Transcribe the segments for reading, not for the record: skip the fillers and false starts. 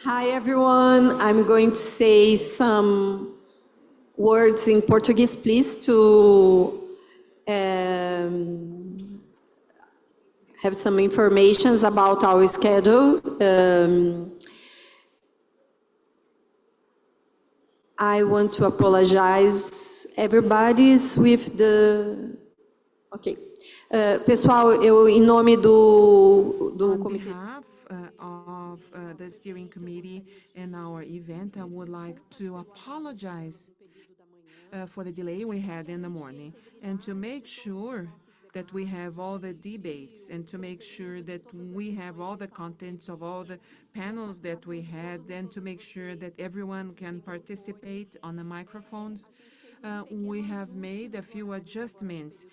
Hi, everyone. I'm going to say some words in Portuguese, please, to have some information about our schedule. I want to apologize everybody's with the... Ok. Pessoal, eu, em nome do comitê... of the steering committee and our event, I would like to apologize for the delay we had in the morning, and to make sure that we have all the debates, and to make sure that we have all the contents of all the panels that we had, and to make sure that everyone can participate on the microphones. We have made a few adjustments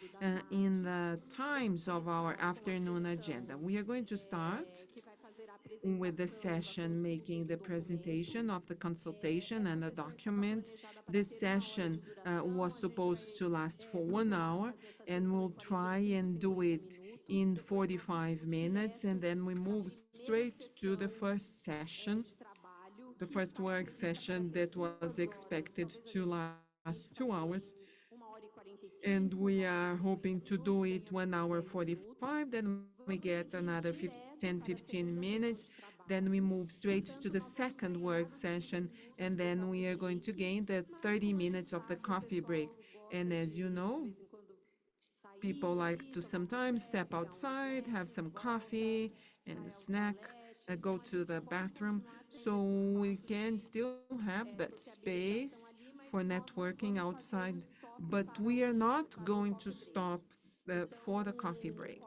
in the times of our afternoon agenda. We are going to start with the session making the presentation of the consultation and the document. This session was supposed to last for 1 hour, and we'll try and do it in 45 minutes, and then we move straight to the first session, the first work session that was expected to last 2 hours. And we are hoping to do it 1 hour 45, then we get another 10-15 minutes, then we move straight to the second work session, and then we are going to gain the 30 minutes of the coffee break. And as you know, people like to sometimes step outside, have some coffee and a snack, go to the bathroom, so we can still have that space for networking outside, but we are not going to stop for the coffee break.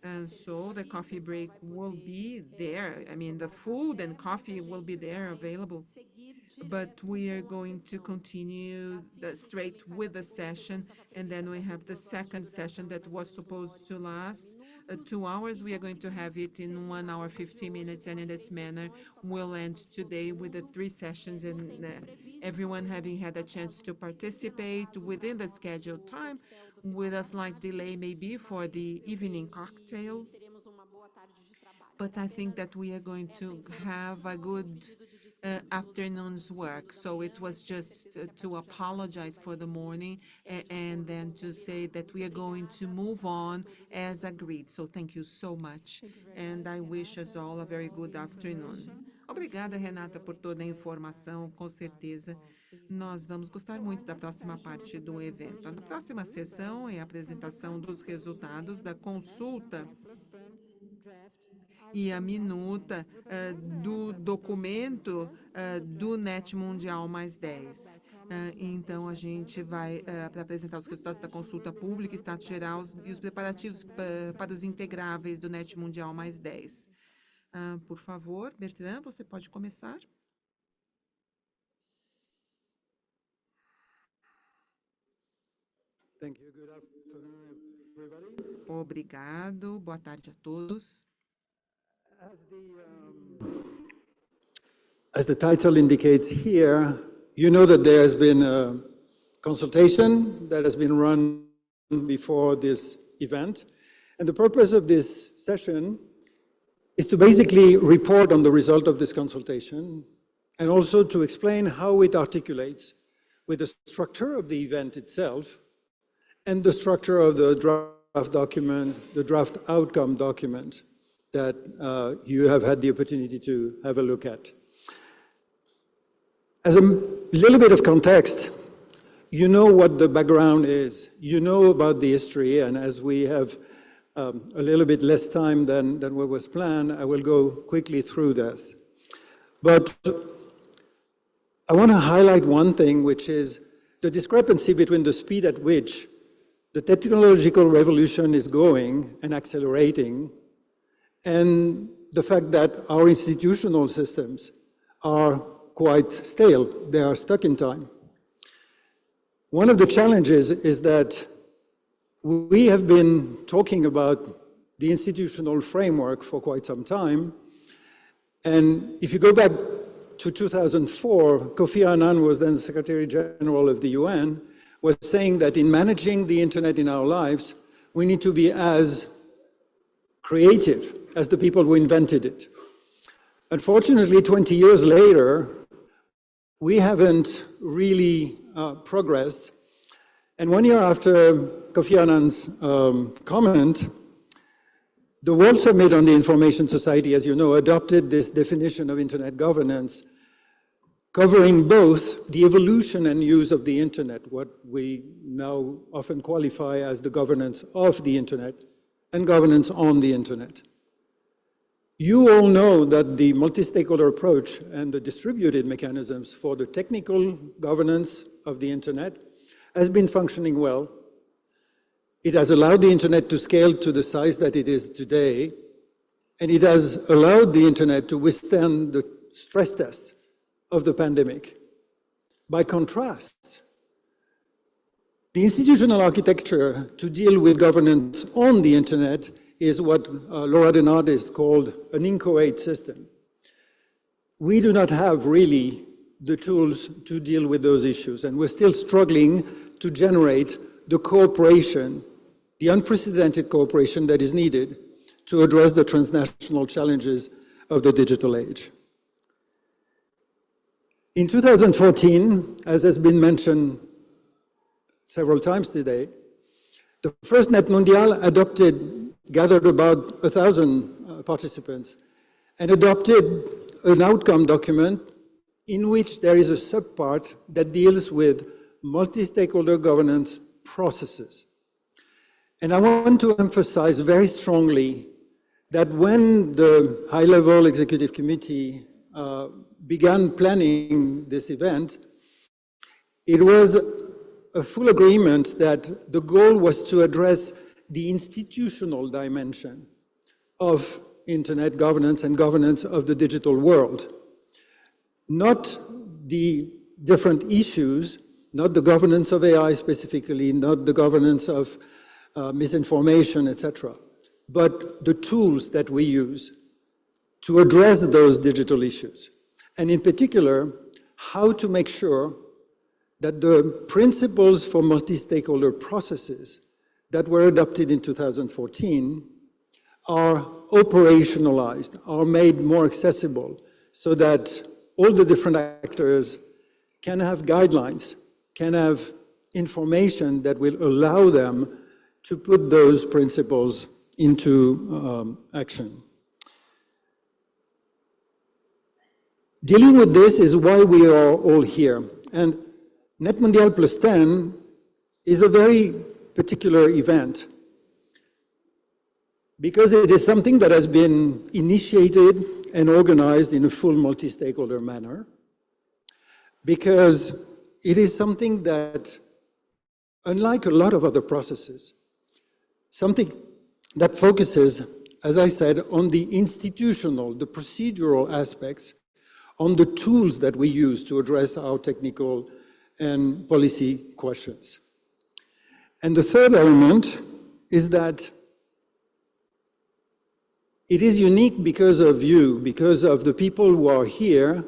And so the coffee break will be there. I mean, the food and coffee will be there available, but we are going to continue straight with the session, and then we have the second session that was supposed to last 2 hours. We are going to have it in 1 hour 50 minutes, and in this manner we'll end today with the 3 sessions, and everyone having had a chance to participate within the scheduled time, with a slight delay maybe for the evening cocktail. But I think that we are going to have a good afternoon's work. So it was just to apologize for the morning, and then to say that we are going to move on as agreed. So thank you so much, and I wish us all a very good afternoon. Obrigada, Renata, por toda a informação. Com certeza, nós vamos gostar muito da próxima parte do evento. A próxima sessão é a apresentação dos resultados da consulta e a minuta do documento do NETmundial+10. Então, a gente vai apresentar os resultados da consulta pública, status geral e os preparativos para os integráveis do NETmundial+10. Por favor, Bertrand, você pode começar. Thank you. Good afternoon, everybody. Obrigado. Boa tarde a todos. As the title indicates here, you know that there has been a consultation that has been run before this event. And the purpose of this session is to basically report on the result of this consultation, and also to explain how it articulates with the structure of the event itself and the structure of the draft document, the draft outcome document that you have had the opportunity to have a look at. As a little bit of context, you know what the background is. You know about the history, and as we have a little bit less time than what was planned, I will go quickly through this. But I want to highlight one thing, which is the discrepancy between the speed at which the technological revolution is going and accelerating, and the fact that our institutional systems are quite stale. They are stuck in time. One of the challenges is that we have been talking about the institutional framework for quite some time. And if you go back to 2004, Kofi Annan was then Secretary General of the UN, was saying that in managing the internet in our lives, we need to be as creative as the people who invented it. Unfortunately, 20 years later, we haven't really progressed. And 1 year after Kofi Annan's comment, the World Summit on the Information Society, as you know, adopted this definition of internet governance, covering both the evolution and use of the internet, what we now often qualify as the governance of the internet, and governance on the internet. You all know that the multi-stakeholder approach and the distributed mechanisms for the technical governance of the internet has been functioning well. It has allowed the internet to scale to the size that it is today, and it has allowed the internet to withstand the stress test of the pandemic. By contrast, the institutional architecture to deal with governance on the internet is what Laura Denard has called an inchoate system. We do not have really the tools to deal with those issues, and we're still struggling to generate the cooperation, the unprecedented cooperation that is needed to address the transnational challenges of the digital age. In 2014, as has been mentioned several times today, the first NETmundial gathered about 1,000 participants and adopted an outcome document in which there is a subpart that deals with multi-stakeholder governance processes. And I want to emphasize very strongly that when the high-level executive committee began planning this event, it was a full agreement that the goal was to address the institutional dimension of internet governance and governance of the digital world, not the different issues, not the governance of AI specifically, not the governance of misinformation, etc., but the tools that we use to address those digital issues. And in particular, how to make sure that the principles for multi-stakeholder processes that were adopted in 2014 are operationalized, are made more accessible, so that all the different actors can have guidelines, can have information that will allow them to put those principles into action. Dealing with this is why we are all here. And NETmundial+10 is a very particular event because it is something that has been initiated and organized in a full multi-stakeholder manner, because it is something that, unlike a lot of other processes, something that focuses, as I said, on the institutional, the procedural aspects, on the tools that we use to address our technical and policy questions. And the third element is that it is unique because of you, because of the people who are here,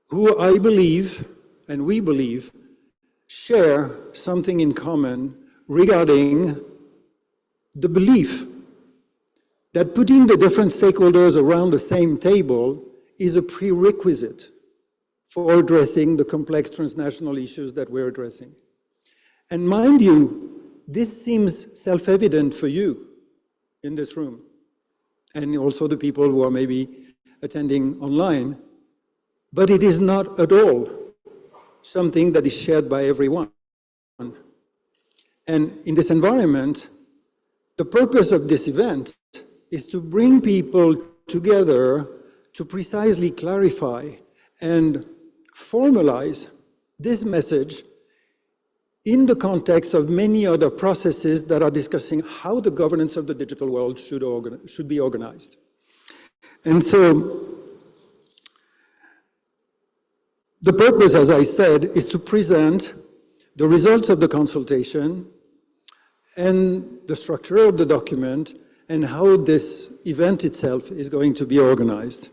who I believe, and we believe, share something in common regarding the belief that putting the different stakeholders around the same table is a prerequisite for addressing the complex transnational issues that we're addressing. And mind you, this seems self-evident for you in this room, and also the people who are maybe attending online, but it is not at all something that is shared by everyone. And in this environment, the purpose of this event is to bring people together to precisely clarify and formalize this message in the context of many other processes that are discussing how the governance of the digital world should be organized. And so the purpose, as I said, is to present the results of the consultation and the structure of the document and how this event itself is going to be organized.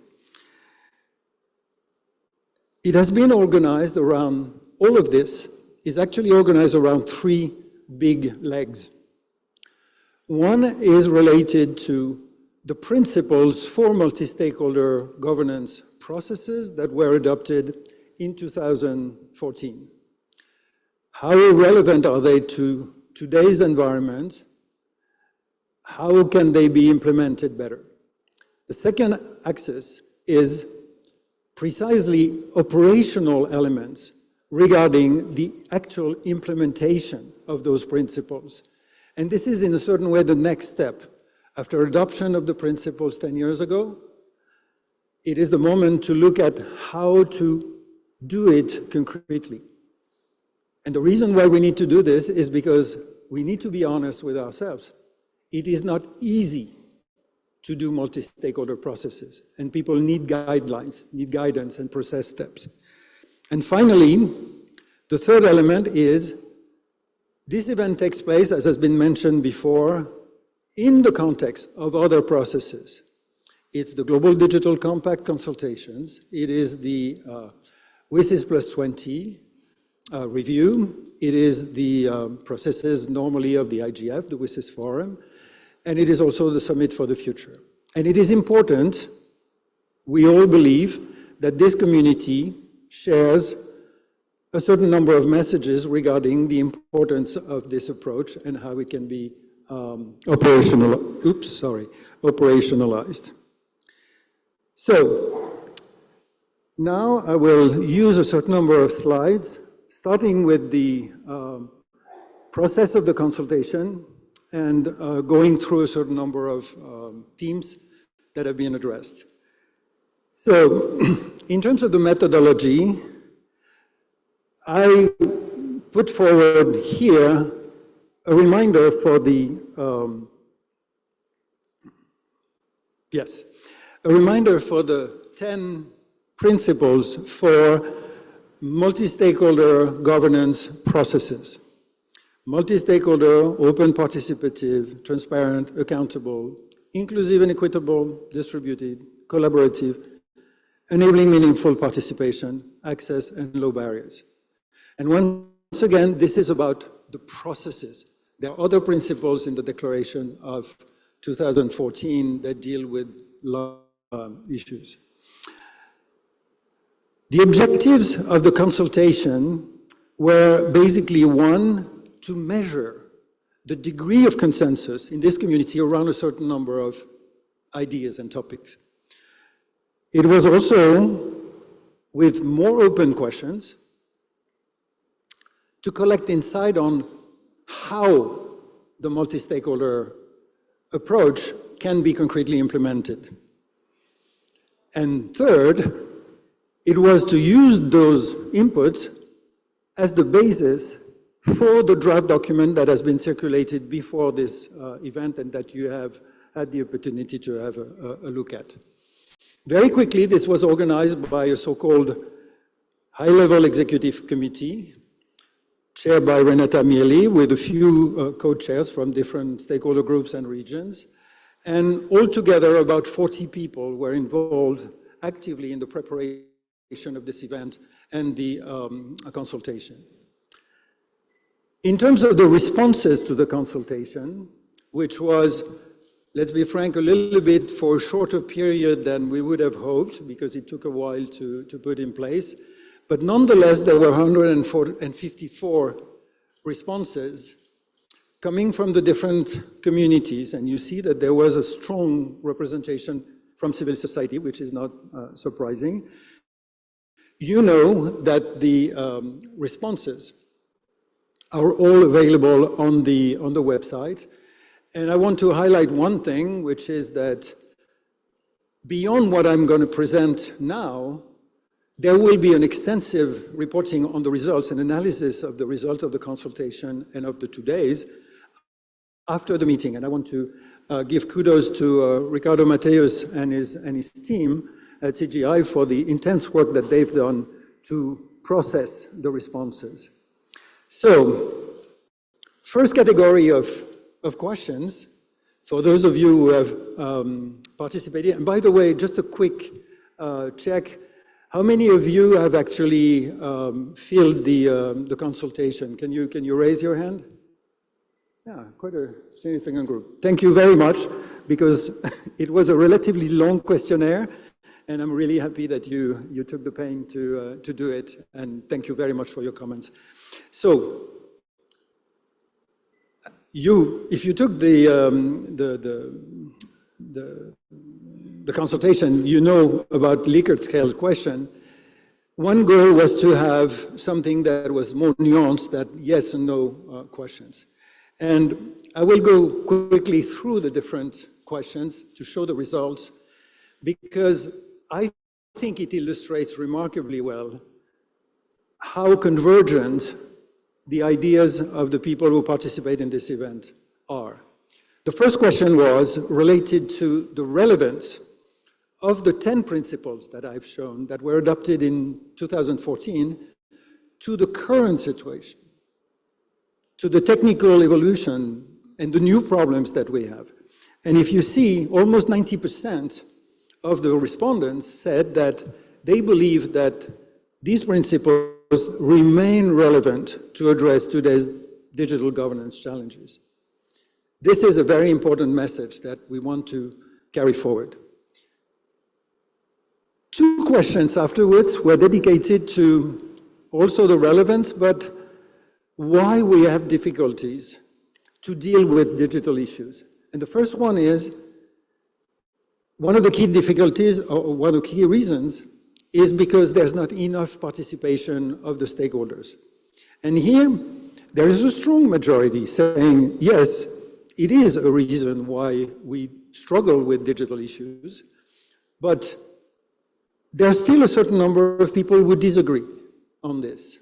It has been organized around, all of this is actually organized around three big legs. One is related to the principles for multi-stakeholder governance processes that were adopted in 2014. How relevant are they to today's environment? How can they be implemented better? The second axis is precisely operational elements regarding the actual implementation of those principles. And this is in a certain way the next step. After adoption of the principles 10 years ago, it is the moment to look at how to do it concretely. And the reason why we need to do this is because we need to be honest with ourselves. It is not easy to do multi-stakeholder processes, and people need guidelines, need guidance and process steps. And finally, the third element is this event takes place, as has been mentioned before, in the context of other processes. It's the Global Digital Compact consultations. It is the WSIS plus 20 review. It is the processes normally of the IGF, the WSIS Forum. And it is also the Summit for the Future. And it is important, we all believe, that this community shares a certain number of messages regarding the importance of this approach and how it can be operationalized. So, now I will use a certain number of slides, starting with the process of the consultation and going through a certain number of themes that have been addressed. So, in terms of the methodology, I put forward here a reminder for the, a reminder for the 10 principles for multi-stakeholder governance processes. Multi-stakeholder, open, participative, transparent, accountable, inclusive and equitable, distributed, collaborative, enabling meaningful participation, access, and low barriers. And once again, this is about the processes. There are other principles in the declaration of 2014 that deal with issues. The objectives of the consultation were basically, one, to measure the degree of consensus in this community around a certain number of ideas and topics. It was also, with more open questions, to collect insight on how the multi-stakeholder approach can be concretely implemented. And third, it was to use those inputs as the basis for the draft document that has been circulated before this event and that you have had the opportunity to have a look at. Very quickly, this was organized by a so-called high-level executive committee, chaired by Renata Mieli, with a few co-chairs from different stakeholder groups and regions. And altogether, about 40 people were involved actively in the preparation of this event and the consultation. In terms of the responses to the consultation, which was, let's be frank, a little bit for a shorter period than we would have hoped, because it took a while to put in place, but nonetheless, there were 154 responses coming from the different communities, and you see that there was a strong representation from civil society, which is not surprising. You know that the responses are all available on the website. And I want to highlight one thing, which is that beyond what I'm going to present now, there will be an extensive reporting on the results and analysis of the result of the consultation and of the 2 days after the meeting. And I want to give kudos to Ricardo Mateus and his team at CGI for the intense work that they've done to process the responses. So, first category of questions, for those of you who have participated, and by the way, just a quick check, how many of you have actually filled the consultation? Can you raise your hand? Yeah, quite a significant group. Thank you very much, because it was a relatively long questionnaire, and I'm really happy that you took the pain to do it, and thank you very much for your comments. So, if you took the consultation, you know about Likert scale question. One goal was to have something that was more nuanced than yes and no questions. And I will go quickly through the different questions to show the results, because I think it illustrates remarkably well how convergent the ideas of the people who participate in this event are. The first question was related to the relevance of the 10 principles that I've shown that were adopted in 2014 to the current situation, to the technical evolution and the new problems that we have. And if you see, almost 90% of the respondents said that they believe that these principles remain relevant to address today's digital governance challenges. This is a very important message that we want to carry forward. Two questions afterwards were dedicated to also the relevance, but why we have difficulties to deal with digital issues. And the first one is, one of the key difficulties, or one of the key reasons, is because there's not enough participation of the stakeholders. And here, there is a strong majority saying, yes, it is a reason why we struggle with digital issues, but there's still a certain number of people who disagree on this,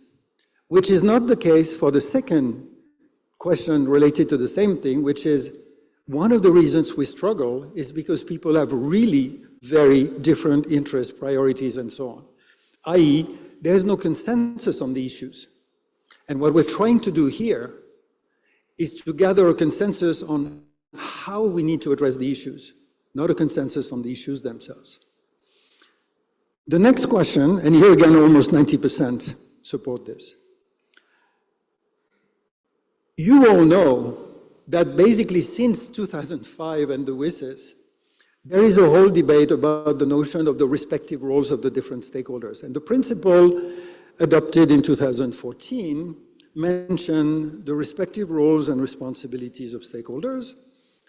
which is not the case for the second question related to the same thing, which is one of the reasons we struggle is because people have really very different interests, priorities, and so on. i.e., there's no consensus on the issues. And what we're trying to do here is to gather a consensus on how we need to address the issues, not a consensus on the issues themselves. The next question, and here again almost 90% support this. You all know that basically since 2005 and the WSIS, there is a whole debate about the notion of the respective roles of the different stakeholders. And the principle adopted in 2014 mentioned the respective roles and responsibilities of stakeholders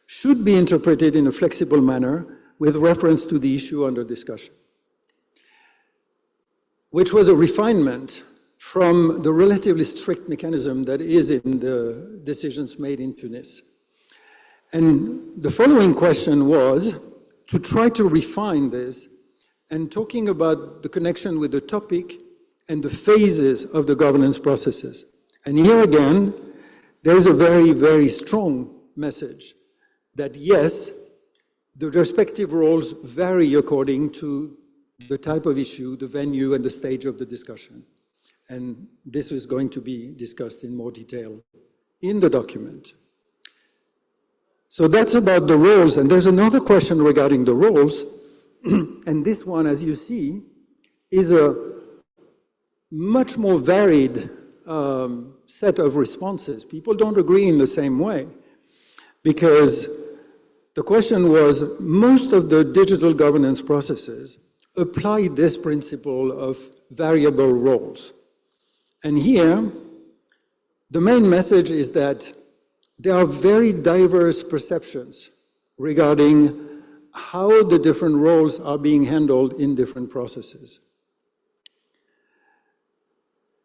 should be interpreted in a flexible manner with reference to the issue under discussion, which was a refinement from the relatively strict mechanism that is in the decisions made in Tunis. And the following question was to try to refine this and talking about the connection with the topic and the phases of the governance processes. And here again, there's a very, very strong message that yes, the respective roles vary according to the type of issue, the venue, and the stage of the discussion. And this is going to be discussed in more detail in the document. So that's about the roles. And there's another question regarding the roles. And this one, as you see, is a much more varied set of responses. People don't agree in the same way, because the question was, most of the digital governance processes apply this principle of variable roles. And here, the main message is that there are very diverse perceptions regarding how the different roles are being handled in different processes.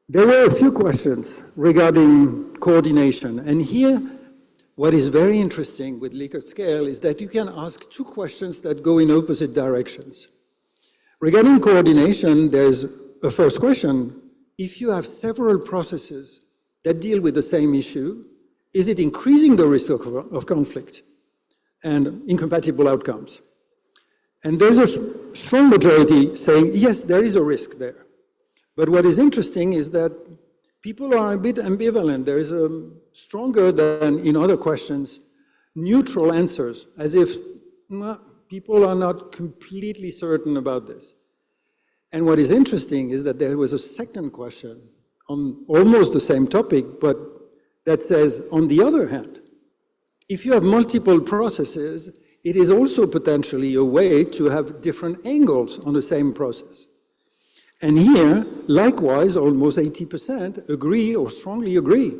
There were a few questions regarding coordination. And here, what is very interesting with Likert scale is that you can ask two questions that go in opposite directions. Regarding coordination, there's a first question. If you have several processes that deal with the same issue, is it increasing the risk of conflict and incompatible outcomes? And there's a strong majority saying, yes, there is a risk there. But what is interesting is that people are a bit ambivalent. There is a stronger than in other questions, neutral answers, as if people are not completely certain about this. And what is interesting is that there was a second question on almost the same topic, but that says, on the other hand, If you have multiple processes, it is also potentially a way to have different angles on the same process. And here, likewise, almost 80% agree or strongly agree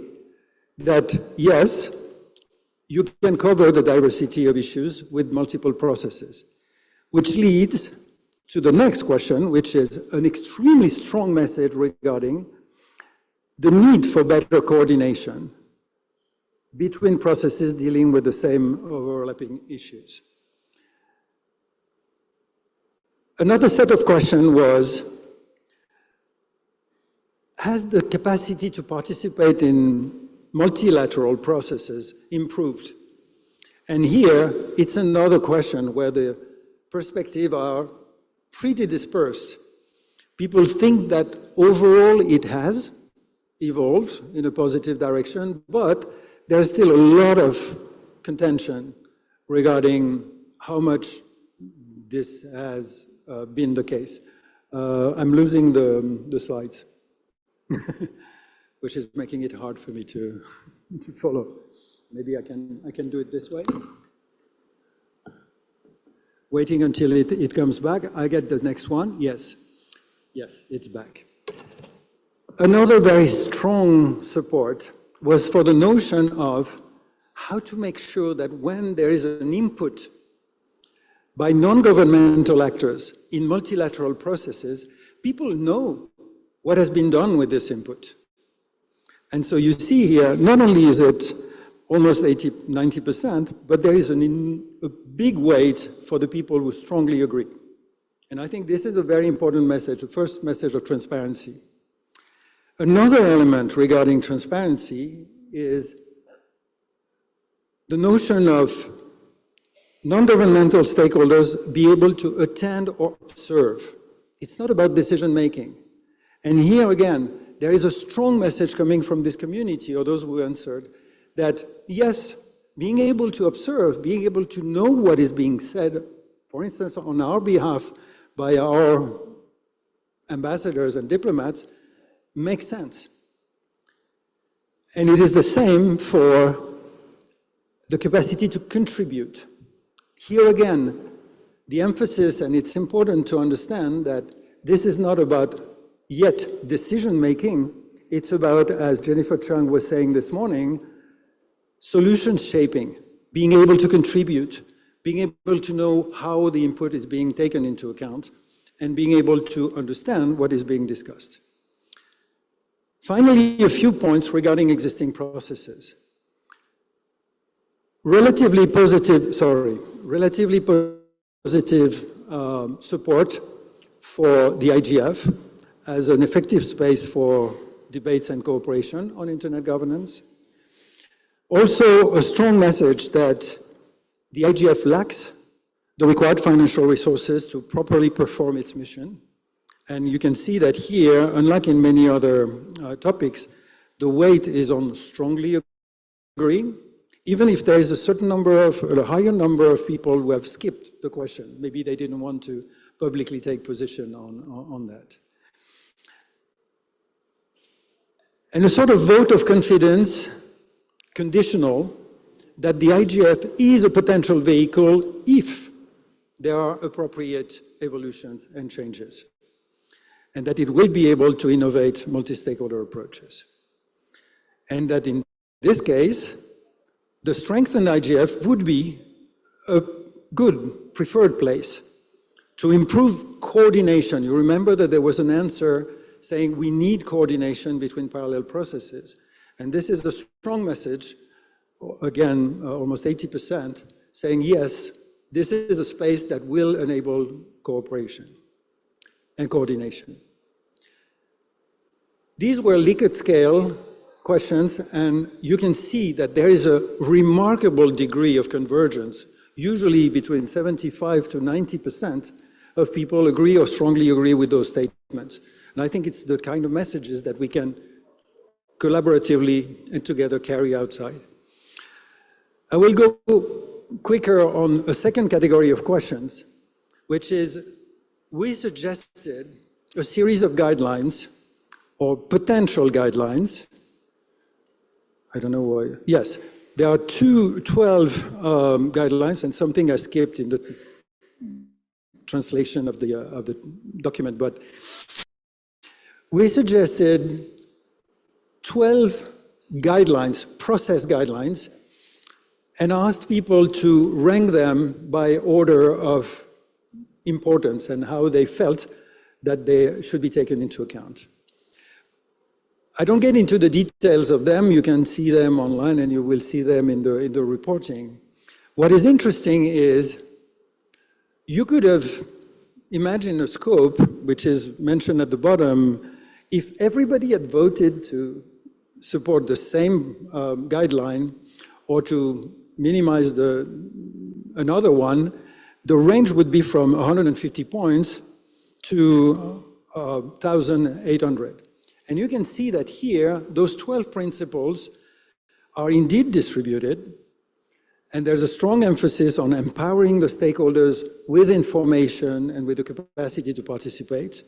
that yes, you can cover the diversity of issues with multiple processes, which leads to the next question, which is an extremely strong message regarding the need for better coordination between processes dealing with the same overlapping issues. Another set of questions was, has the capacity to participate in multilateral processes improved? And here, it's another question where the perspectives are pretty dispersed. People think that overall it has evolved in a positive direction, but there's still a lot of contention regarding how much this has been the case. I'm losing the slides, which is making it hard for me to follow. Maybe I can do it this way. Waiting until it comes back. I get the next one. Yes, it's back. Another very strong support was for the notion of how to make sure that when there is an input by non-governmental actors in multilateral processes, people know what has been done with this input. And so you see here, not only is it almost 90%, but there is a big weight for the people who strongly agree. And I think this is a very important message, the first message of transparency. Another element regarding transparency is the notion of non-governmental stakeholders be able to attend or observe. It's not about decision making. And here again, there is a strong message coming from this community, or those who answered, that yes, being able to observe, being able to know what is being said, for instance, on our behalf by our ambassadors and diplomats, makes sense. And it is the same for the capacity to contribute. Here again, the emphasis, and it's important to understand that this is not about yet decision-making, it's about, as Jennifer Chung was saying this morning, solution shaping, being able to contribute, being able to know how the input is being taken into account, and being able to understand what is being discussed. Finally, a few points regarding existing processes. Relatively positive support for the IGF as an effective space for debates and cooperation on internet governance. Also, a strong message that the IGF lacks the required financial resources to properly perform its mission. And you can see that here, unlike in many other topics, the weight is on strongly agreeing, even if there is a higher number of people who have skipped the question. Maybe they didn't want to publicly take position on that. And a sort of vote of confidence, conditional, that the IGF is a potential vehicle if there are appropriate evolutions and changes, and that it will be able to innovate multi-stakeholder approaches. And that in this case, the strengthened IGF would be a good, preferred place to improve coordination. You remember that there was an answer saying we need coordination between parallel processes. And this is the strong message, again, almost 80%, saying yes, this is a space that will enable cooperation and coordination. These were Likert scale questions, and you can see that there is a remarkable degree of convergence, usually between 75 to 90% of people agree or strongly agree with those statements. And I think it's the kind of messages that we can collaboratively and together carry outside. I will go quicker on a second category of questions, which is we suggested a series of guidelines or potential guidelines. I don't know why. Yes, There are 12 guidelines, and something I skipped in the translation of the document, but we suggested 12 guidelines, process guidelines, and asked people to rank them by order of importance and how they felt that they should be taken into account. I don't get into the details of them. You can see them online and you will see them in the reporting. What is interesting is you could have imagined a scope, which is mentioned at the bottom, if everybody had voted to support the same guideline or to minimize another one, the range would be from 150 points to 1,800. And you can see that here, those 12 principles are indeed distributed, and there's a strong emphasis on empowering the stakeholders with information and with the capacity to participate,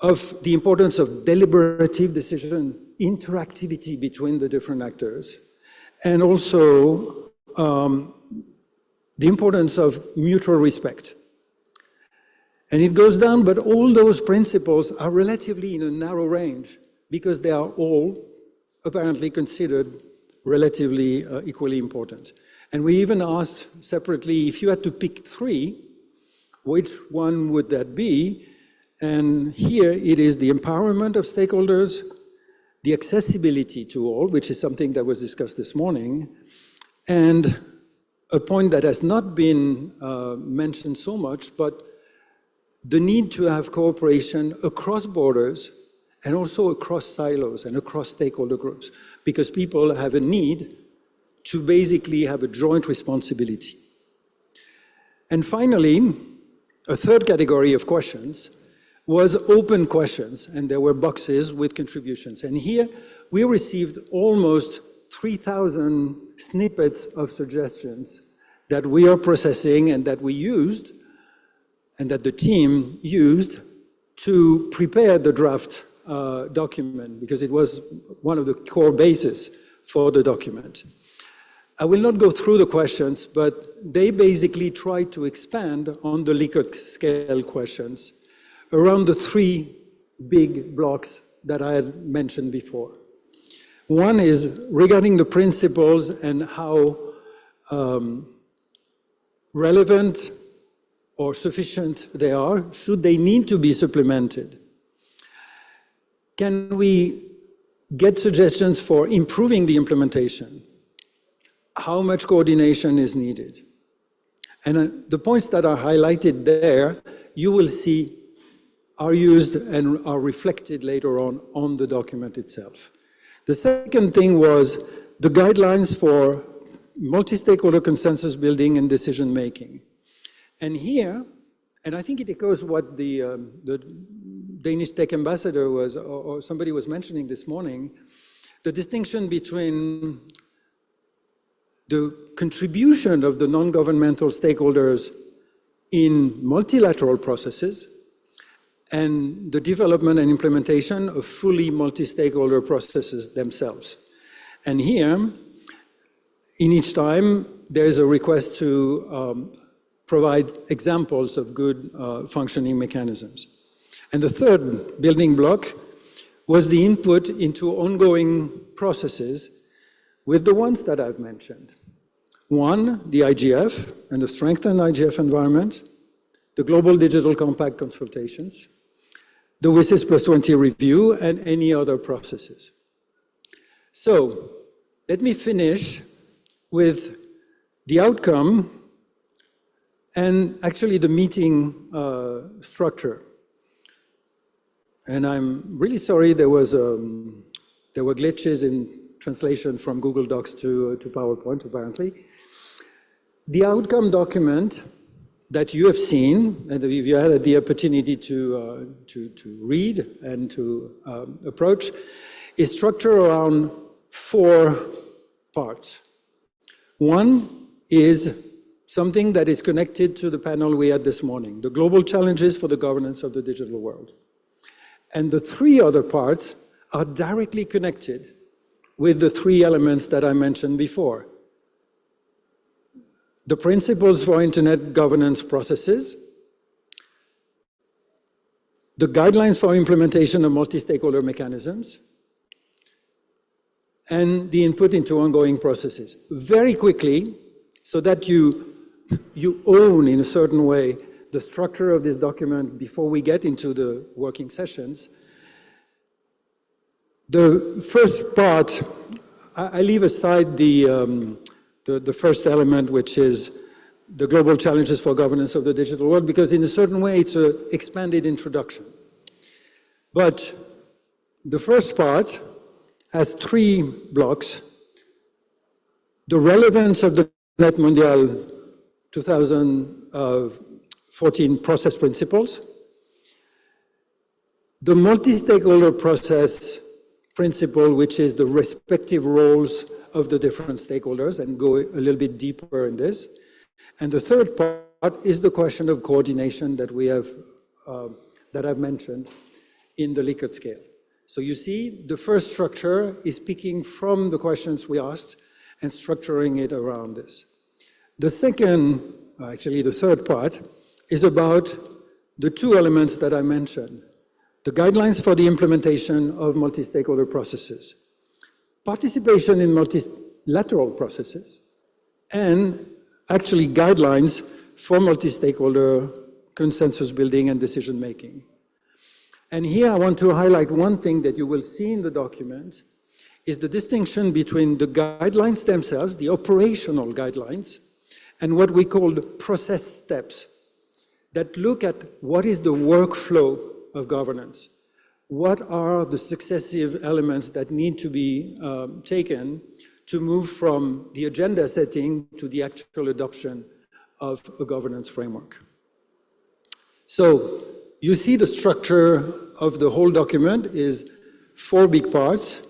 of the importance of deliberative decision, interactivity between the different actors, and also the importance of mutual respect. And it goes down, but all those principles are relatively in a narrow range because they are all apparently considered relatively equally important. And we even asked separately, if you had to pick 3, which one would that be? And here it is the empowerment of stakeholders, the accessibility to all, which is something that was discussed this morning, and a point that has not been mentioned so much, but the need to have cooperation across borders and also across silos and across stakeholder groups, because people have a need to basically have a joint responsibility. And finally, a third category of questions was open questions, and there were boxes with contributions. And here we received almost 3,000 snippets of suggestions that we are processing and that we used, and that the team used to prepare the draft document, because it was one of the core bases for the document. I will not go through the questions, but they basically try to expand on the Likert scale questions around the 3 big blocks that I had mentioned before. One is regarding the principles and how relevant or sufficient they are, should they need to be supplemented? Can we get suggestions for improving the implementation? How much coordination is needed? And the points that are highlighted there, you will see are used and are reflected later on the document itself. The second thing was the guidelines for multi-stakeholder consensus building and decision making. And here, and I think it echoes what the Danish tech ambassador was, or somebody was mentioning this morning, the distinction between the contribution of the non-governmental stakeholders in multilateral processes and the development and implementation of fully multi-stakeholder processes themselves. And here, in each time, there is a request to provide examples of good functioning mechanisms. And the third building block was the input into ongoing processes with the ones that I've mentioned. One, the IGF and the strengthened IGF environment, the Global Digital Compact consultations, the WSIS plus 20 review, and any other processes. So let me finish with the outcome and actually the meeting structure. And I'm really sorry there were glitches in translation from Google Docs to PowerPoint, apparently. The outcome document that you have seen, and if you had the opportunity to read and to approach, is structured around 4 parts. One is something that is connected to the panel we had this morning, the global challenges for the governance of the digital world. And the 3 other parts are directly connected with the three elements that I mentioned before. The principles for internet governance processes, the guidelines for implementation of multi-stakeholder mechanisms, and the input into ongoing processes. Very quickly, so that you own in a certain way the structure of this document before we get into the working sessions. The first part, I leave aside the first element, which is the global challenges for governance of the digital world, because in a certain way it's an expanded introduction. But the first part has three blocks: the relevance of the NETmundial 2014 process principles, the multi-stakeholder process principle, which is the respective roles of the different stakeholders, and go a little bit deeper in this. And the third part is the question of coordination that we have, that I've mentioned in the Likert scale. So you see, the first structure is picking from the questions we asked and structuring it around this. The second, actually the third part, is about the two elements that I mentioned: the guidelines for the implementation of multi-stakeholder processes, participation in multilateral processes, and actually guidelines for multi-stakeholder consensus building and decision making. And here I want to highlight one thing that you will see in the document is the distinction between the guidelines themselves, the operational guidelines, and what we call process steps that look at what is the workflow of governance. What are the successive elements that need to be taken to move from the agenda setting to the actual adoption of a governance framework? So you see the structure of the whole document is 4 big parts,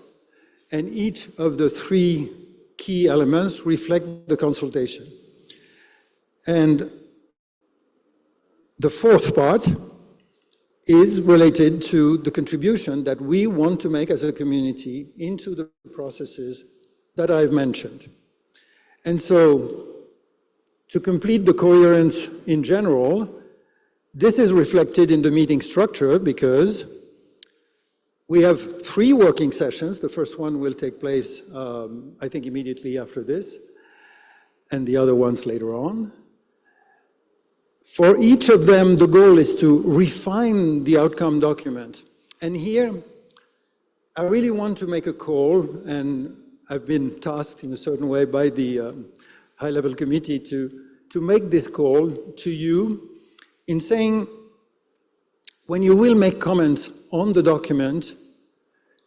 and each of the 3 key elements reflect the consultation. And the fourth part is related to the contribution that we want to make as a community into the processes that I've mentioned. And so, to complete the coherence in general, this is reflected in the meeting structure because we have 3 working sessions. The first one will take place, I think, immediately after this, and the other ones later on. For each of them, the goal is to refine the outcome document. And here, I really want to make a call, and I've been tasked in a certain way by the high-level committee to make this call to you in saying, when you will make comments on the document,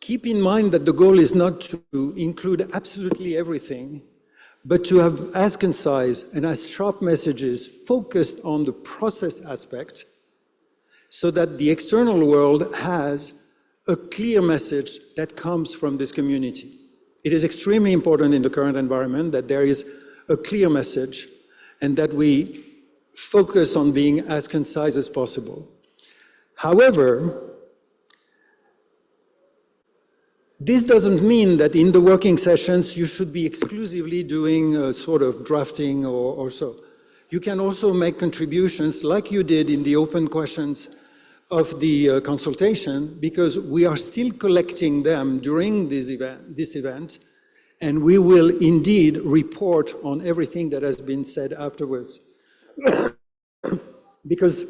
keep in mind that the goal is not to include absolutely everything, but to have as concise and as sharp messages focused on the process aspect so that the external world has a clear message that comes from this community. It is extremely important in the current environment that there is a clear message and that we focus on being as concise as possible. However, this doesn't mean that in the working sessions you should be exclusively doing a sort of drafting or so. You can also make contributions like you did in the open questions of the consultation, because we are still collecting them during this event, and we will indeed report on everything that has been said afterwards. Because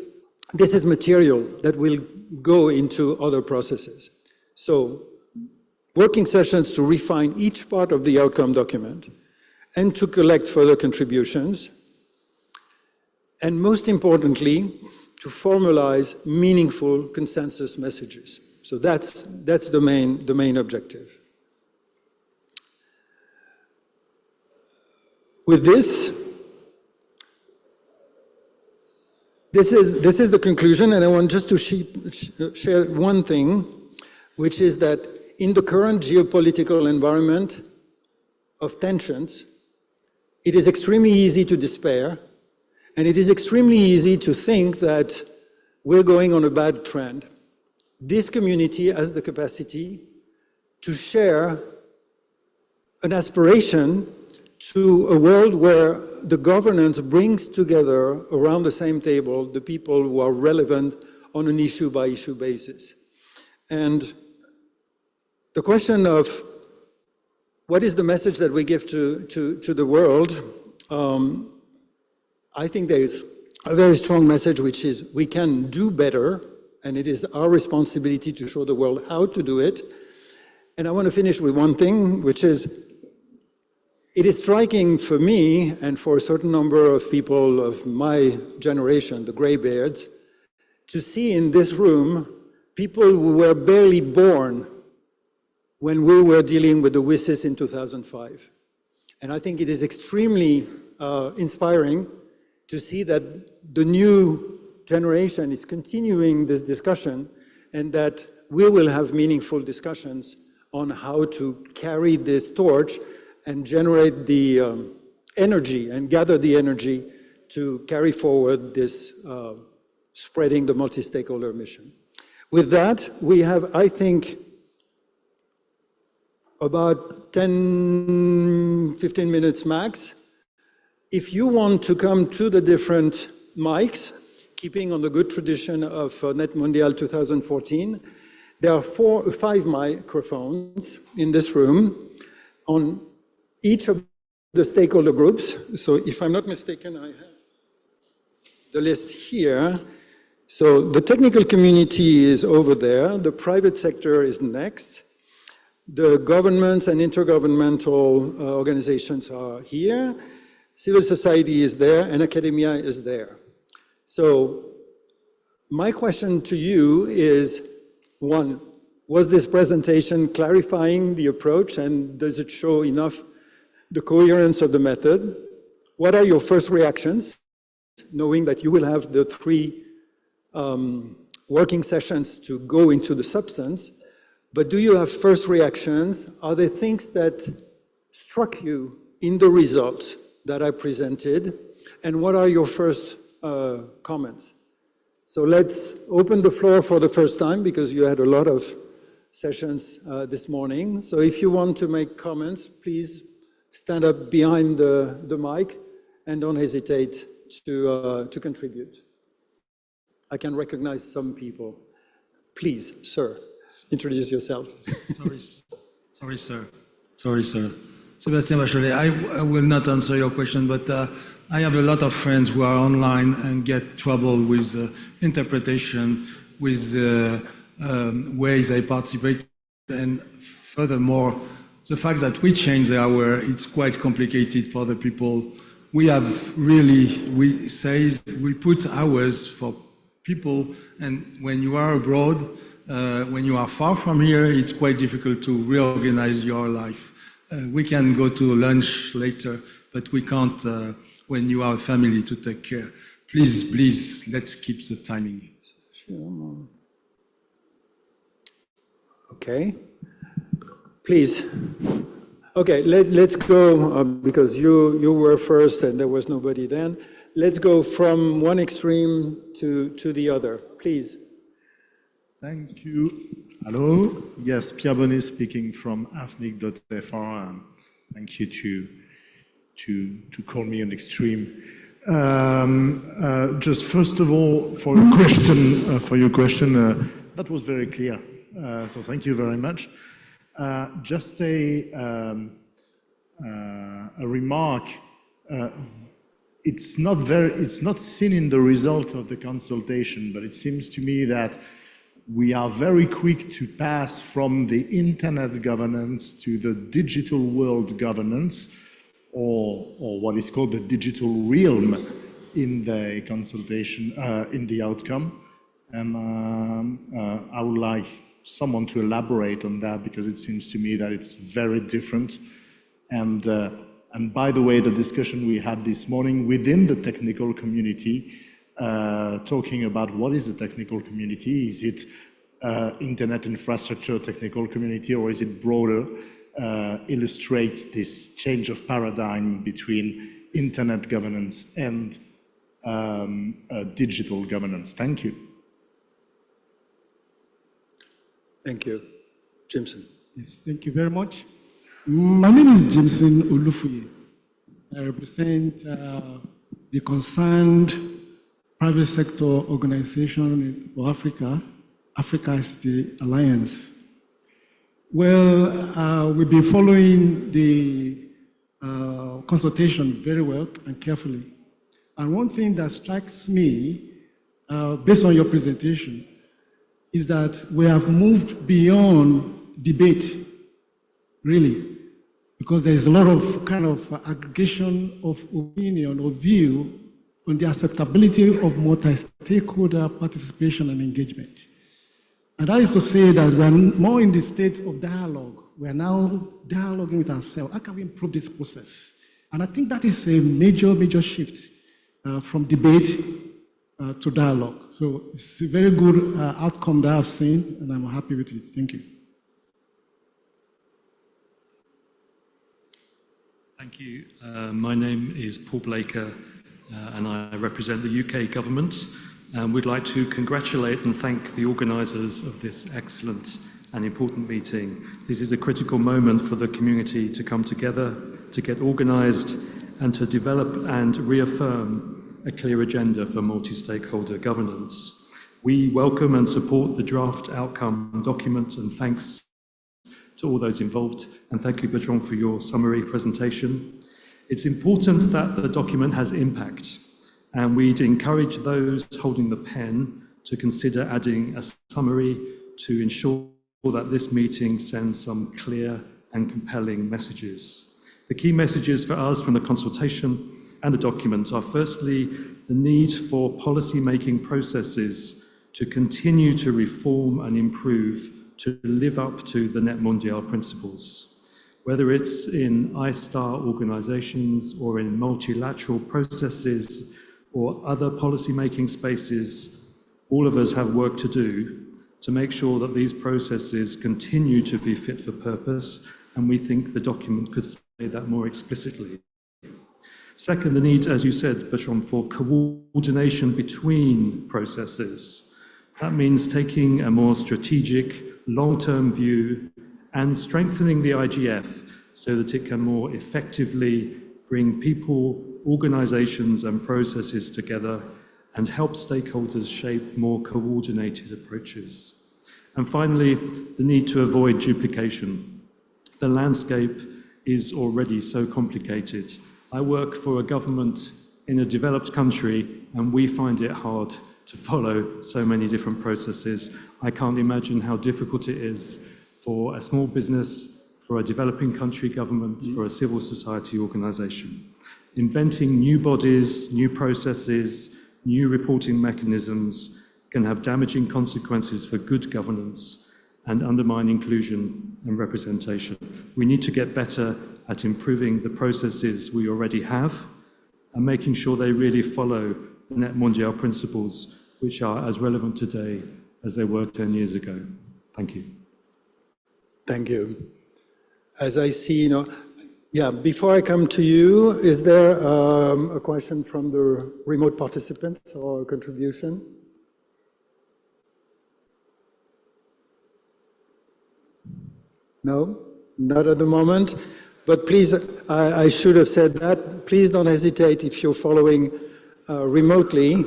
this is material that will go into other processes. So, working sessions to refine each part of the outcome document and to collect further contributions. And most importantly, to formalize meaningful consensus messages. So that's the main objective. With this is the conclusion, and I want just to share one thing, which is that in the current geopolitical environment of tensions, it is extremely easy to despair, and it is extremely easy to think that we're going on a bad trend. This community has the capacity to share an aspiration to a world where the governance brings together around the same table the people who are relevant on an issue-by-issue basis. And the question of what is the message that we give to the world, I think there is a very strong message, which is we can do better, and it is our responsibility to show the world how to do it. And I want to finish with one thing, which is, it is striking for me and for a certain number of people of my generation, the graybeards, to see in this room people who were barely born when we were dealing with the WSIS in 2005. And I think it is extremely inspiring to see that the new generation is continuing this discussion and that we will have meaningful discussions on how to carry this torch and generate the energy and gather the energy to carry forward this spreading the multi-stakeholder mission. With that, we have, I think, about 10, 15 minutes max. If you want to come to the different mics, keeping on the good tradition of NETmundial 2014, there are 5 microphones in this room on each of the stakeholder groups. So if I'm not mistaken, I have the list here. So the technical community is over there. The private sector is next. The governments and intergovernmental organizations are here. Civil society is there, and academia is there. So my question to you is, one, was this presentation clarifying the approach, and does it show enough the coherence of the method? What are your first reactions, knowing that you will have the 3 working sessions to go into the substance? But do you have first reactions? Are there things that struck you in the results that I presented? And what are your first comments? So let's open the floor for the first time, because you had a lot of sessions this morning. So if you want to make comments, please stand up behind the mic and don't hesitate to contribute. I can recognize some people. Please, sir, introduce yourself. Sorry, sir. Sébastien Bachelet, I will not answer your question, but I have a lot of friends who are online and get trouble with interpretation, with ways they participate, and furthermore, the fact that we change the hour, it's quite complicated for the people. We have really, we put hours for people, and when you are abroad, when you are far from here, it's quite difficult to reorganize your life. We can go to lunch later, but we can't when you are a family to take care. Please, let's keep the timing. Sure. Okay. Please. Okay, let's go, because you were first and there was nobody then. Let's go from one extreme to the other, please. Thank you. Hello. Yes, Pierre Bonnet speaking from AFNIC.fr, and thank you to call me an extreme. Just first of all, for your question, that was very clear. So thank you very much. Just a remark. It's not seen in the result of the consultation, but it seems to me that we are very quick to pass from the internet governance to the digital world governance, or what is called the digital realm in the consultation, in the outcome. And I would like someone to elaborate on that, because it seems to me that it's very different. And by the way, the discussion we had this morning within the technical community, talking about what is the technical community, is it internet infrastructure technical community, or is it broader, illustrates this change of paradigm between internet governance and digital governance. Thank you. Thank you. Jimson. Yes, thank you very much. My name is Jameson Olufuye. I represent the concerned private sector organization for Africa, Africa ICT Alliance. Well, we've been following the consultation very well and carefully. And one thing that strikes me, based on your presentation, is that we have moved beyond debate, really, because there's a lot of kind of aggregation of opinion or view on the acceptability of multi-stakeholder participation and engagement. And that is to say that we are more in the state of dialogue. We are now dialoguing with ourselves. How can we improve this process? And I think that is a major, major shift from debate to dialogue. So it's a very good outcome that I've seen, and I'm happy with it. Thank you. Thank you. My name is Paul Blaker, and I represent the UK government. We'd like to congratulate and thank the organisers of this excellent and important meeting. This is a critical moment for the community to come together, to get organised, and to develop and reaffirm a clear agenda for multi-stakeholder governance. We welcome and support the draft outcome document, and thanks to all those involved, and thank you, Bertrand, for your summary presentation. It's important that the document has impact, and we'd encourage those holding the pen to consider adding a summary to ensure that this meeting sends some clear and compelling messages. The key messages for us from the consultation and the document are firstly, the need for policy-making processes to continue to reform and improve to live up to the NETmundial principles. Whether it's in I-STAR organizations or in multilateral processes or other policy-making spaces, all of us have work to do to make sure that these processes continue to be fit for purpose, and we think the document could say that more explicitly. Second, the need, as you said, Bertrand, for coordination between processes. That means taking a more strategic, long-term view and strengthening the IGF so that it can more effectively bring people, organizations and processes together and help stakeholders shape more coordinated approaches. And finally, the need to avoid duplication. The landscape is already so complicated. I work for a government in a developed country, and we find it hard to follow so many different processes. I can't imagine how difficult it is for a small business, for a developing country government, for a civil society organization. Inventing new bodies, new processes, new reporting mechanisms can have damaging consequences for good governance and undermine inclusion and representation. We need to get better at improving the processes we already have and making sure they really follow the NETmundial principles, which are as relevant today as they were 10 years ago. Thank you. Thank you. As I see, before I come to you, is there a question from the remote participants or a contribution? No, not at the moment. But please, I should have said that. Please don't hesitate if you're following remotely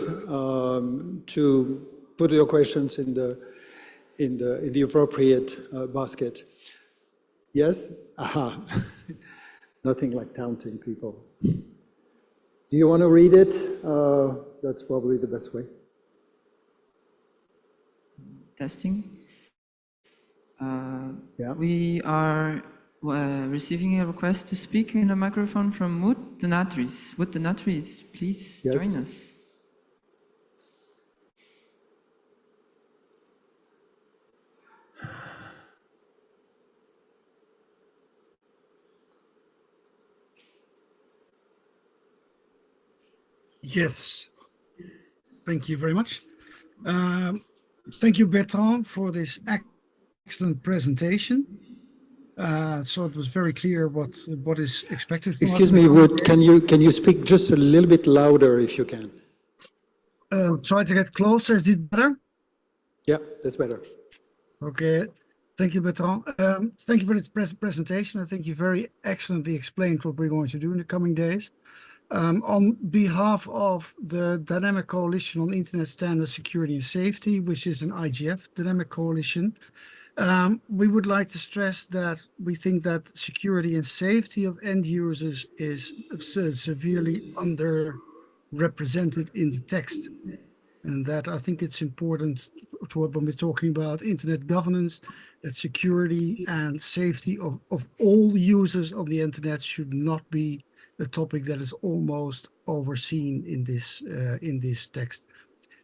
to put your questions in the appropriate basket. Yes? Aha. Nothing like taunting people. Do you want to read it? That's probably the best way. Testing. Yeah. We are receiving a request to speak in the microphone from Wood the Natris. Wood the Natris, please join us. Yes, thank you very much. Thank you, Bertrand, for this excellent presentation. So it was very clear what is expected from us. Excuse me, Wood, can you speak just a little bit louder if you can? Try to get closer. Is it better? Yeah, that's better. Okay. Thank you, Bertrand. Thank you for this presentation. I think you very excellently explained what we're going to do in the coming days. On behalf of the Dynamic Coalition on Internet Standards, Security and Safety, which is an IGF dynamic coalition, we would like to stress that we think that security and safety of end users is severely underrepresented in the text. And that I think it's important for when we're talking about internet governance, that security and safety of all users of the internet should not be a topic that is almost overseen in this text.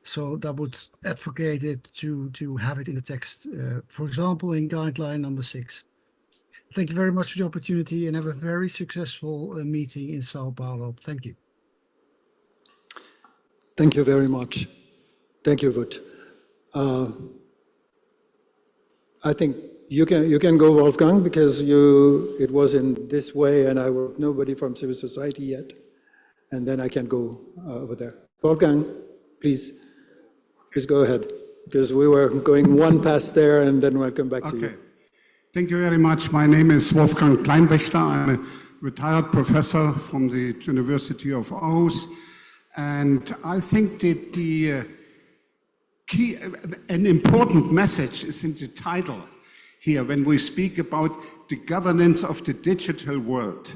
So that would advocate it to have it in the text, for example, in guideline number 6. Thank you very much for the opportunity and have a very successful meeting in Sao Paulo. Thank you. Thank you very much. Thank you, Wout. I think you can go, Wolfgang, because it was in this way, and I was nobody from civil society yet, and then I can go over there. Wolfgang, please go ahead, because we were going one past there, and then we'll come back to you. Thank you very much. My name is Wolfgang Kleinwächter. I'm a retired professor from the University of Aarhus, and I think that an important message is in the title here when we speak about the governance of the digital world.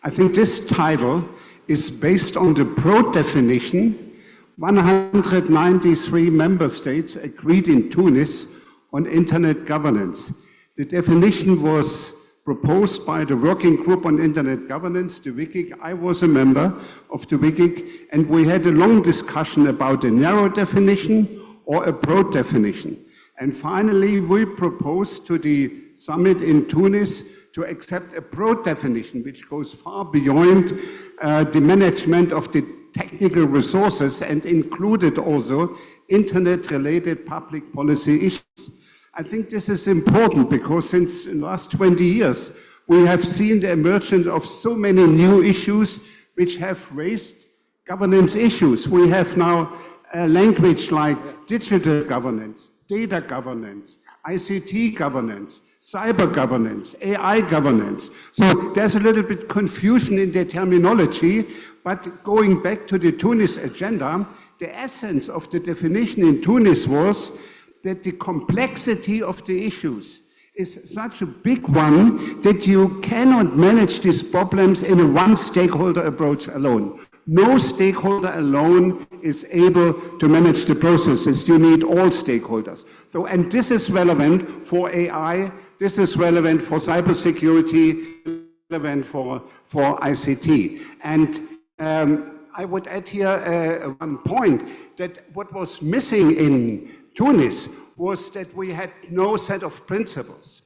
I think this title is based on the broad definition 193 member states agreed in Tunis on internet governance. The definition was proposed by the Working Group on Internet Governance, the WCIG. I was a member of the WCIG, and we had a long discussion about a narrow definition or a broad definition. And finally, we proposed to the summit in Tunis to accept a broad definition, which goes far beyond the management of the technical resources and included also internet-related public policy issues. I think this is important because since the last 20 years, we have seen the emergence of so many new issues which have raised governance issues. We have now a language like digital governance, data governance, ICT governance, cyber governance, AI governance. So there's a little bit confusion in the terminology, but going back to the Tunis agenda, the essence of the definition in Tunis was that the complexity of the issues is such a big one that you cannot manage these problems in a one-stakeholder approach alone. No stakeholder alone is able to manage the processes. You need all stakeholders. So, and this is relevant for AI, this is relevant for cybersecurity, relevant for ICT. And I would add here one point, that what was missing in Tunis was that we had no set of principles.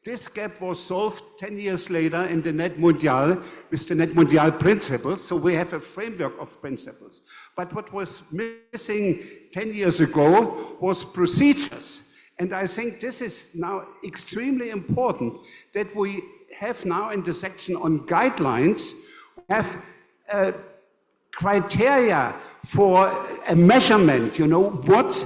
This gap was solved 10 years later in the NETmundial with the NETmundial principles, so we have a framework of principles. But what was missing 10 years ago was procedures. And I think this is now extremely important that we have now in the section on guidelines, have criteria for a measurement, you know, what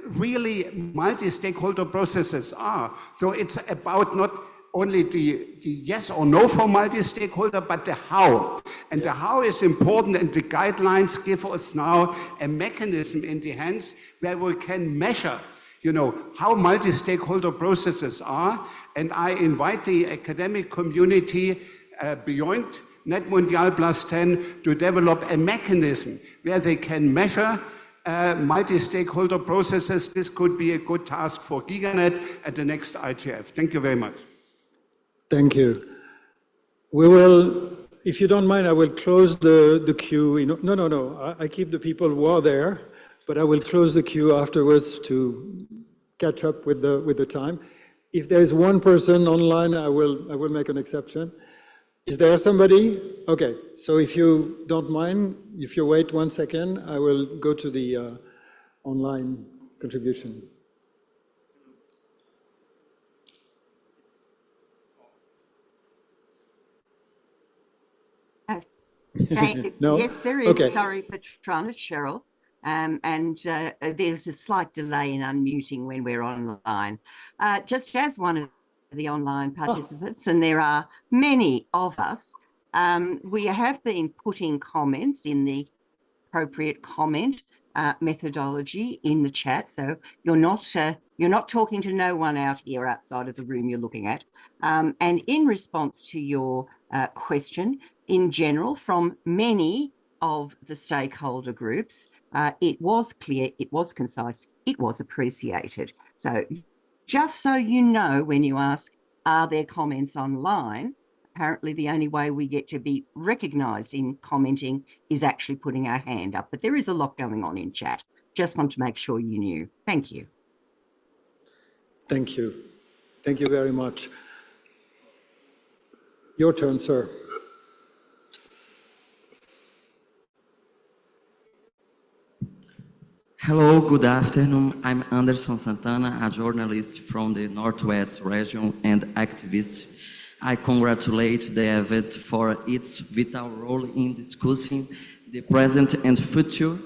really multi-stakeholder processes are. So it's about not only the yes or no for multi-stakeholder, but the how. And the how is important, and the guidelines give us now a mechanism in the hands where we can measure, you know, how multi-stakeholder processes are. And I invite the academic community beyond NETmundial+10 to develop a mechanism where they can measure multi-stakeholder processes. This could be a good task for GigaNet at the next IGF. Thank you very much. Thank you. We will, if you don't mind, I will close the queue. No. I keep the people who are there, but I will close the queue afterwards to catch up with the time. If there is one person online, I will make an exception. Is there somebody? Okay, so if you don't mind, if you wait 1 second, I will go to the online contribution. No? Yes, there is. Okay. Sorry, Petrona, Cheryl. There's a slight delay in unmuting when we're online. Just as one of the online participants, and there are many of us, we have been putting comments in the appropriate comment methodology in the chat. So you're not talking to no one out here outside of the room you're looking at. And in response to your question, in general, from many of the stakeholder groups, it was clear, it was concise, it was appreciated. So just so you know, when you ask, are there comments online? Apparently the only way we get to be recognised in commenting is actually putting our hand up. But there is a lot going on in chat. Just want to make sure you knew. Thank you. Thank you. Thank you very much. Your turn, sir. Hello, good afternoon. I'm Anderson Santana, a journalist from the Northwest region and activist. I congratulate the event for its vital role in discussing the present and future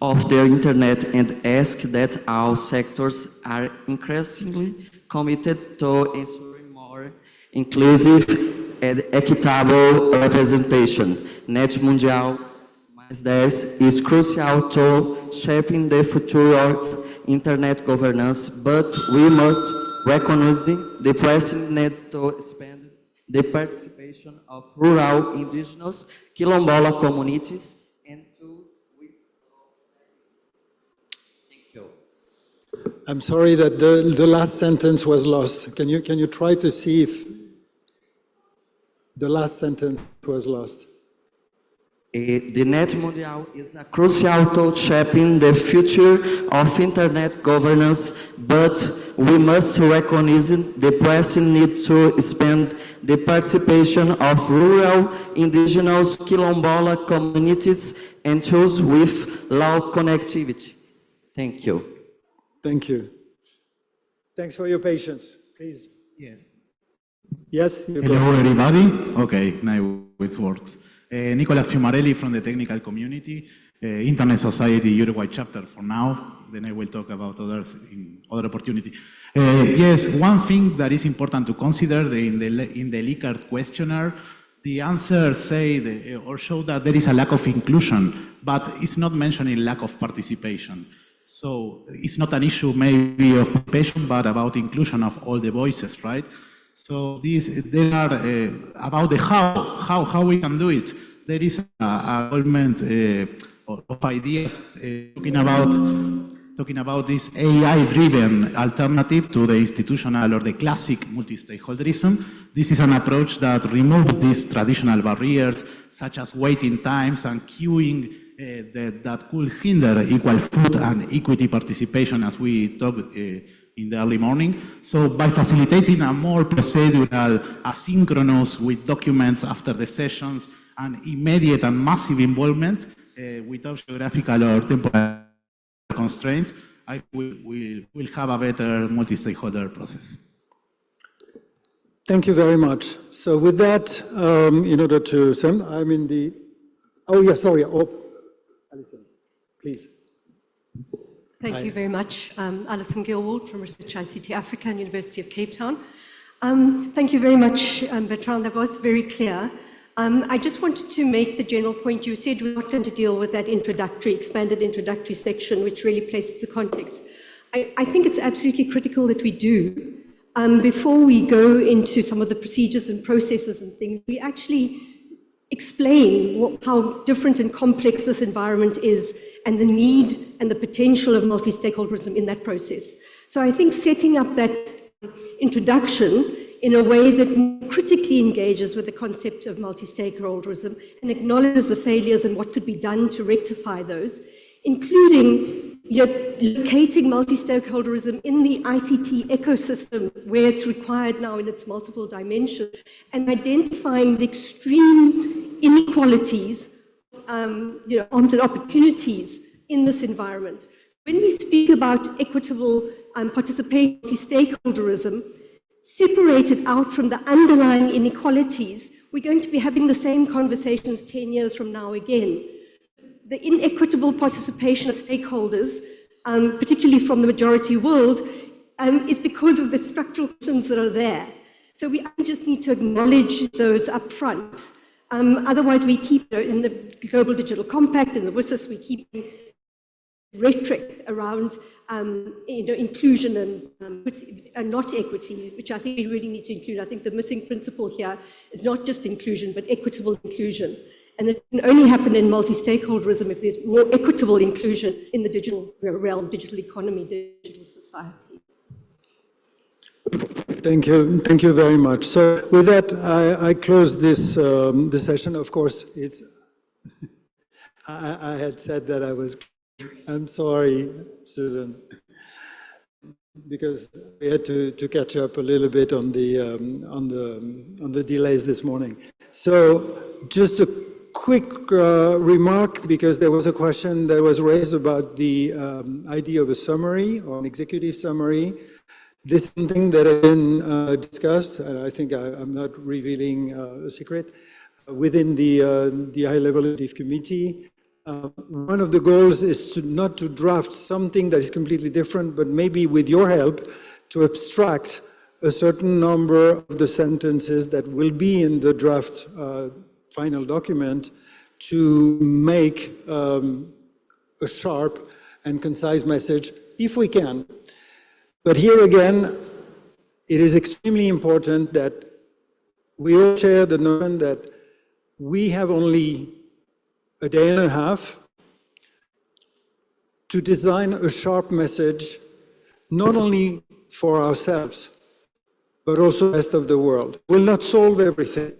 of the internet and ask that all sectors are increasingly committed to ensuring more inclusive and equitable representation. NETmundial+10 is crucial to shaping the future of internet governance, but we must recognize the pressing need to expand the participation of rural, indigenous, quilombola communities and tools with... Thank you. I'm sorry that the last sentence was lost. Can you try to see if the last sentence was lost? The NETmundial is a crucial tool shaping the future of internet governance, but we must recognize the pressing need to expand the participation of rural, indigenous, quilombola communities and those with low connectivity. Thank you. Thank you. Thanks for your patience. Please. Yes. Yes, you go. Hello, everybody. Okay, now it works. Nicolas Fiumarelli from the technical community, Internet Society Uruguay chapter for now. Then I will talk about others in other opportunity. Yes, one thing that is important to consider in the Likert questionnaire, the answers say or show that there is a lack of inclusion, but it's not mentioning lack of participation. So it's not an issue maybe of participation, but about inclusion of all the voices, right? So there are about the how we can do it. There is a government of ideas talking about this AI-driven alternative to the institutional or the classic multi-stakeholderism. This is an approach that removes these traditional barriers, such as waiting times and queuing that could hinder equal food and equity participation, as we talked in the early morning. So by facilitating a more procedural, asynchronous with documents after the sessions and immediate and massive involvement without geographical or temporal constraints, we'll have a better multi-stakeholder process. Thank you very much. So with that, in order to send, I'm in the, oh yeah, sorry, Alison, please. Thank you very much. Alison Gilwald from Research ICT Africa and University of Cape Town. Thank you very much, Bertrand. That was very clear. I just wanted to make the general point. You said we're not going to deal with that expanded introductory section, which really places the context. I think it's absolutely critical that we do. Before we go into some of the procedures and processes and things, we actually explain how different and complex this environment is and the need and the potential of multi-stakeholderism in that process. So I think setting up that introduction in a way that critically engages with the concept of multi-stakeholderism and acknowledges the failures and what could be done to rectify those, including locating multi-stakeholderism in the ICT ecosystem where it's required now in its multiple dimensions, and identifying the extreme inequalities, arms and opportunities in this environment. When we speak about equitable participatory stakeholderism, separated out from the underlying inequalities, we're going to be having the same conversations 10 years from now again. the inequitable participation of stakeholders, particularly from the majority world, is because of the structural questions that are there. So we just need to acknowledge those up front. Otherwise, we keep, in the Global Digital Compact, in the WSIS, we keep rhetoric around inclusion and not equity, which I think we really need to include. I think the missing principle here is not just inclusion, but equitable inclusion. And it can only happen in multi-stakeholderism if there's more equitable inclusion in the digital realm, digital economy, digital society. Thank you very much. So with that, I close this session. Of course, it's. I had said that I was. I'm sorry, Susan, because we had to catch up a little bit on the delays this morning. So just a quick remark, because there was a question that was raised about the idea of a summary or an executive summary. This is something that has been discussed, and I think I'm not revealing a secret, within the high-level executive committee. One of the goals is not to draft something that is completely different, but maybe with your help, to abstract a certain number of the sentences that will be in the draft final document to make a sharp and concise message, if we can. But here again, it is extremely important that we all share the notion that we have only a day and a half to design a sharp message, not only for ourselves, but also the rest of the world. We'll not solve everything.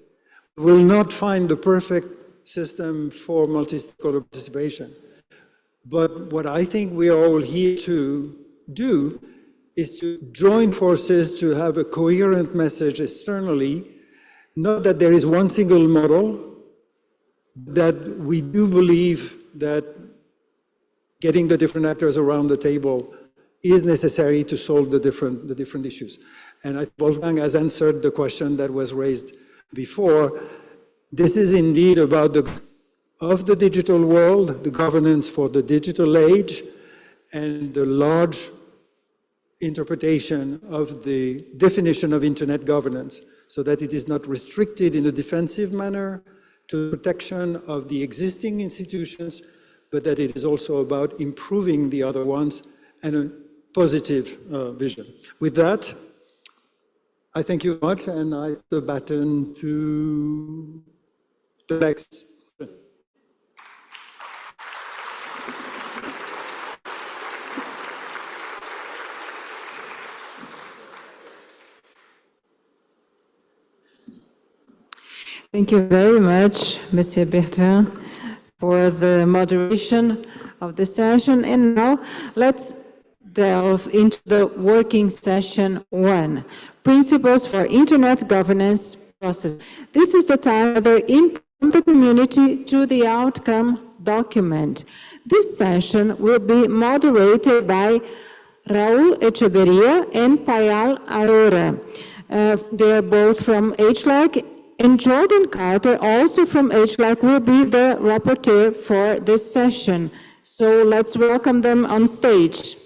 We'll not find the perfect system for multi-stakeholder participation. But what I think we are all here to do is to join forces to have a coherent message externally, not that there is one single model, that we do believe that getting the different actors around the table is necessary to solve the different issues. And Wolfgang has answered the question that was raised before. This is indeed about the digital world, the governance for the digital age, and the large interpretation of the definition of internet governance, so that it is not restricted in a defensive manner to protection of the existing institutions, but that it is also about improving the other ones and a positive vision. With that, I thank you much, and I give the baton to the next. Thank you very much, Monsieur Bertrand, for the moderation of the session. And now let's delve into the working session 1, Principles for Internet Governance Process. This is the time where they inform the community to the outcome document. This session will be moderated by Raul Echeverria and Payal Aurora. They are both from HLAC, and Jordan Carter, also from HLAC, will be the rapporteur for this session. So let's welcome them on stage.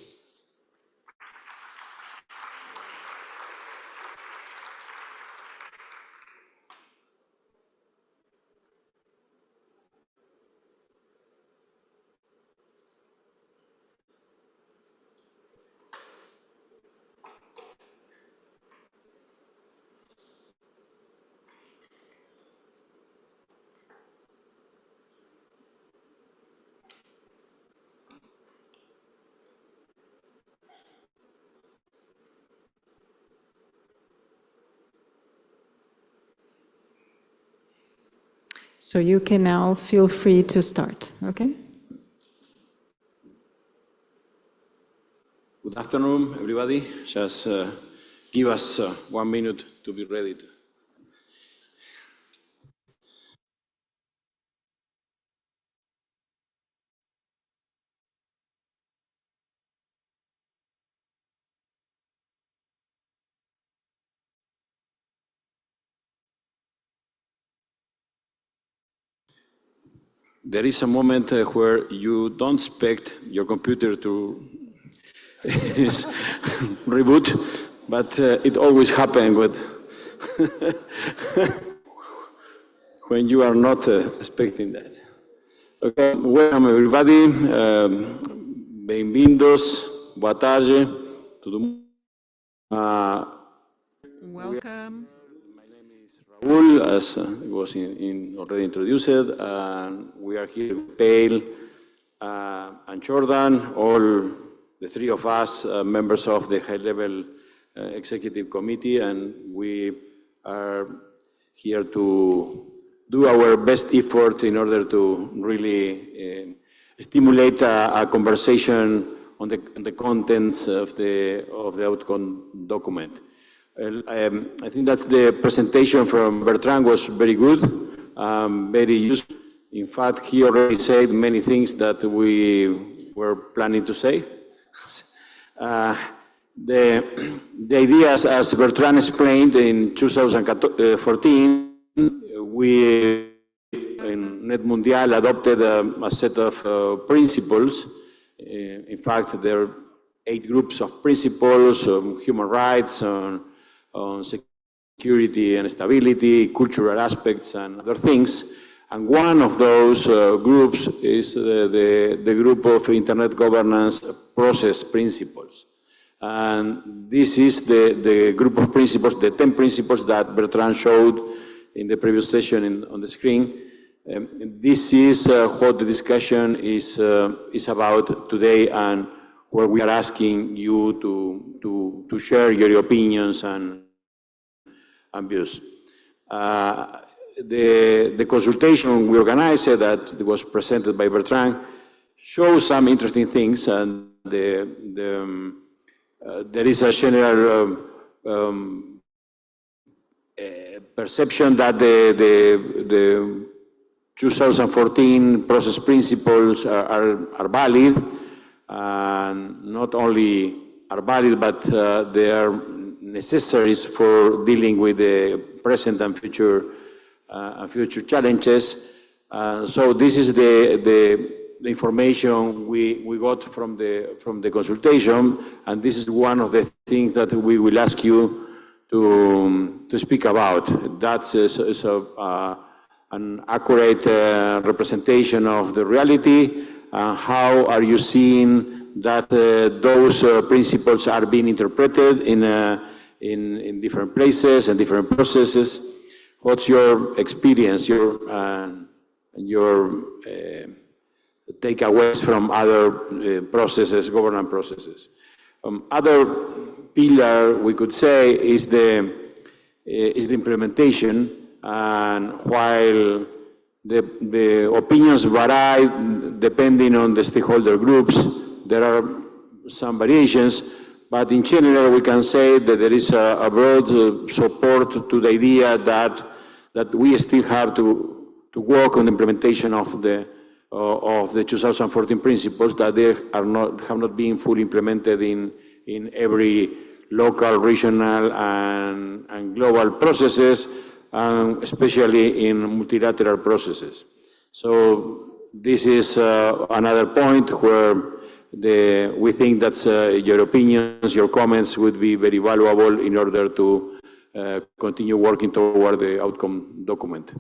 So you can now feel free to start, okay? Good afternoon, everybody. Just give us 1 minute to be ready. there is a moment where you don't expect your computer to reboot, but it always happens with when you are not expecting that. Okay, welcome everybody. Bem-vindos. Boa tarde. Todo mundo. Welcome. Raul, as it was already introduced, and we are here with Pale and Jordan, all the three of us members of the high-level executive committee, and we are here to do our best effort in order to really stimulate a conversation on the contents of the outcome document. I think that the presentation from Bertrand was very good, very useful. In fact, he already said many things that we were planning to say. The ideas, as Bertrand explained in 2014, we in NETmundial adopted a set of principles. In fact, there are 8 groups of principles on human rights, on security and stability, cultural aspects, and other things. And one of those groups is the group of Internet governance process principles. And this is the group of principles, the 10 principles that Bertrand showed in the previous session on the screen. This is what the discussion is about today, and where we are asking you to share your opinions and views. The consultation we organized that was presented by Bertrand shows some interesting things, and there is a general perception that the 2014 process principles are valid, and not only are valid, but they are necessaries for dealing with the present and future challenges. So this is the information we got from the consultation, and this is one of the things that we will ask you to speak about. That is an accurate representation of the reality. How are you seeing that those principles are being interpreted in different places and different processes? What's your experience, your takeaways from other processes, governance processes? Other pillar, we could say, is the implementation. And while the opinions vary depending on the stakeholder groups, there are some variations, but in general we can say that there is a broad support to the idea that we still have to work on the implementation of the 2014 principles, that they have not been fully implemented in every local, regional, and global processes, especially in multilateral processes. So this is another point where we think that your opinions, your comments would be very valuable in order to continue working toward the outcome document.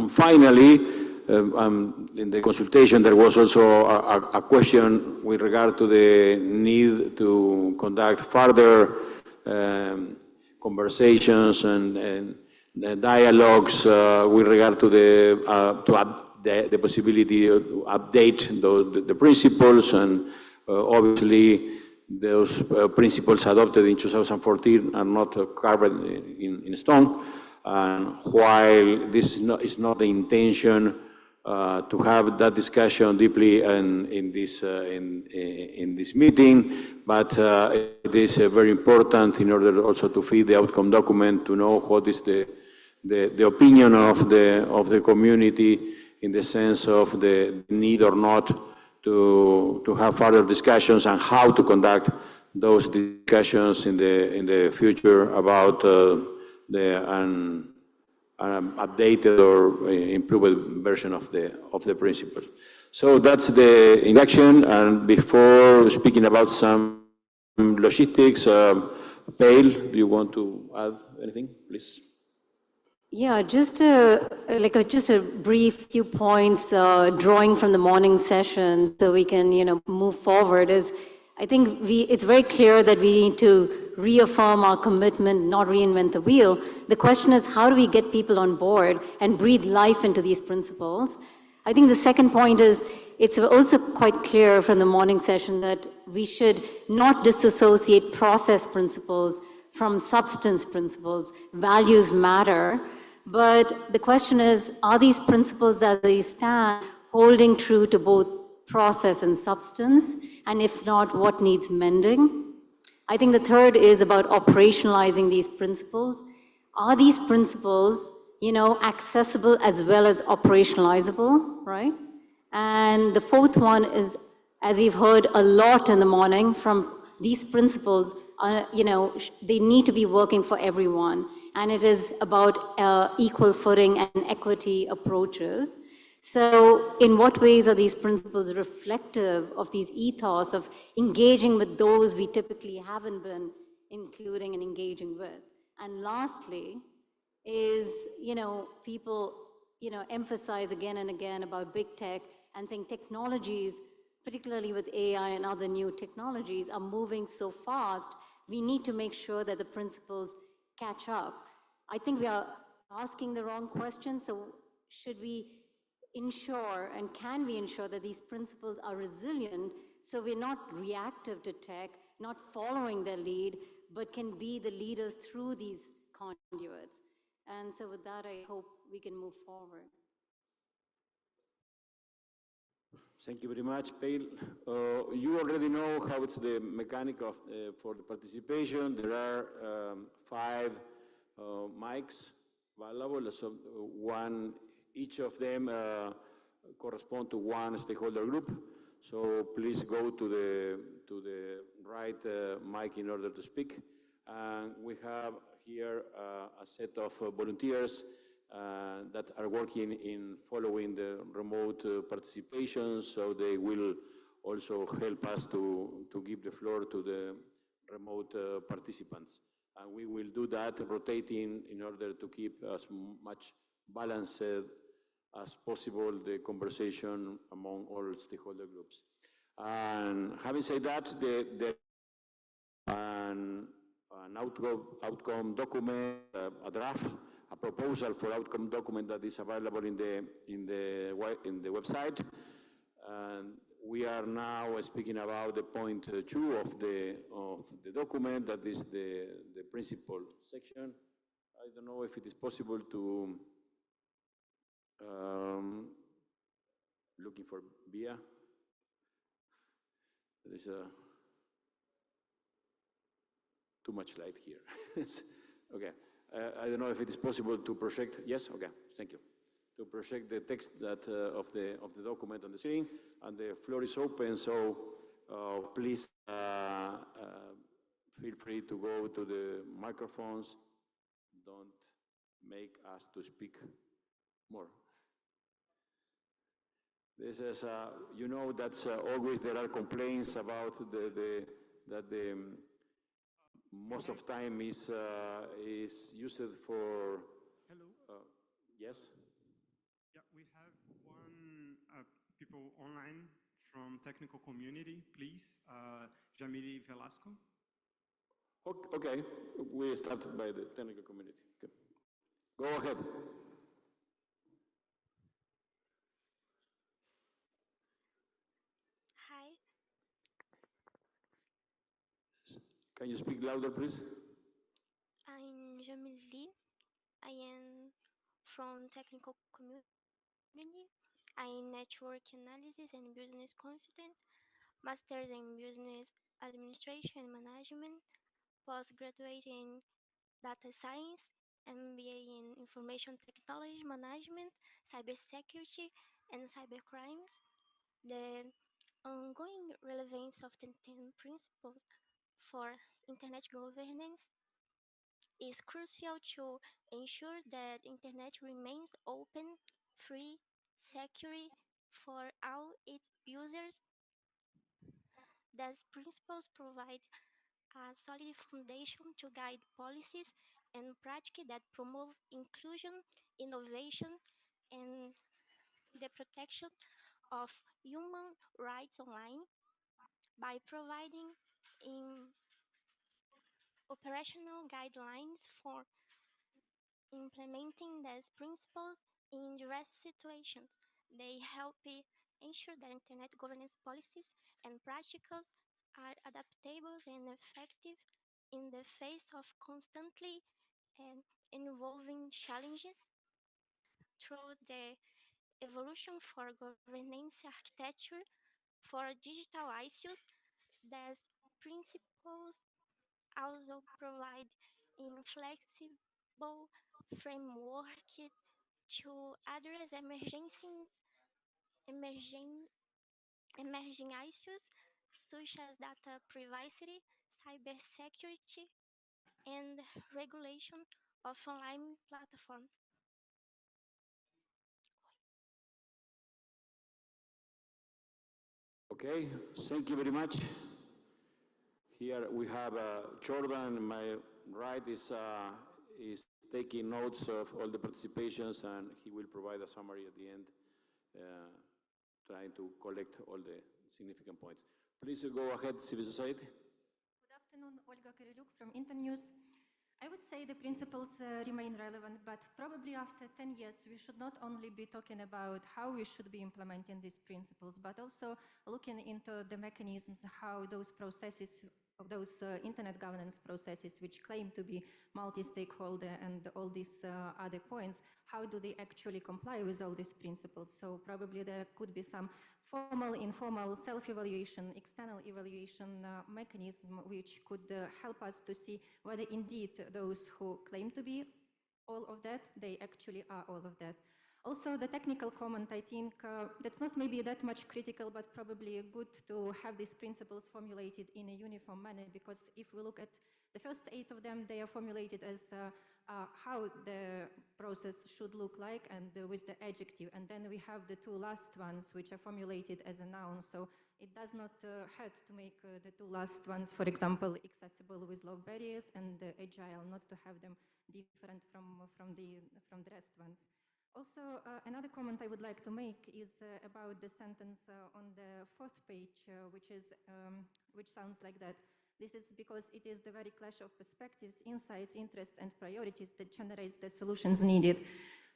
Finally, in the consultation, there was also a question with regard to the need to conduct further conversations and dialogues with regard to the possibility to update the principles, and obviously those principles adopted in 2014 are not carved in stone. And while this is not the intention to have that discussion deeply in this meeting, but it is very important in order also to feed the outcome document, to know what is the opinion of the community in the sense of the need or not to have further discussions, and how to conduct those discussions in the future about updated or improved version of the principles. So that's the induction. And before speaking about some logistics, Pale, do you want to add anything, please? Yeah, just just a brief few points drawing from the morning session so we can move forward is I think it's very clear that we need to reaffirm our commitment, not reinvent the wheel. The question is how do we get people on board and breathe life into these principles? I think the second point is it's also quite clear from the morning session that we should not disassociate process principles from substance principles. Values matter, but the question is, are these principles as they stand holding true to both process and substance? And if not, what needs mending? I think the third is about operationalizing these principles. Are these principles, accessible as well as operationalizable, right? And the fourth one is, as we've heard a lot in the morning from these principles, they need to be working for everyone. And it is about equal footing and equity approaches. So in what ways are these principles reflective of these ethos of engaging with those we typically haven't been including and engaging with? And lastly is, people, emphasize again and again about big tech and think technologies, particularly with AI and other new technologies, are moving so fast, we need to make sure that the principles catch up. I think we are asking the wrong question, so should we ensure and can we ensure that these principles are resilient so we're not reactive to tech, not following their lead, but can be the leaders through these conduits? And so with that, I hope we can move forward. Thank you very much, Pale. You already know how it's the mechanic of for the participation. There are 5 mics available, so each of them correspond to one stakeholder group. So please go to the right mic in order to speak. And we have here a set of volunteers that are working in following the remote participation, so they will also help us to give the floor to the remote participants. And we will do that rotating in order to keep as much balanced as possible the conversation among all stakeholder groups. And having said that, an outcome document, a draft, a proposal for outcome document that is available in the website. And we are now speaking about the point 2 of the document, that is the principal section. I don't know if it is possible to looking for Bia. There is too much light here. Okay. I don't know if it is possible to project. Yes. Okay. Thank you. To project the text that of the document on the screen, and the floor is open. So please feel free to go to the microphones. Don't make us to speak more. This is, that's always there are complaints about that the most of time is used for. Hello. Yes. Yeah, we have one people online from technical community, please. Jamili Velasco. Okay, we start by the technical community. Okay. Go ahead. Hi. Can you speak louder, please? I'm Jamili. I am from technical community. I'm network analysis and business consultant, master's in business administration and management, postgraduate in data science, MBA in information technology management, cybersecurity, and cybercrimes. The ongoing relevance of the 10 principles for internet governance is crucial to ensure that internet remains open, free, secure for all its users. These principles provide a solid foundation to guide policies and practices that promote inclusion, innovation, and the protection of human rights online by providing in operational guidelines for implementing these principles in various situations. They help ensure that internet governance policies and practices are adaptable and effective in the face of constantly evolving challenges. Through the evolution for governance architecture for digital issues, these principles also provide inflexible framework to address emerging, emerging issues such as data privacy, cybersecurity, and regulation of online platforms. Okay, thank you very much. Here we have Jordan. My right is taking notes of all the participations, and he will provide a summary at the end, trying to collect all the significant points. Please go ahead, civil society. Good afternoon, Olga Kyrylyuk from Internews. I would say the principles remain relevant, but probably after 10 years, we should not only be talking about how we should be implementing these principles, but also looking into the mechanisms, how those processes, of those internet governance processes, which claim to be multi-stakeholder and all these other points, how do they actually comply with all these principles? So probably there could be some formal, informal self-evaluation, external evaluation mechanism, which could help us to see whether indeed those who claim to be all of that, they actually are all of that. Also, the technical comment, I think that's not maybe that much critical, but probably good to have these principles formulated in a uniform manner, because if we look at the first 8 of them, they are formulated as how the process should look like and with the adjective. And then we have the 2 last ones, which are formulated as a noun. So it does not hurt to make the 2 last ones, for example, accessible with low barriers and agile, not to have them different from the rest ones. Also, another comment I would like to make is about the sentence on the 4th page, which sounds like that. This is because it is the very clash of perspectives, insights, interests, and priorities that generates the solutions needed.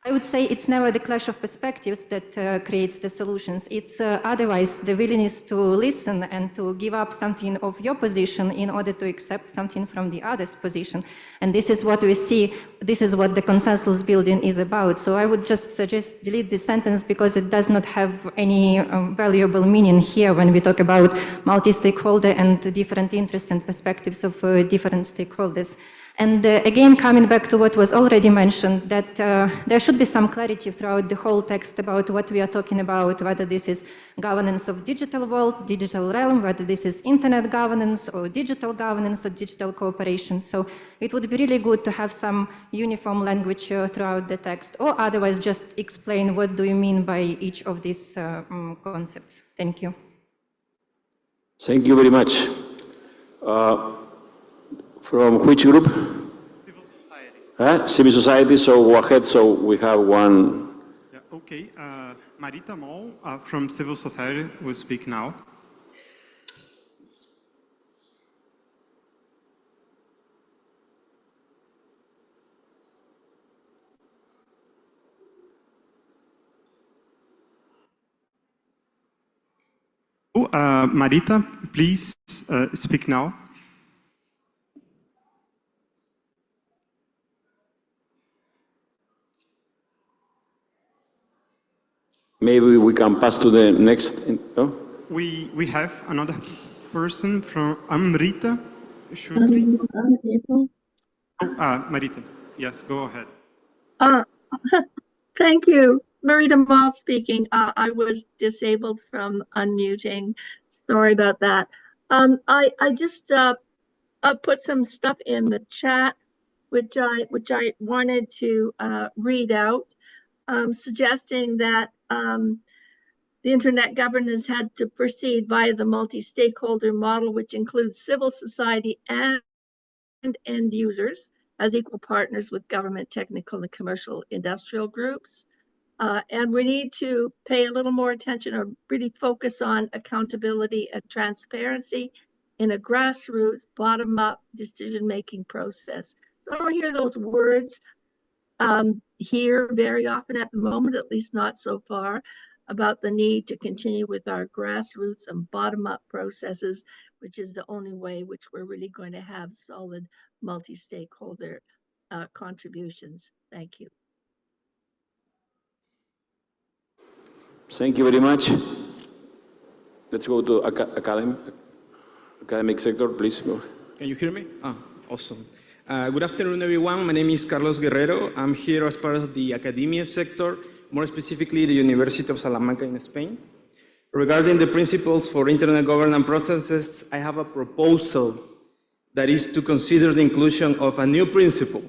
I would say it's never the clash of perspectives that creates the solutions. It's otherwise the willingness to listen and to give up something of your position in order to accept something from the other's position. And this is what we see, this is what the consensus building is about. So I would just suggest delete this sentence because it does not have any valuable meaning here when we talk about multi-stakeholder and different interests and perspectives of different stakeholders. And again, coming back to what was already mentioned, that there should be some clarity throughout the whole text about what we are talking about, whether this is governance of digital world, digital realm, whether this is internet governance or digital cooperation. So it would be really good to have some uniform language throughout the text, or otherwise just explain what do you mean by each of these concepts. Thank you. Thank you very much. From which group? Civil society. Civil society, so go ahead, so we have one. Yeah, okay, Marita Moll from civil society will speak now. Marita, please speak now. Maybe we can pass to the next. No? We have another person from Amrita. Should we? Marita, yes, go ahead. Thank you. Marita Mall speaking. I was disabled from unmuting. Sorry about that. I just put some stuff in the chat. which I wanted to read out, suggesting that the internet governance had to proceed via the multi-stakeholder model, which includes civil society and end users as equal partners with government, technical, and commercial industrial groups. And we need to pay a little more attention or really focus on accountability and transparency in a grassroots, bottom-up decision-making process. So I don't hear those words here very often at the moment, at least not so far, about the need to continue with our grassroots and bottom-up processes, which is the only way which we're really going to have solid multi-stakeholder contributions. Thank you. Thank you very much. Let's go to academic sector, please go. Can you hear me? Awesome. Good afternoon, everyone. My name is Carlos Guerrero. I'm here as part of the academia sector, more specifically the University of Salamanca in Spain. Regarding the principles for internet governance processes, I have a proposal that is to consider the inclusion of a new principle,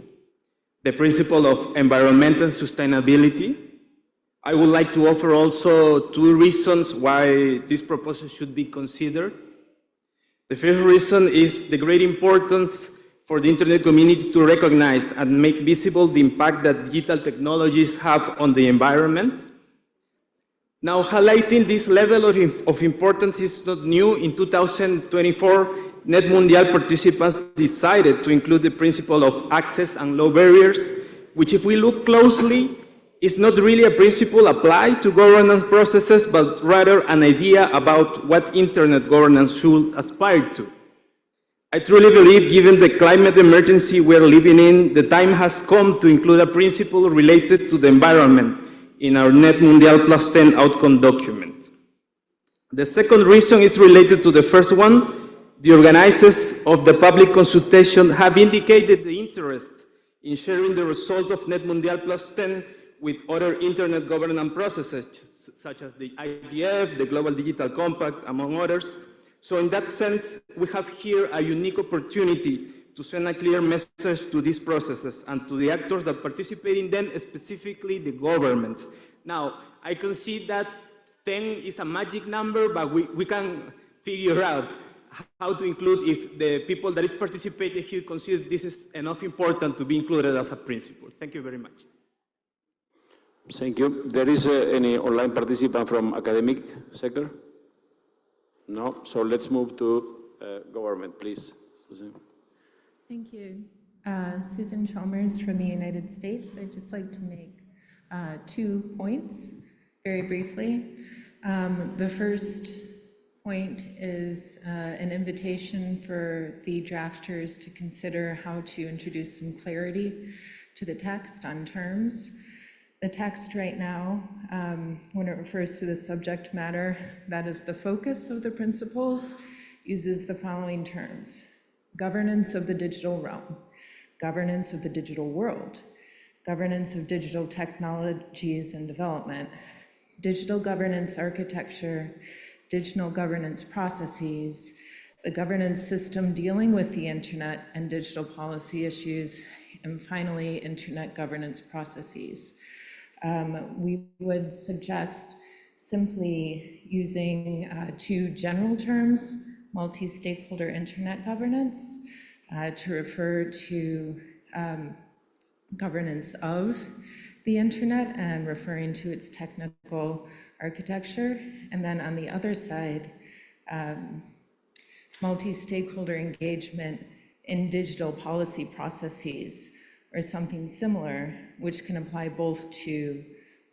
the principle of environmental sustainability. I would like to offer also two reasons why this proposal should be considered. The first reason is the great importance for the internet community to recognize and make visible the impact that digital technologies have on the environment. Now, highlighting this level of importance is not new. In 2024, NETmundial participants decided to include the principle of access and low barriers, which, if we look closely, is not really a principle applied to governance processes, but rather an idea about what internet governance should aspire to. I truly believe, given the climate emergency we're living in, the time has come to include a principle related to the environment in our NETmundial+10 outcome document. The second reason is related to the first one. The organizers of the public consultation have indicated the interest in sharing the results of NETmundial+10 with other internet governance processes, such as the IGF, the Global Digital Compact, among others. So in that sense, we have here a unique opportunity to send a clear message to these processes and to the actors that participate in them, specifically the governments. Now, I concede that 10 is a magic number, but we can figure out how to include if the people that is participating here consider this is enough important to be included as a principle. Thank you very much. Thank you. There is any online participant from academic sector? No? So let's move to government, please. Susan. Thank you. Susan Chalmers from the United States. I'd just like to make 2 points very briefly. The first point is an invitation for the drafters to consider how to introduce some clarity to the text on terms. The text right now, when it refers to the subject matter, that is the focus of the principles, uses the following terms: governance of the digital realm, governance of the digital world, governance of digital technologies and development, digital governance architecture, digital governance processes, the governance system dealing with the internet and digital policy issues, and finally, internet governance processes. We would suggest simply using 2 general terms, multi-stakeholder internet governance, to refer to governance of the internet and referring to its technical architecture. And then on the other side, multi-stakeholder engagement in digital policy processes, or something similar, which can apply both to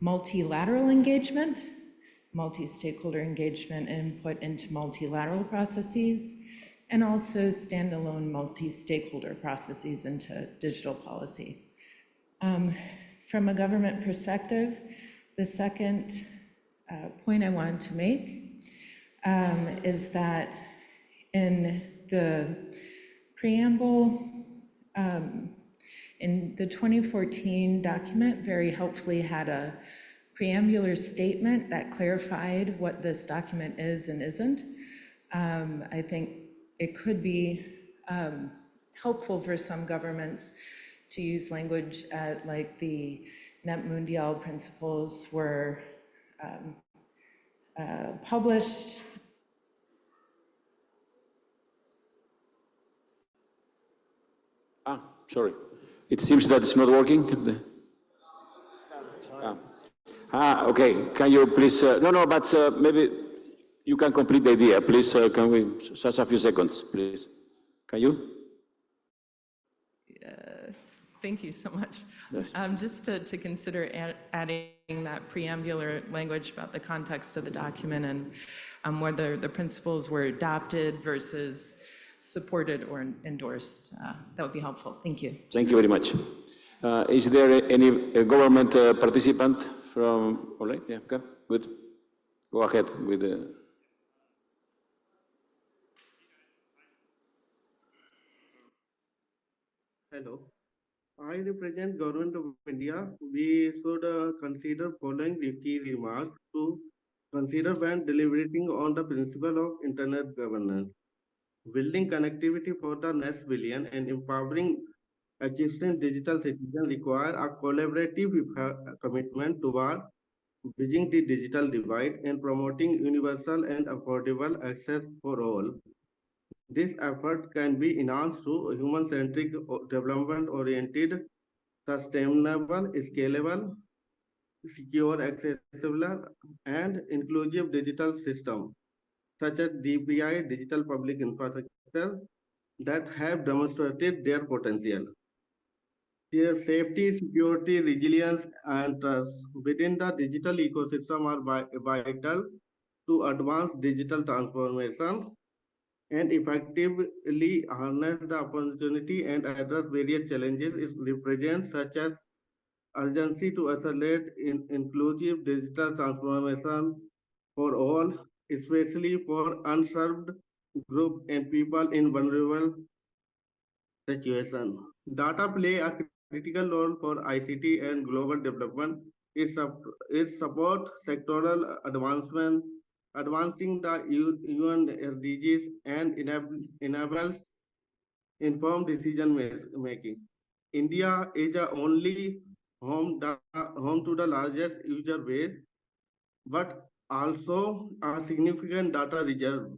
multilateral engagement, multi-stakeholder engagement and input into multilateral processes, and also standalone multi-stakeholder processes into digital policy. From a government perspective, the second point I wanted to make is that in the preamble, in the 2014 document, very helpfully had a preambular statement that clarified what this document is and isn't. I think it could be helpful for some governments to use language like the NETmundial principles were published. Sorry. It seems that it's not working. Okay. Can you please? No, but maybe you can complete the idea. Please, can we just a few seconds, please? Can you? Thank you so much. Yes. Just to consider adding that preambular language about the context of the document and whether the principles were adopted versus supported or endorsed. That would be helpful. Thank you. Thank you very much. Is there any government participant from? All right. Yeah. Okay. Good. Go ahead with the. Hello. I represent Government of India. We should consider following the key remarks to consider when deliberating on the principle of internet governance. Building connectivity for the next billion and empowering achieving digital citizens require a collaborative commitment toward bridging the digital divide and promoting universal and affordable access for all. This effort can be enhanced through human-centric development-oriented, sustainable, scalable, secure, accessible, and inclusive digital system, such as DPI, digital public infrastructure, that have demonstrated their potential. Their safety, security, resilience, and trust within the digital ecosystem are vital to advance digital transformation and effectively harness the opportunity and address various challenges it represents, such as urgency to accelerate inclusive digital transformation for all, especially for unserved groups and people in vulnerable situations. Data play a critical role for ICT and global development. It support sectoral advancement, advancing the UN SDGs and enables informed decision making. India is the only home to the largest user base, but also a significant data reserve.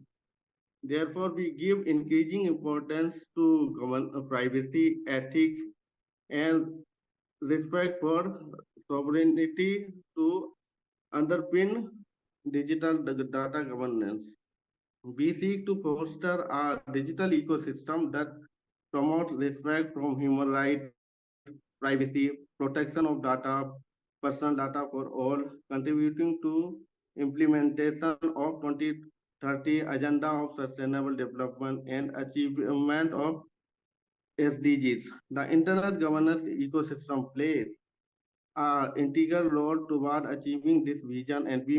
Therefore, we give increasing importance to privacy, ethics, and respect for sovereignty to underpin digital data governance. We seek to foster a digital ecosystem that promotes respect from human rights, privacy, protection of data, personal data for all, contributing to implementation of 2030 Agenda of Sustainable Development and achievement of SDGs. The internet governance ecosystem plays an integral role toward achieving this vision, and we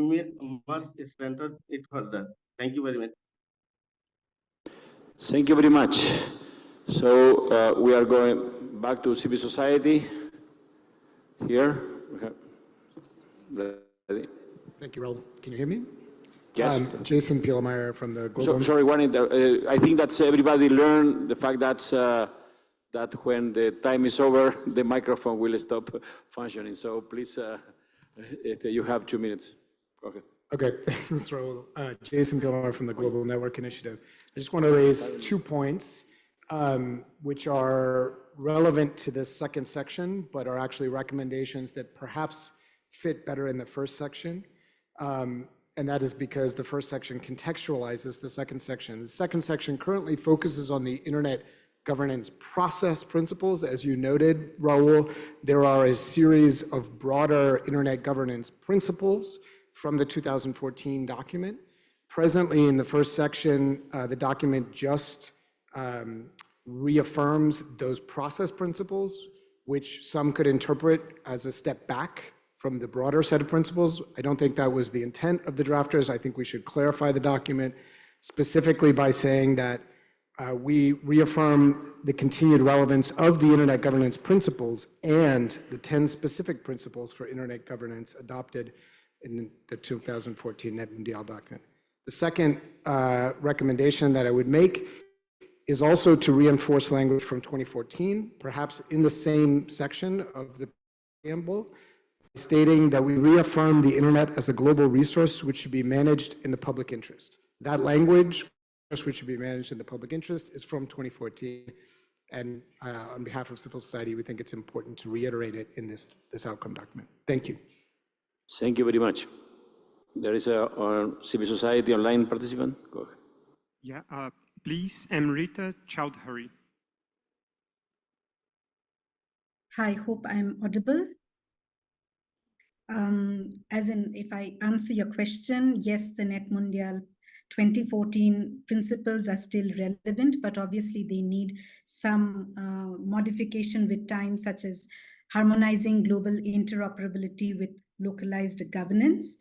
must strengthen it further. Thank you very much. Thank you very much. So we are going back to civil society here. Ready? Thank you, Raul. Can you hear me? Yes. Jason Pielmeyer from the Global... Sorry, I think that everybody learned the fact that that when the time is over, the microphone will stop functioning. So please, you have 2 minutes. Okay. Okay, thanks, Raul. Jason Pielmeyer from the Global Network Initiative. I just want to raise 2 points, which are relevant to this second section, but are actually recommendations that perhaps fit better in the first section. And that is because the first section contextualizes the second section. The second section currently focuses on the internet governance process principles. As you noted, Raul, there are a series of broader internet governance principles from the 2014 document. Presently, in the first section, the document just reaffirms those process principles, which some could interpret as a step back from the broader set of principles. I don't think that was the intent of the drafters. I think we should clarify the document specifically by saying that we reaffirm the continued relevance of the internet governance principles and the 10 specific principles for internet governance adopted in the 2014 NETmundial document. The second recommendation that I would make is also to reinforce language from 2014, perhaps in the same section of the preamble, stating that we reaffirm the internet as a global resource which should be managed in the public interest. That language, which should be managed in the public interest, is from 2014. And on behalf of civil society, we think it's important to reiterate it in this outcome document. Thank you. Thank you very much. There is a civil society online participant. Go ahead. Yeah, please, Amrita Chowdhury. Hi, hope I'm audible. As in, if I answer your question, yes, the NETmundial 2014 principles are still relevant, but obviously they need some modification with time, such as harmonizing global interoperability with localized governance.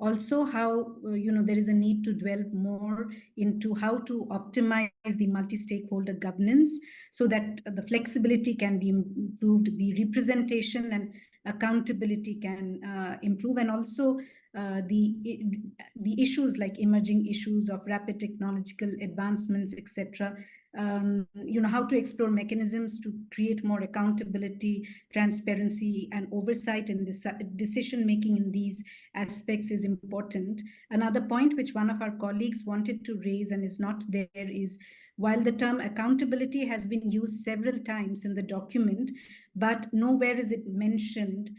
Also, how there is a need to delve more into how to optimize the multi-stakeholder governance so that the flexibility can be improved, the representation and accountability can improve, and also the issues like emerging issues of rapid technological advancements, etc. How to explore mechanisms to create more accountability, transparency, and oversight in this decision making in these aspects is important. Another point which one of our colleagues wanted to raise and is not there is, while the term accountability has been used several times in the document, but nowhere is it mentioned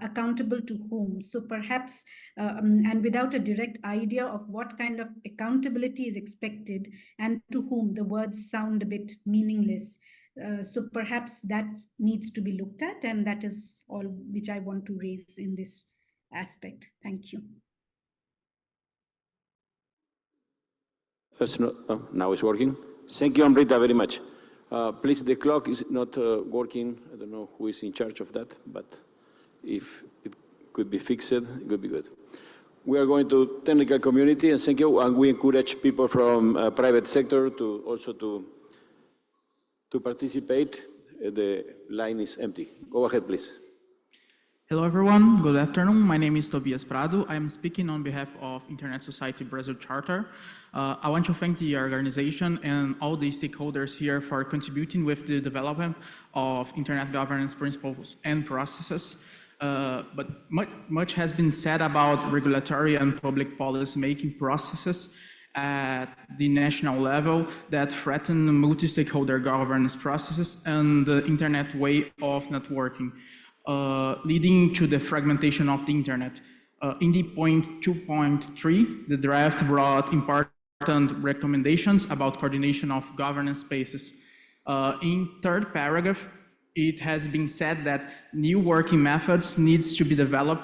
accountable to whom. So perhaps, and without a direct idea of what kind of accountability is expected and to whom, the words sound a bit meaningless. So perhaps that needs to be looked at, and that is all which I want to raise in this aspect. Thank you. Now it's working. Thank you, Amrita, very much. Please, the clock is not working. I don't know who is in charge of that, but if it could be fixed, it would be good. We are going to technical community, and thank you. And we encourage people from private sector to also to participate. The line is empty. Go ahead, please. Hello, everyone. Good afternoon. My name is Tobias Prado. I am speaking on behalf of Internet Society Brazil Charter. I want to thank the organization and all the stakeholders here for contributing with the development of Internet governance principles and processes. But much has been said about regulatory and public policy making processes at the national level that threaten multi-stakeholder governance processes and the Internet way of networking. Leading to the fragmentation of the internet. In the point 2.3, the draft brought important recommendations about coordination of governance spaces. In third paragraph, it has been said that new working methods needs to be developed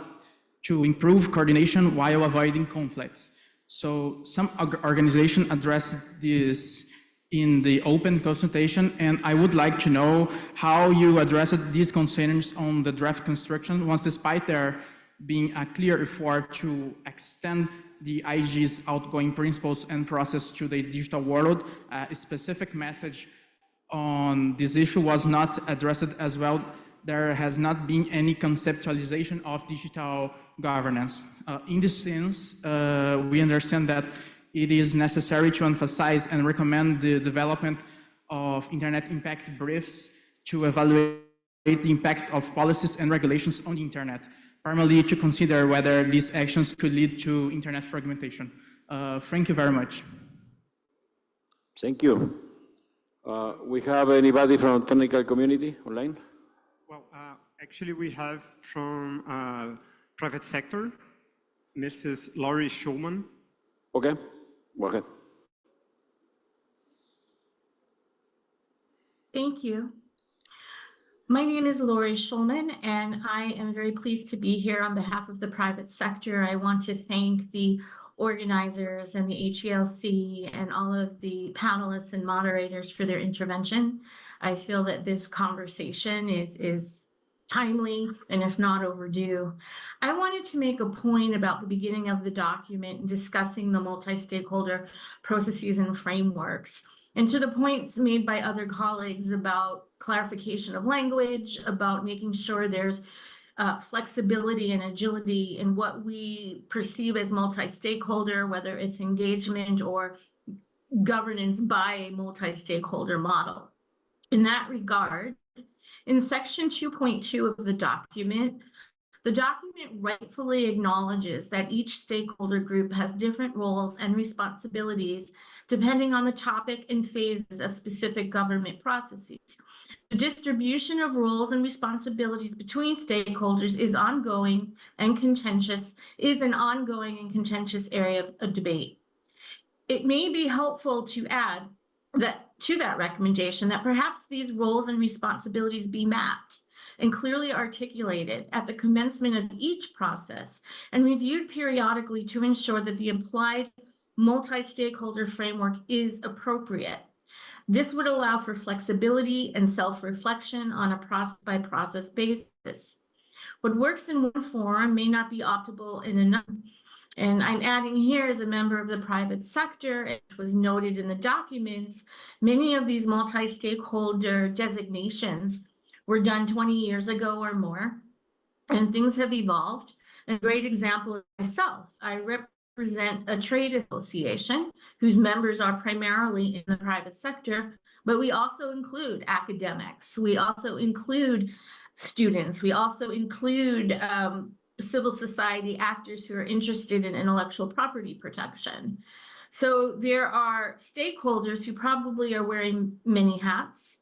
to improve coordination while avoiding conflicts. So some organizations address this in the open consultation, and I would like to know how you addressed these concerns on the draft construction, once despite there being a clear effort to extend the IG's outgoing principles and process to the digital world. A specific message on this issue was not addressed as well. There has not been any conceptualization of digital governance. In this sense, we understand that it is necessary to emphasize and recommend the development of Internet impact briefs to evaluate the impact of policies and regulations on the Internet, primarily to consider whether these actions could lead to Internet fragmentation. Thank you very much. Thank you. We have anybody from technical community online? Well, actually, we have from private sector, Mrs. Laurie Schulman. Okay. Go ahead. Thank you. My name is Lori Schulman, and I am very pleased to be here on behalf of the private sector. I want to thank the organizers and the HELC and all of the panelists and moderators for their intervention. I feel that this conversation is timely and if not overdue. I wanted to make a point about the beginning of the document and discussing the multi-stakeholder processes and frameworks. And to the points made by other colleagues about clarification of language, about making sure there's flexibility and agility in what we perceive as multi-stakeholder, whether it's engagement or governance by a multi-stakeholder model. In that regard, in section 2.2 of the document rightfully acknowledges that each stakeholder group has different roles and responsibilities depending on the topic and phases of specific government processes. The distribution of roles and responsibilities between stakeholders is an ongoing and contentious area of debate. It may be helpful to add that to that recommendation that perhaps these roles and responsibilities be mapped and clearly articulated at the commencement of each process and reviewed periodically to ensure that the applied multi-stakeholder framework is appropriate. This would allow for flexibility and self-reflection on a process-by-process basis. What works in one forum may not be optimal in another. And I'm adding here, as a member of the private sector, it was noted in the documents, many of these multi-stakeholder designations were done 20 years ago or more, and things have evolved. A great example is myself. I represent a trade association whose members are primarily in the private sector, but we also include academics. We also include students. We also include civil society actors who are interested in intellectual property protection. So there are stakeholders who probably are wearing many hats.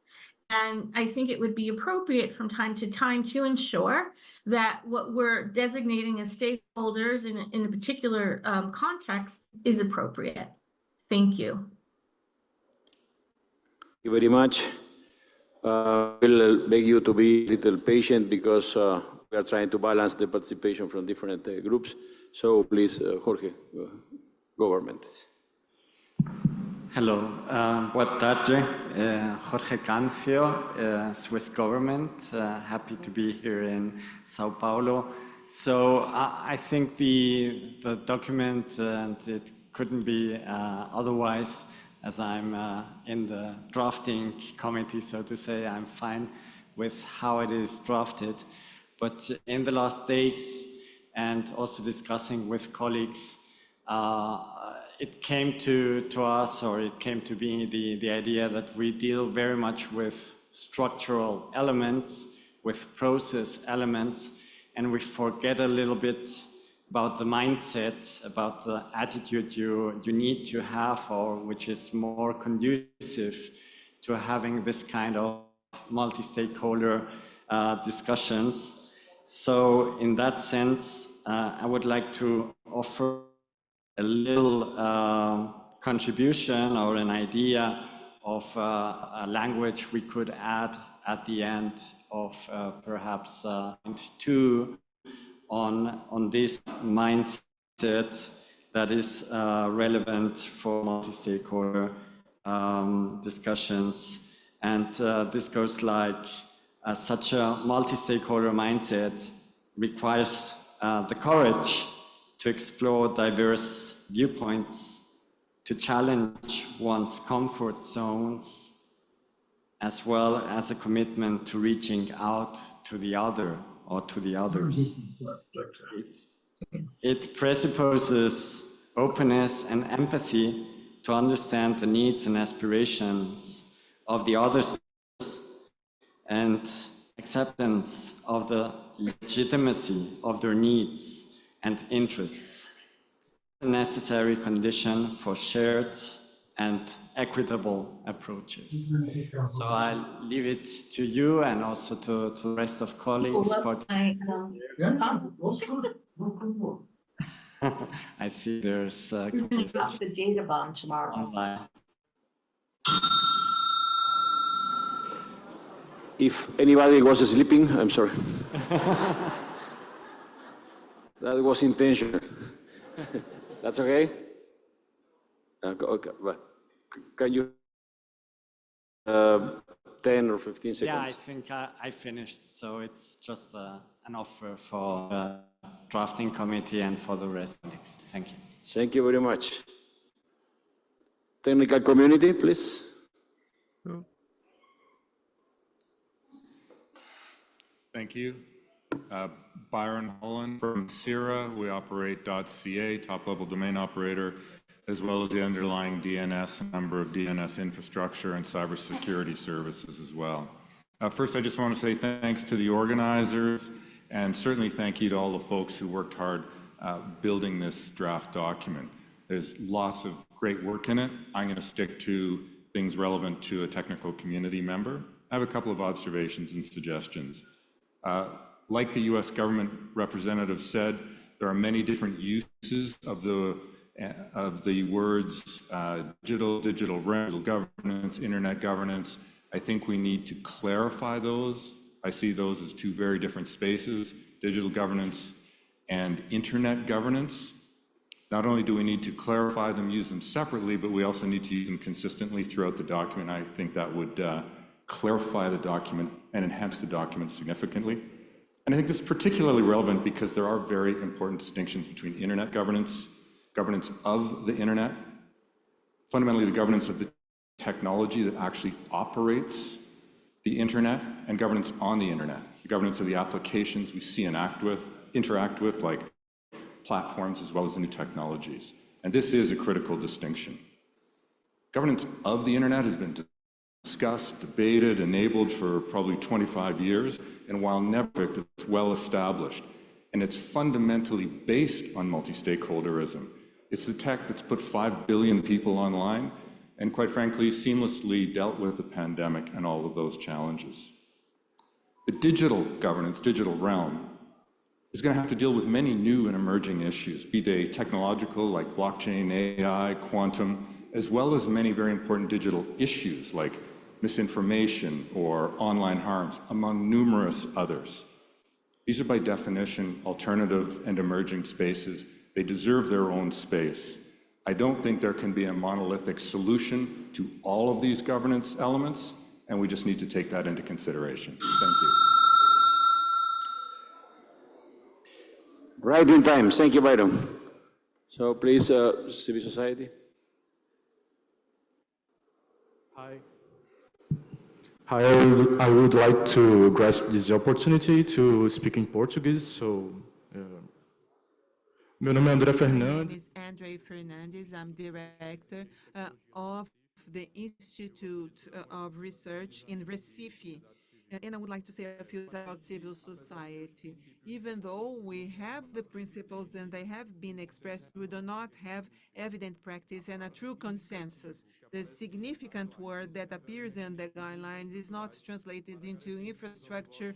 And I think it would be appropriate from time to time to ensure that what we're designating as stakeholders in a particular context is appropriate. Thank you. Thank you very much. We'll beg you to be a little patient because we are trying to balance the participation from different groups. So please, Jorge, government. Hello, boa tarde. Jorge Cancio, Swiss government. Happy to be here in Sao Paulo. So I think the document, and it couldn't be otherwise, as I'm in the drafting committee, so to say, I'm fine with how it is drafted. But in the last days, and also discussing with colleagues, it came to us, or it came to be the idea that we deal very much with structural elements, with process elements, and we forget a little bit about the mindset, about the attitude you need to have, or which is more conducive to having this kind of multi-stakeholder discussions. So in that sense, I would like to offer a little contribution or an idea of a language we could add at the end of perhaps point 2 on this mindset that is relevant for multi-stakeholder discussions. And this goes like, such a multi-stakeholder mindset requires the courage to explore diverse viewpoints, to challenge one's comfort zones, as well as a commitment to reaching out to the other or to the others. It presupposes openness and empathy to understand the needs and aspirations of the others and acceptance of the legitimacy of their needs and interests, a necessary condition for shared and equitable approaches. So I'll leave it to you and also to the rest of colleagues. I see there's the data bomb tomorrow. Online. If anybody was sleeping, I'm sorry. That was intentional. That's okay? Okay, but can you 10 or 15 seconds? Yeah, I think I finished, so it's just an offer for the drafting committee and for the rest next. Thank you. Thank you very much. Technical community, please. Thank you. Byron Holland from CIRA. We operate .ca, top-level domain operator. as well as the underlying DNS, a number of DNS infrastructure and cybersecurity services as well. First, I just want to say thanks to the organizers, and certainly thank you to all the folks who worked hard building this draft document. There's lots of great work in it. I'm going to stick to things relevant to a technical community member. I have a couple of observations and suggestions. Like the US government representative said, there are many different uses of the words digital realm, digital governance, internet governance. I think we need to clarify those. I see those as two very different spaces, digital governance and internet governance. Not only do we need to clarify them, use them separately, but we also need to use them consistently throughout the document. I think that would clarify the document and enhance the document significantly. And I think this is particularly relevant because there are very important distinctions between internet governance, governance of the internet, fundamentally the governance of the technology that actually operates the internet, and governance on the internet, the governance of the applications we see and interact with, like platforms as well as the new technologies. And this is a critical distinction. Governance of the internet has been discussed, debated, enabled for probably 25 years, and while never perfect, it's well established. And it's fundamentally based on multi-stakeholderism. It's the tech that's put 5 billion people online, and quite frankly, seamlessly dealt with the pandemic and all of those challenges. The digital governance, digital realm, is going to have to deal with many new and emerging issues, be they technological like blockchain, AI, quantum, as well as many very important digital issues like misinformation or online harms, among numerous others. These are by definition alternative and emerging spaces. They deserve their own space. I don't think there can be a monolithic solution to all of these governance elements, and we just need to take that into consideration. Thank you. Right in time. Thank you, Byron. So please, civil society. Hi. Hi, I would like to grasp this opportunity to speak in Portuguese. So, meu nome é André My name Fernandes. is Andre Fernandes. I'm director of the Institute of Research in Recife. And I would like to say a few things about civil society. Even though we have the principles and they have been expressed, we do not have evident practice and a true consensus. The significant word that appears in the guidelines is not translated into infrastructure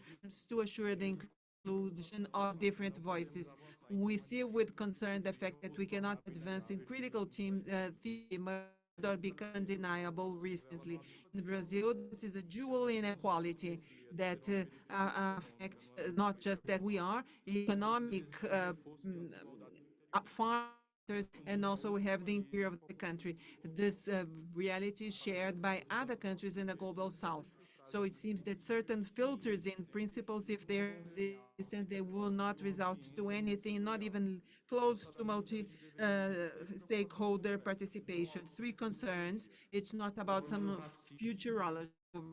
to assure the inclusion of different voices. We see with concern the fact that we cannot advance in critical theory or become undeniable recently. In Brazil, this is a dual inequality that affects not just that we are economic farmers, and also we have the interior of the country. This reality is shared by other countries in the global south. So it seems that certain filters in principles, if they're existent, they will not result to anything, not even close to multi-stakeholder participation. Three concerns. It's not about some futurology.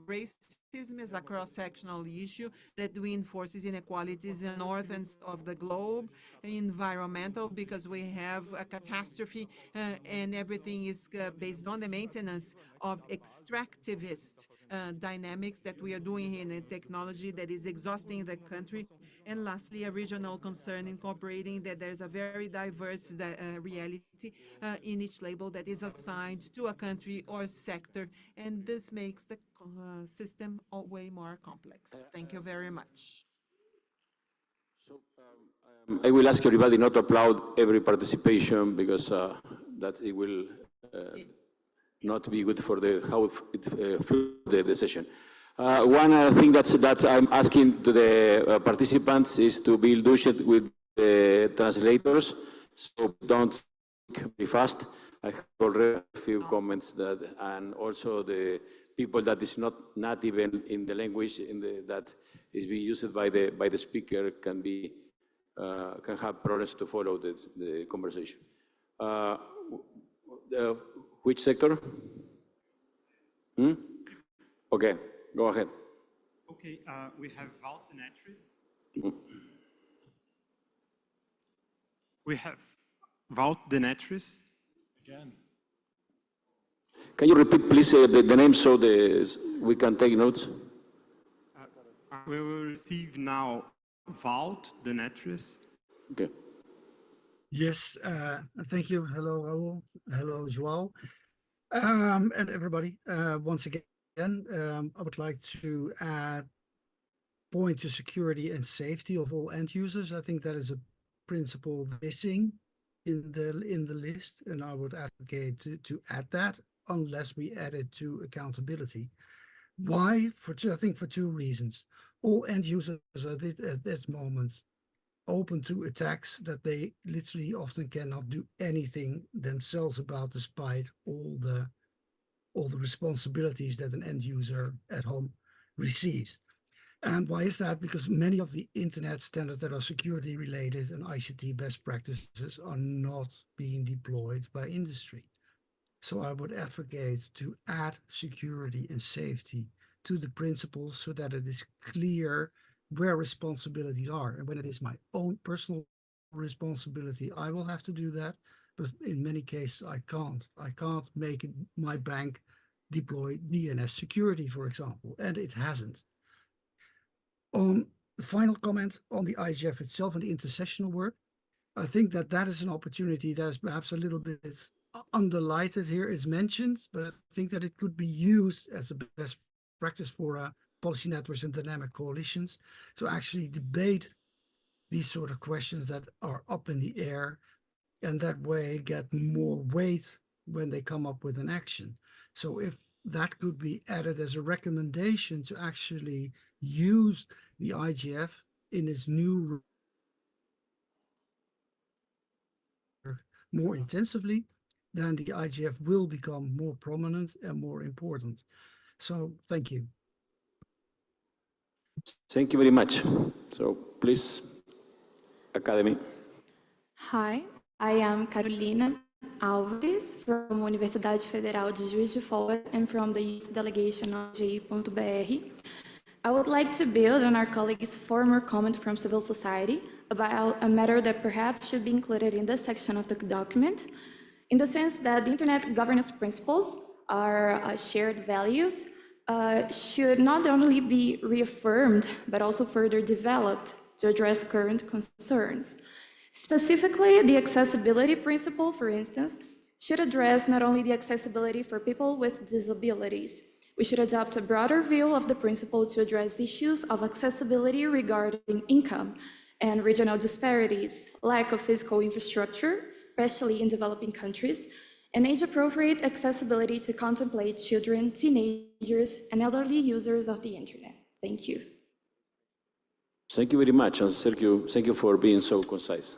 Racism is a cross-sectional issue that reinforces inequalities in the north and of the globe. Environmental, because we have a catastrophe and everything is based on the maintenance of extractivist dynamics that we are doing in a technology that is exhausting the country. And lastly, a regional concern incorporating that there's a very diverse reality in each label that is assigned to a country or sector. And this makes the system way more complex. Thank you very much. I will ask everybody not to applaud every participation because that it will not be good for how it the session. One thing that I'm asking to the participants is to be indulgent with the translators, so don't speak very fast. I have already a few comments that, and also the people that is not native in the language that is being used by the speaker can have problems to follow the conversation. Which sector? Okay, go ahead. Okay, we have Walt Denetris. We have Walt Denetris. Can you repeat, please, the name so we can take notes? We will receive now Wout de Netris. Okay. Yes, thank you. Hello, Raul. Hello, Joao. And everybody, once again, I would like to point to security and safety of all end users. I think that is a principle missing in the list, and I would advocate to add that unless we add it to accountability. Why? I think for two reasons. All end users are at this moment open to attacks that they literally often cannot do anything themselves about, despite all the responsibilities that an end user at home receives. And why is that? Because many of the internet standards that are security related and ICT best practices are not being deployed by industry. So I would advocate to add security and safety to the principles so that it is clear where responsibilities are. And when it is my own personal responsibility, I will have to do that. But in many cases, I can't. I can't make my bank deploy DNS security, for example, and it hasn't. On the final comment on the IGF itself and the intersectional work, I think that is an opportunity that is perhaps a little bit underlighted here. It's mentioned, but I think that it could be used as a best practice for policy networks and dynamic coalitions to actually debate these sort of questions that are up in the air, and that way get more weight when they come up with an action. So if that could be added as a recommendation to actually use the IGF in its new more intensively, then the IGF will become more prominent and more important. So thank you. Thank you very much. So please, Academy. Hi, I am Carolina Alvarez from Universidade Federal de Juiz de Fora and from the youth delegation of GI.br. I would like to build on our colleague's former comment from civil society about a matter that perhaps should be included in this section of the document, in the sense that the internet governance principles are shared values, should not only be reaffirmed, but also further developed to address current concerns. Specifically, the accessibility principle, for instance, should address not only the accessibility for people with disabilities. We should adopt a broader view of the principle to address issues of accessibility regarding income and regional disparities, lack of physical infrastructure, especially in developing countries, and age-appropriate accessibility to contemplate children, teenagers, and elderly users of the internet. Thank you. Thank you very much, and thank you for being so concise.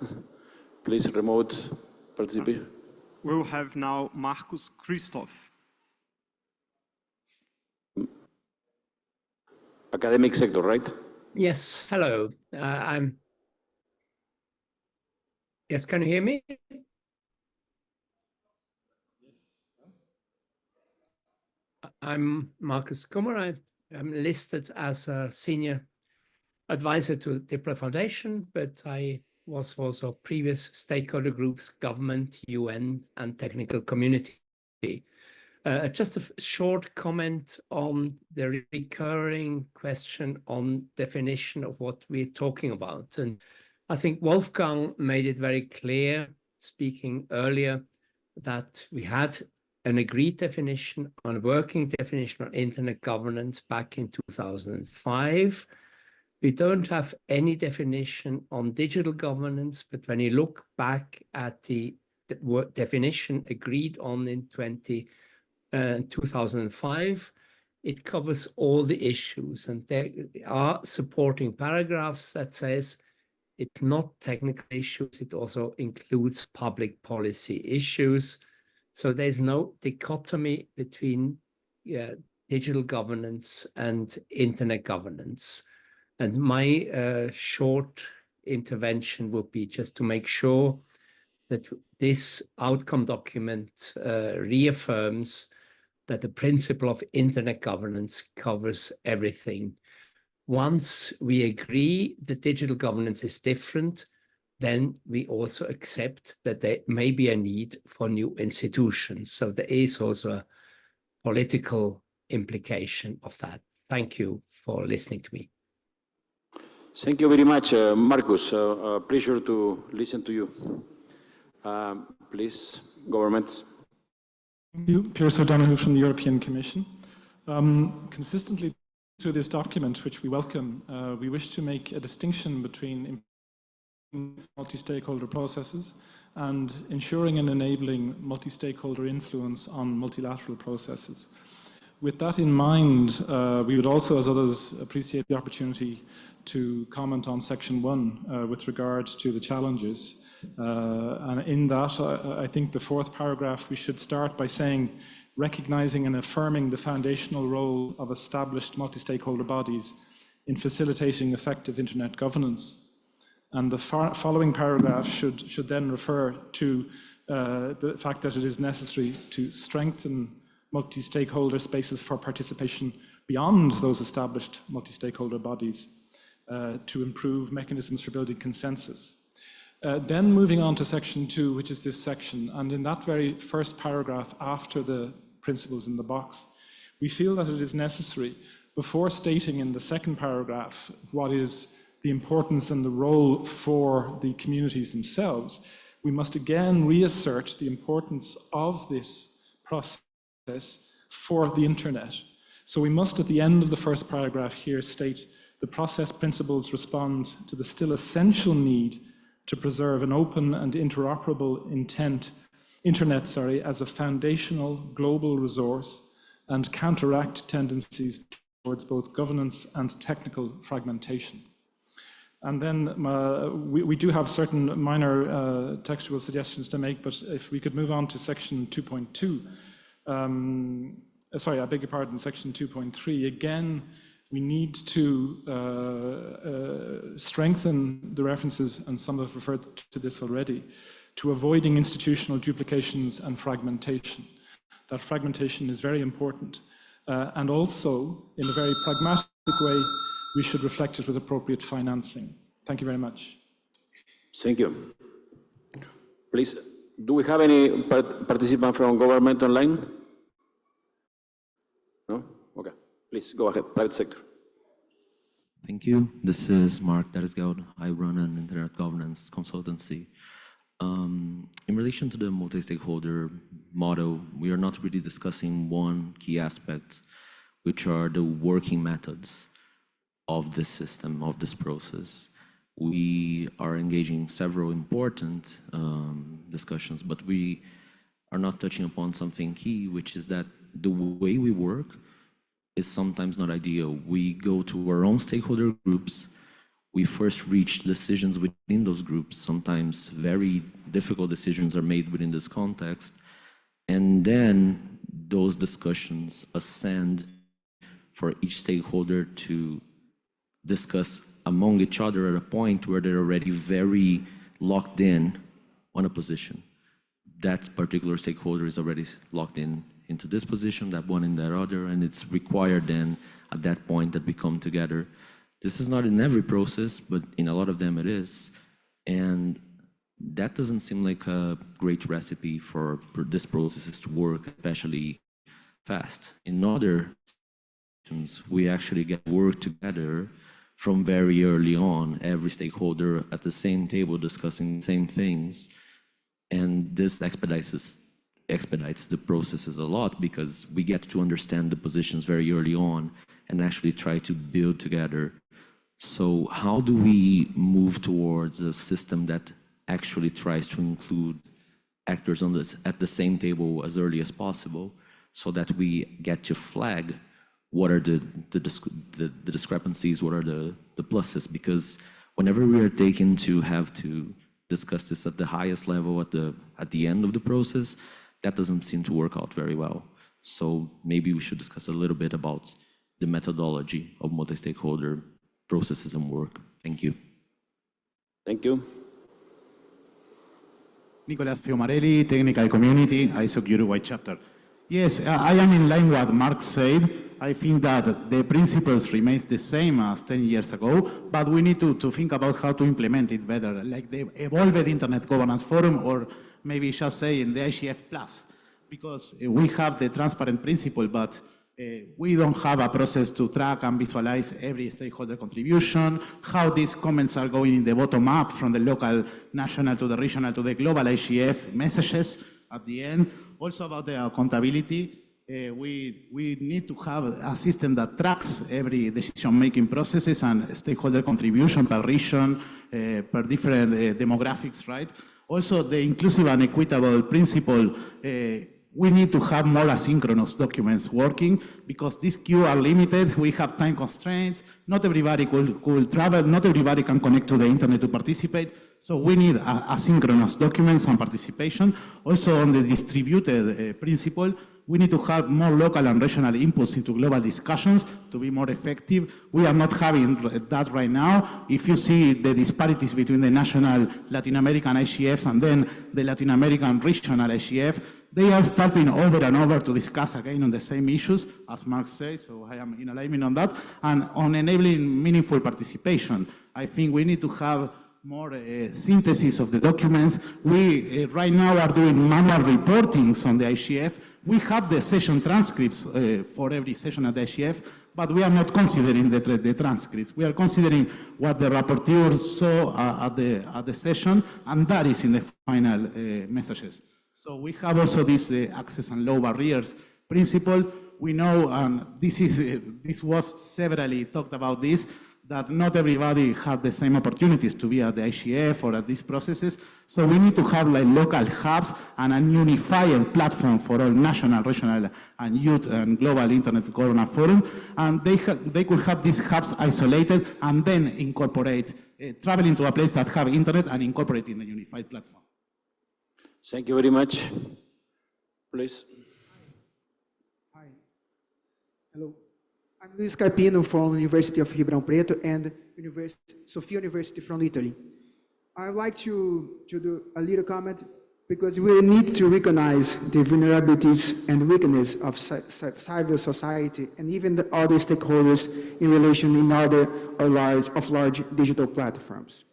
Please, remote participation. We'll have now Marcus Christoph. Academic sector, right? Yes, hello. Yes, can you hear me? I'm Marcus Kummer. I'm listed as a senior advisor to Diplo Foundation, but I was also previous stakeholder groups, government, UN, and technical community. Just a short comment on the recurring question on definition of what we're talking about. And I think Wolfgang made it very clear, speaking earlier, that we had an agreed definition on working definition on internet governance back in 2005. We don't have any definition on digital governance, but when you look back at the definition agreed on in 2005, it covers all the issues, and there are supporting paragraphs that says it's not technical issues, it also includes public policy issues. So there's no dichotomy between digital governance and internet governance. And my short intervention would be just to make sure that this outcome document reaffirms that the principle of internet governance covers everything. Once we agree that digital governance is different, then we also accept that there may be a need for new institutions. So there is also a political implication of that. Thank you for listening to me. Thank you very much, Marcus. A pleasure to listen to you. Please, governments. Thank you. Pierce O'Donoghue from the European Commission. Consistently through this document, which we welcome, we wish to make a distinction between multi-stakeholder processes and ensuring and enabling multi-stakeholder influence on multilateral processes. With that in mind, we would also, as others, appreciate the opportunity to comment on Section 1 with regard to the challenges. And in that, I think the fourth paragraph, we should start by saying, recognizing and affirming the foundational role of established multi-stakeholder bodies in facilitating effective internet governance. And the following paragraph should then refer to the fact that it is necessary to strengthen multi-stakeholder spaces for participation beyond those established multi-stakeholder bodies to improve mechanisms for building consensus. Then moving on to Section 2, which is this section, and in that very first paragraph after the principles in the box, we feel that it is necessary, before stating in the second paragraph what is the importance and the role for the communities themselves, we must again reassert the importance of this process for the internet. So we must, at the end of the first paragraph here, state the process principles respond to the still essential need to preserve an open and interoperable internet as a foundational global resource and counteract tendencies towards both governance and technical fragmentation. And then we do have certain minor textual suggestions to make, but if we could move on to Section 2.2, sorry, I beg your pardon, Section 2.3, again, we need to strengthen the references, and some have referred to this already, to avoiding institutional duplications and fragmentation. That fragmentation is very important. And also, in a very pragmatic way, we should reflect it with appropriate financing. Thank you very much. Thank you. Please, do we have any participant from government online? No? Okay. Please, go ahead, private sector. Thank you. This is Mark Darisgaud. I run an internet governance consultancy. In relation to the multi-stakeholder model, we are not really discussing one key aspect, which are the working methods of this system, of this process. We are engaging several important discussions, but we are not touching upon something key, which is that the way we work is sometimes not ideal. We go to our own stakeholder groups. We first reach decisions within those groups. Sometimes very difficult decisions are made within this context. And then those discussions ascend for each stakeholder to discuss among each other at a point where they're already very locked in on a position. That particular stakeholder is already locked in into this position, that one in that other, and it's required then at that point that we come together. This is not in every process, but in a lot of them it is. And that doesn't seem like a great recipe for this process to work, especially fast. In other systems, we actually get work together from very early on, every stakeholder at the same table discussing the same things. And this expedites the processes a lot because we get to understand the positions very early on and actually try to build together. So how do we move towards a system that actually tries to include actors on this at the same table as early as possible so that we get to flag what are the discrepancies, what are the pluses? Because whenever we are taken to have to discuss this at the highest level at the end of the process, that doesn't seem to work out very well. So maybe we should discuss a little bit about the methodology of multi-stakeholder processes and work. Thank you. Thank you. Nicolas Fiomarelli, Technical Community, ISOC Uruguay Chapter. Yes, I am in line with what Mark said. I think that the principles remains the same as 10 years ago, but we need to think about how to implement it better, like the evolved Internet Governance Forum, or maybe just say in the IGF Plus, because we have the transparent principle, but we don't have a process to track and visualize every stakeholder contribution, how these comments are going in the bottom up from the local, national to the regional to the global IGF messages at the end. Also about the accountability, we need to have a system that tracks every decision-making processes and stakeholder contribution per region, per different demographics, right? Also, the inclusive and equitable principle, we need to have more asynchronous documents working because these queues are limited. We have time constraints. Not everybody could travel. Not everybody can connect to the internet to participate. So we need asynchronous documents and participation. Also on the distributed principle, we need to have more local and regional inputs into global discussions to be more effective. We are not having that right now. If you see the disparities between the national Latin American IGFs and then the Latin American regional IGF, they are starting over and over to discuss again on the same issues, as Mark says, so I am in alignment on that, and on enabling meaningful participation. I think we need to have more synthesis of the documents. We right now are doing manual reportings on the IGF. We have the session transcripts for every session at the IGF, but we are not considering the transcripts. We are considering what the rapporteur saw at the session, and that is in the final messages. So we have also this access and low barriers principle. We know, and this was severally talked about this, that not everybody had the same opportunities to be at the IGF or at these processes. So we need to have like local hubs and a unified platform for all national, regional, and youth and global Internet Governance Forum. And they could have these hubs isolated and then incorporate, traveling to a place that have internet and incorporate in a unified platform. Thank you very much. Please. Hi. Hello. I'm Luis Carpino from University of Ribeirão Preto and Sofia University from Italy. I'd like to do a little comment because we need to recognize the vulnerabilities and weakness of civil society and even the other stakeholders in relation in other large digital platforms.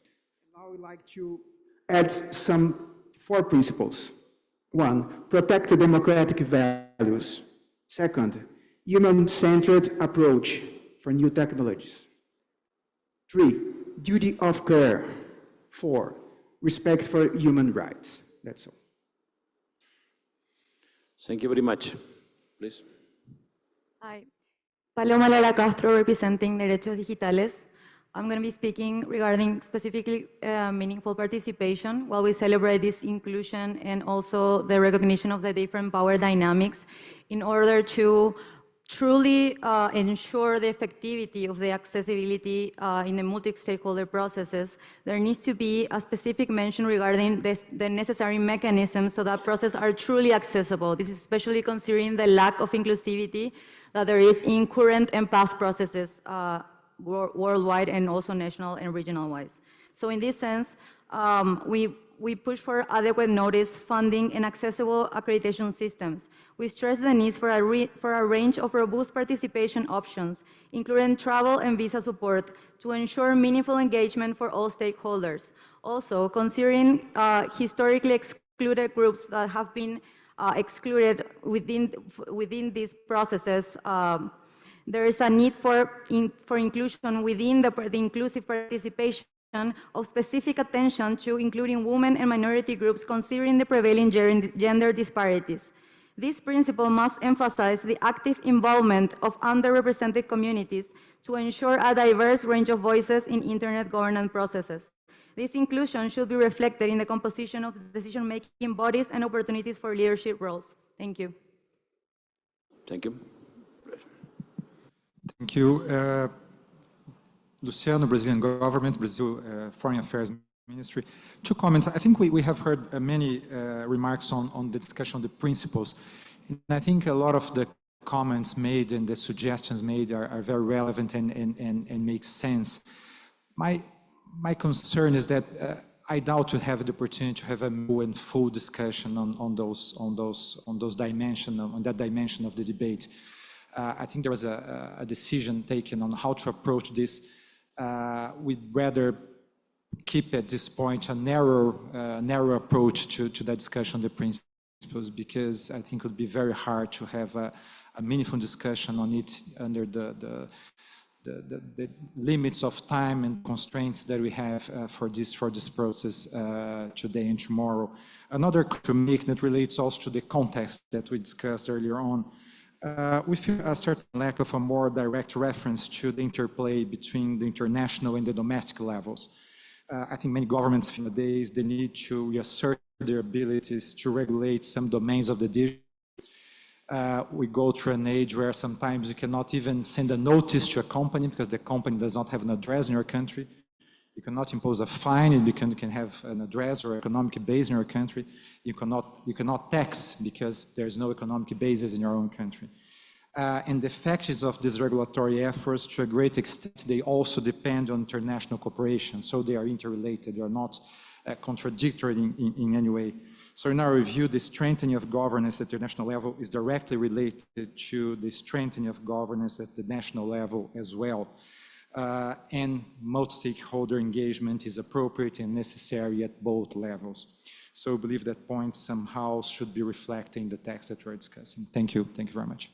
Now I would like to add some 4 principles. 1, protect the democratic values. 2nd, human-centered approach for new technologies. 3, duty of care. 4, respect for human rights. That's all. Thank you very much. Please. Hi. Paloma Lara Castro, representing Derechos Digitales. I'm going to be speaking regarding specifically meaningful participation while we celebrate this inclusion and also the recognition of the different power dynamics in order to truly ensure the effectivity of the accessibility in the multi-stakeholder processes. There needs to be a specific mention regarding the necessary mechanisms so that processes are truly accessible. This is especially considering the lack of inclusivity that there is in current and past processes worldwide and also national and regional wise. So in this sense, we push for adequate notice, funding, and accessible accreditation systems. We stress the need for a range of robust participation options, including travel and visa support, to ensure meaningful engagement for all stakeholders. Also, considering historically excluded groups that have been excluded within these processes, there is a need for inclusion within the inclusive participation of specific attention to including women and minority groups considering the prevailing gender disparities. This principle must emphasize the active involvement of underrepresented communities to ensure a diverse range of voices in Internet governance processes. This inclusion should be reflected in the composition of decision-making bodies and opportunities for leadership roles. Thank you. Thank you. Thank you. Luciano, Brazilian government, Brazil Foreign Affairs Ministry. 2 comments. I think we have heard many remarks on the discussion of the principles. And I think a lot of the comments made and the suggestions made are very relevant and make sense. My concern is that I doubt to have the opportunity to have a full discussion on that dimension of the debate. I think there was a decision taken on how to approach this. We'd rather keep at this point a narrow approach to the discussion on the principles, because I think it would be very hard to have a meaningful discussion on it under the limits of time and constraints that we have for this process today and tomorrow. Another to make that relates also to the context that we discussed earlier on. We feel a certain lack of a more direct reference to the interplay between the international and the domestic levels. I think many governments feel nowadays the need to reassert their abilities to regulate some domains of the digital. We go through an age where sometimes you cannot even send a notice to a company because the company does not have an address in your country. You cannot impose a fine, and you can have an address or economic base in your country. You cannot tax because there's no economic basis in your own country. And the effects of these regulatory efforts, to a great extent, they also depend on international cooperation. So they are interrelated. They are not contradictory in any way. So in our review, the strengthening of governance at the international level is directly related to the strengthening of governance at the national level as well. And multi-stakeholder engagement is appropriate and necessary at both levels. So I believe that point somehow should be reflected in the text that we're discussing. Thank you. Thank you very much.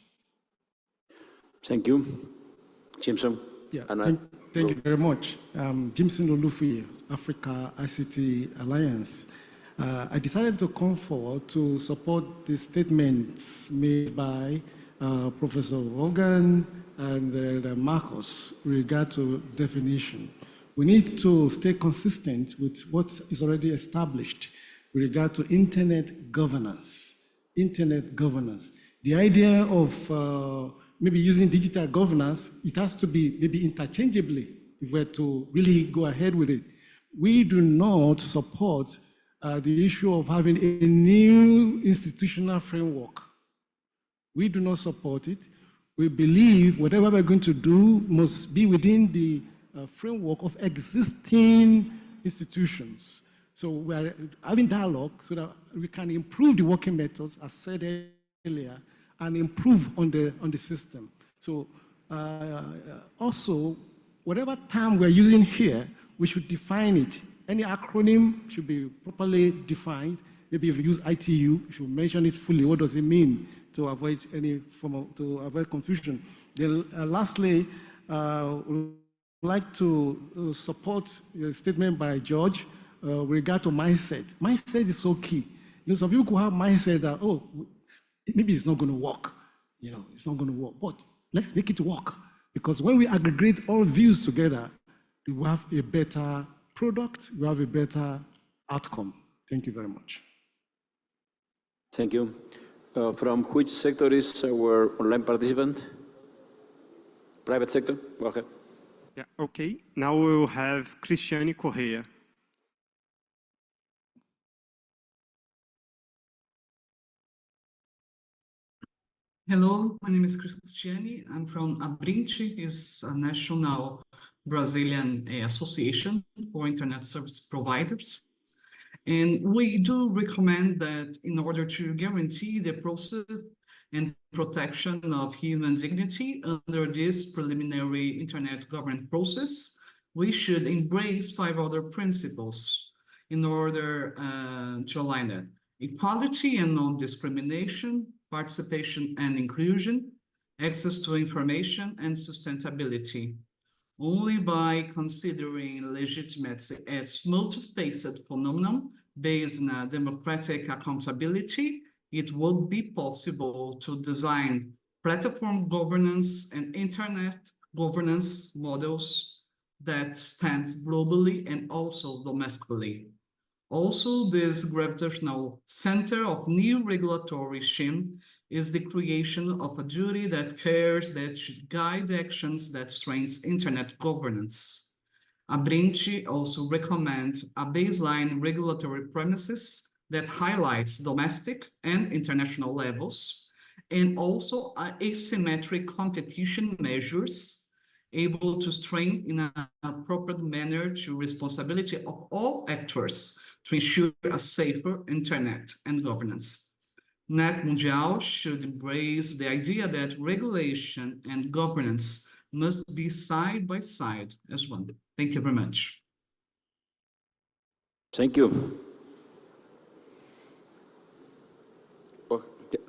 Thank you. Jimson? Yeah, thank you very much. Jimson Olufi, Africa ICT Alliance. I decided to come forward to support the statements made by Professor Hogan and Marcos with regard to definition. We need to stay consistent with what is already established with regard to internet governance. Internet governance. The idea of maybe using digital governance, it has to be maybe interchangeably if we're to really go ahead with it. We do not support the issue of having a new institutional framework. We do not support it. We believe whatever we're going to do must be within the framework of existing institutions. So we're having dialogue so that we can improve the working methods, as said earlier, and improve on the system. So also, whatever term we're using here, we should define it. Any acronym should be properly defined. Maybe if you use ITU, you should mention it fully. What does it mean to avoid any form of, to avoid confusion? Then lastly, would like to support a statement by George with regard to mindset. Mindset is so key. You know, some people could have mindset that, oh, maybe it's not going to work. You know, it's not going to work. But let's make it work. Because when we aggregate all views together, we will have a better product, we have a better outcome. Thank you very much. Thank you. From which sector is our online participant? Private sector? Go ahead. Yeah, okay. Now we will have Cristiane Correa. Hello, my name is Cristiane. I'm from Abrinci, is a national Brazilian association for internet service providers. And we do recommend that in order to guarantee the process and protection of human dignity under this preliminary internet governance process, we should embrace 5 other principles in order to align that. Equality and non-discrimination, participation and inclusion, access to information, and sustainability. Only by considering legitimacy as multifaceted phenomenon based on democratic accountability, it would be possible to design platform governance and internet governance models that stand globally and also domestically. Also, this gravitational center of new regulatory regime is the creation of a duty that cares that should guide actions that strengthen internet governance. Abrinci also recommend a baseline regulatory premises that highlights domestic and international levels, and also asymmetric competition measures able to strengthen in an appropriate manner to responsibility of all actors to ensure a safer internet and governance. NETmundial should embrace the idea that regulation and governance must be side by side as one. Thank you very much. Thank you.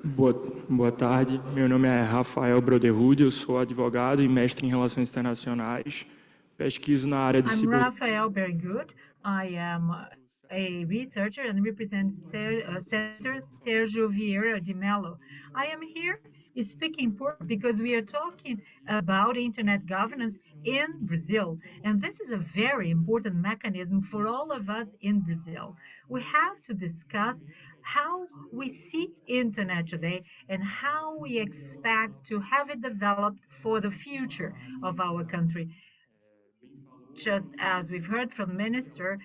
Boa tarde, meu nome é Rafael Broderud, eu sou advogado e mestre em Relações Internacionais, pesquiso na área de I'm cibersegurança. Rafael Bergut. I am a researcher and represent Senator Sergio Vieira de Mello. I am here speaking because we are talking about internet governance in Brazil, and this is a very important mechanism for all of us in Brazil. We have to discuss how we see internet today and how we expect to have it developed for the future of our country. Just as we've heard from the minister,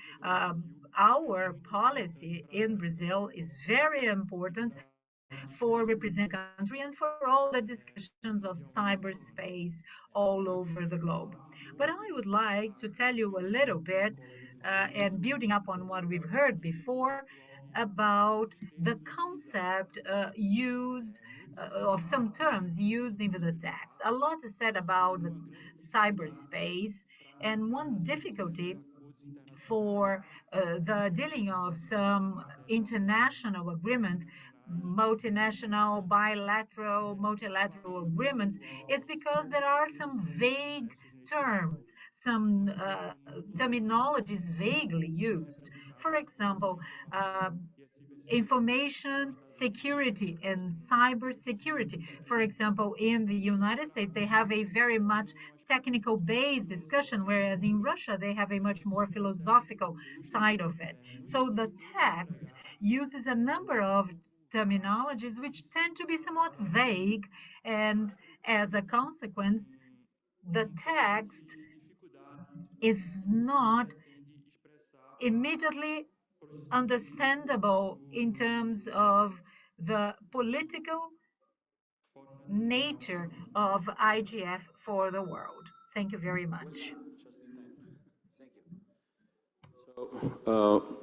our policy in Brazil is very important for representing the country and for all the discussions of cyberspace all over the globe. But I would like to tell you a little bit, and building up on what we've heard before, about the concept used of some terms used in the text. A lot is said about cyberspace, and one difficulty for the dealing of some international agreement, multinational, bilateral, multilateral agreements, is because there are some vague terms, some terminologies vaguely used. For example, information security and cyber security. For example, in the United States, they have a very much technical based discussion, whereas in Russia, they have a much more philosophical side of it. So the text uses a number of terminologies which tend to be somewhat vague, and as a consequence, the text is not immediately understandable in terms of the political nature of IGF for the world. Thank you very much.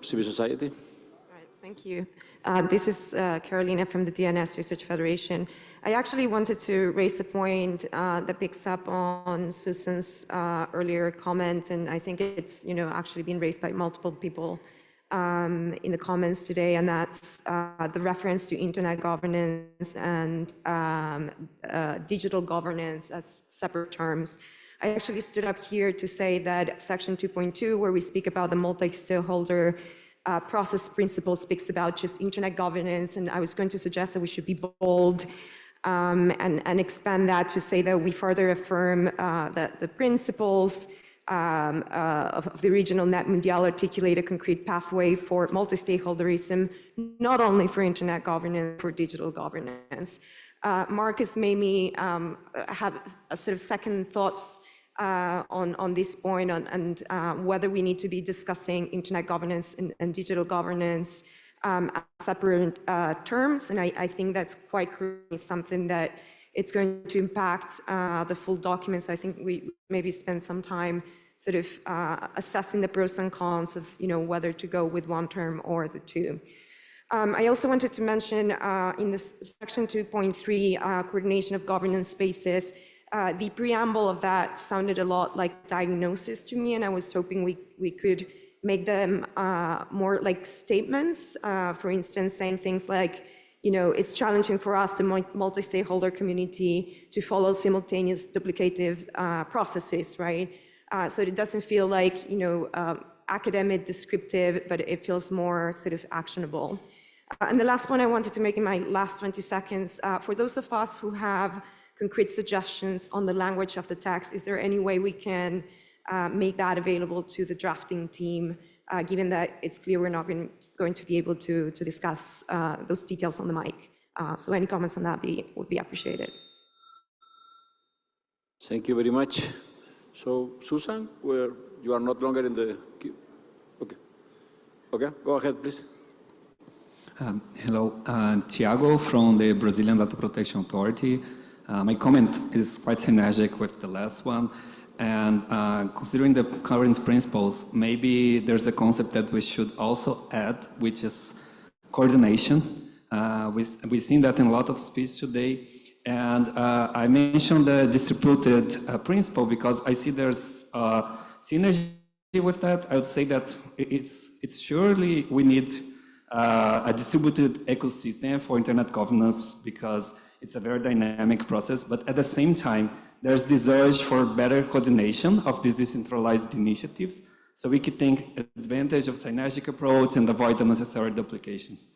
Civil society. All right, thank you. This is Carolina from the DNS Research Federation. I actually wanted to raise a point that picks up on Susan's earlier comment, and I think it's actually been raised by multiple people in the comments today, and that's the reference to internet governance and digital governance as separate terms. I actually stood up here to say that section 2.2, where we speak about the multi-stakeholder process principle, speaks about just internet governance, and I was going to suggest that we should be bold and expand that to say that we further affirm that the principles of the regional NETmundial articulate a concrete pathway for multi-stakeholderism, not only for internet governance, for digital governance. Marcus made me have a sort of second thoughts on this point and whether we need to be discussing internet governance and digital governance as separate terms, and I think that's quite clearly something that it's going to impact the full document. So I think we maybe spend some time sort of assessing the pros and cons of whether to go with one term or the two. I also wanted to mention in this section 2.3, coordination of governance spaces, the preamble of that sounded a lot like diagnosis to me, and I was hoping we could make them more like statements. For instance, saying things like, it's challenging for us, the multi-stakeholder community, to follow simultaneous duplicative processes, right? So it doesn't feel like, academic, descriptive, but it feels more sort of actionable. And the last point I wanted to make in my last 20 seconds, for those of us who have concrete suggestions on the language of the text, is there any way we can make that available to the drafting team, given that it's clear we're not going to be able to discuss those details on the mic? So any comments on that would be appreciated. Thank you very much. So, Susan, you are not longer in the queue. Okay, go ahead, please. Hello, Tiago from the Brazilian Data Protection Authority. My comment is quite synergic with the last one. And considering the current principles, maybe there's a concept that we should also add, which is coordination. We've seen that in a lot of speech today. And I mentioned the distributed principle because I see there's synergy with that. I would say that it's surely we need a distributed ecosystem for internet governance because it's a very dynamic process, but at the same time, there's this urge for better coordination of these decentralized initiatives so we can take advantage of synergic approach and avoid unnecessary duplications.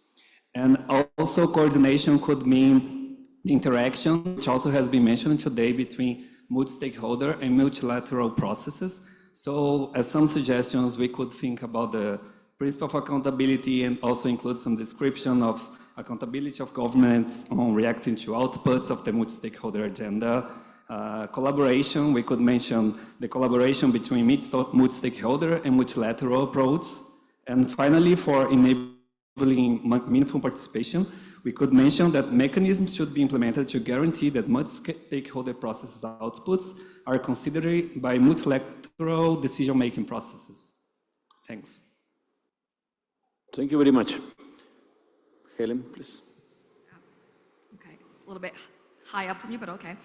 And also coordination could mean interaction, which also has been mentioned today between multi-stakeholder and multilateral processes. So as some suggestions, we could think about the principle of accountability and also include some description of accountability of governments on reacting to outputs of the multi-stakeholder agenda. Collaboration, we could mention the collaboration between multi-stakeholder and multilateral approach. And finally, for enabling meaningful participation, we could mention that mechanisms should be implemented to guarantee that multi-stakeholder processes outputs are considered by multilateral decision-making processes. Thanks. Thank you very much. Helen, please. Okay, it's a little bit high up from you, but okay.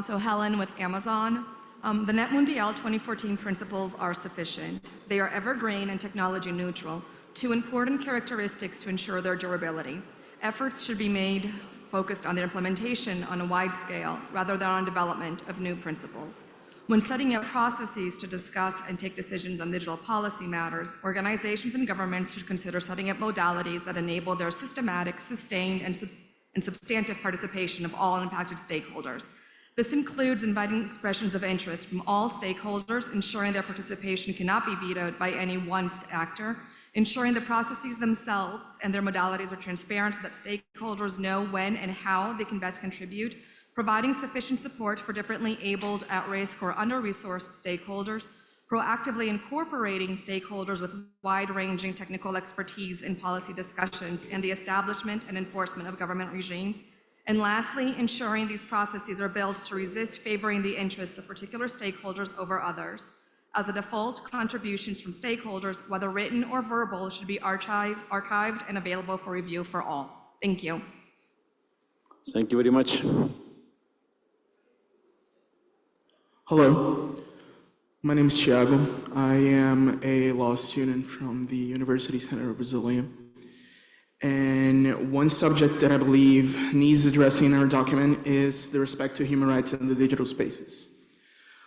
So Helen with Amazon. The NETmundial 2014 principles are sufficient. They are evergreen and technology neutral, two important characteristics to ensure their durability. Efforts should be made focused on their implementation on a wide scale rather than on development of new principles. When setting up processes to discuss and take decisions on digital policy matters, organizations and governments should consider setting up modalities that enable their systematic, sustained, and substantive participation of all impacted stakeholders. This includes inviting expressions of interest from all stakeholders, ensuring their participation cannot be vetoed by any one actor, ensuring the processes themselves and their modalities are transparent so that stakeholders know when and how they can best contribute, providing sufficient support for differently abled, at-risk, or under-resourced stakeholders, proactively incorporating stakeholders with wide-ranging technical expertise in policy discussions and the establishment and enforcement of government regimes, and lastly, ensuring these processes are built to resist favoring the interests of particular stakeholders over others. As a default, contributions from stakeholders, whether written or verbal, should be archived and available for review for all. Thank you. Thank you very much. Hello, my name is Thiago. I am a law student from the University Center of Brasilia. And one subject that I believe needs addressing in our document is the respect to human rights in the digital spaces.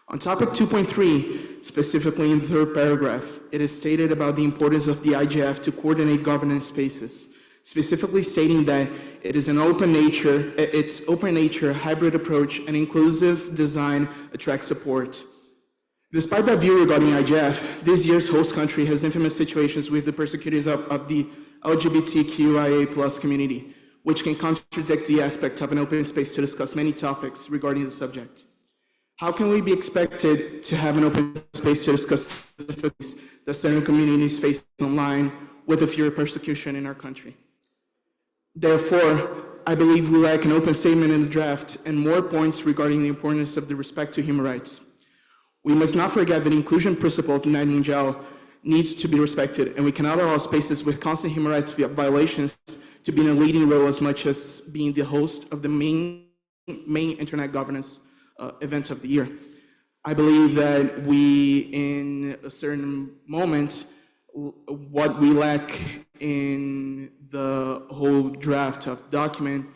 On topic 2.3, specifically in the third paragraph, it is stated about the importance of the IGF to coordinate governance spaces, specifically stating that it is an open nature, hybrid approach, and inclusive design attracts support. Despite that view regarding IGF, this year's host country has infamous situations with the persecutors of the LGBTQIA+ community, which can contradict the aspect of an open space to discuss many topics regarding the subject. How can we be expected to have an open space to discuss the difficulties that certain communities face online with the fear of persecution in our country? Therefore, I believe we lack an open statement in the draft and more points regarding the importance of the respect to human rights. We must not forget that the inclusion principle of the NETmundial needs to be respected, and we cannot allow spaces with constant human rights violations to be in a leading role as much as being the host of the main internet governance event of the year. I believe that we, in a certain moment, what we lack in the whole draft of document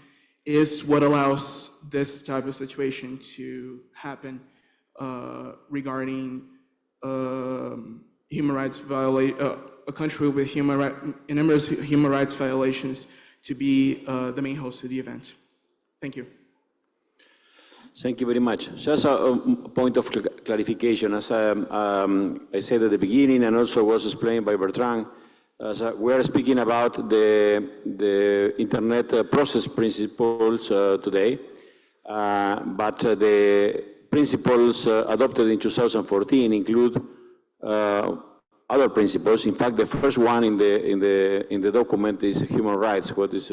is what allows this type of situation to happen regarding human rights a country with numerous human rights violations to be the main host of the event. Thank you. Thank you very much. Just a point of clarification. As I said at the beginning, and also was explained by Bertrand, we are speaking about the Internet process principles today, but the principles adopted in 2014 include other principles. In fact, the first one in the document is human rights. What is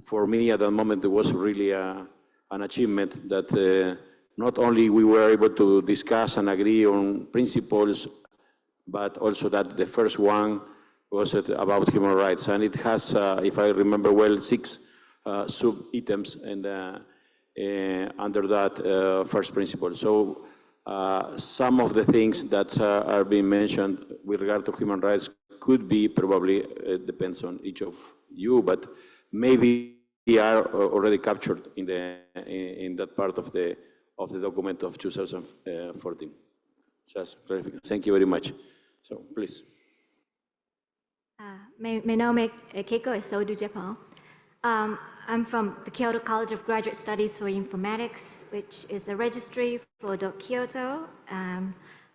for me at that moment, it was really an achievement that not only we were able to discuss and agree on principles, but also that the first one was about human rights. And it has, if I remember well, 6 sub-items and under that first principle. So some of the things that are being mentioned with regard to human rights could be probably, depends on each of you, but maybe are already captured in that part of the document of 2014. Just clarification. Thank you very much. So please. My name is Keiko Esodu Japan. I'm from the Kyoto College of Graduate Studies for Informatics, which is a registry for Kyoto.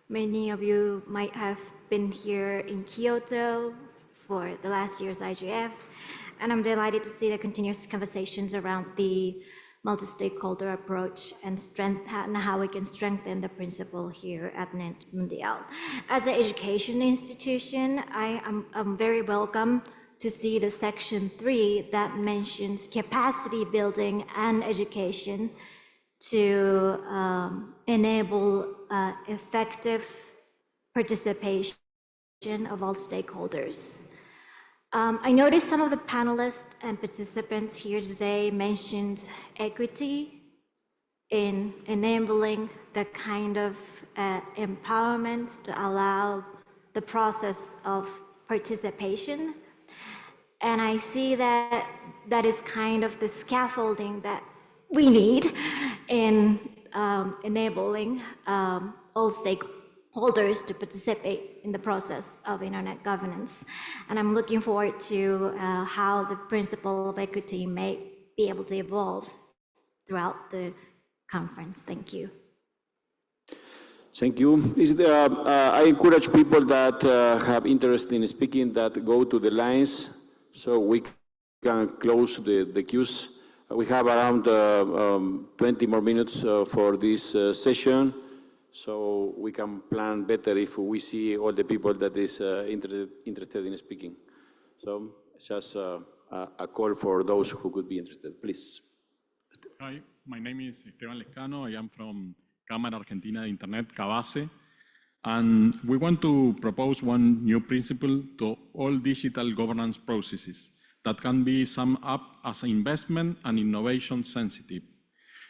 Many of you might have been here in Kyoto for the last year's IGF, and I'm delighted to see the continuous conversations around the multi-stakeholder approach and how we can strengthen the principle here at NETmundial. As an education institution, I'm very welcome to see the section 3 that mentions capacity building and education to enable effective participation of all stakeholders. I noticed some of the panelists and participants here today mentioned equity in enabling the kind of empowerment to allow the process of participation. And I see that that is kind of the scaffolding that we need in enabling all stakeholders to participate in the process of internet governance. And I'm looking forward to how the principle of equity may be able to evolve throughout the conference. Thank you. Thank you. I encourage people that have interest in speaking that go to the lines so we can close the queues. We have around 20 more minutes for this session, so we can plan better if we see all the people that is interested in speaking. So just a call for those who could be interested, please. Hi, my name is Esteban Lescano. I am from Cámara Argentina de Internet, CABASE, and we want to propose one new principle to all digital governance processes that can be summed up as investment and innovation sensitive,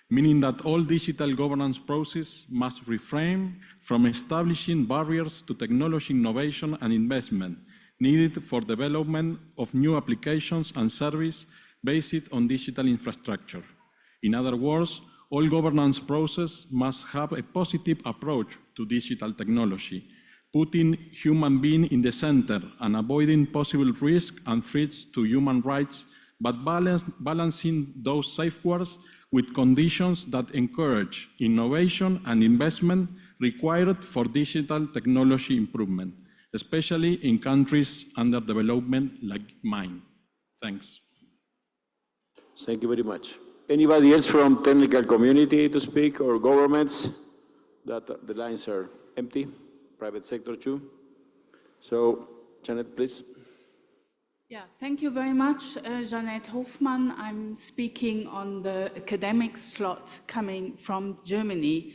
meaning that all digital governance processes must refrain from establishing barriers to technology innovation and investment needed for development of new applications and services based on digital infrastructure. In other words, all governance processes must have a positive approach to digital technology, putting human being in the center and avoiding possible risks and threats to human rights, but balancing those safeguards with conditions that encourage innovation and investment required for digital technology improvement, especially in countries under development like mine. Thanks. Thank you very much. Anybody else from technical community to speak, or governments? That the lines are empty. Private sector too. So, Janet, please. Yeah, thank you very much, Jeanette Hofmann. I'm speaking on the academic slot coming from Germany.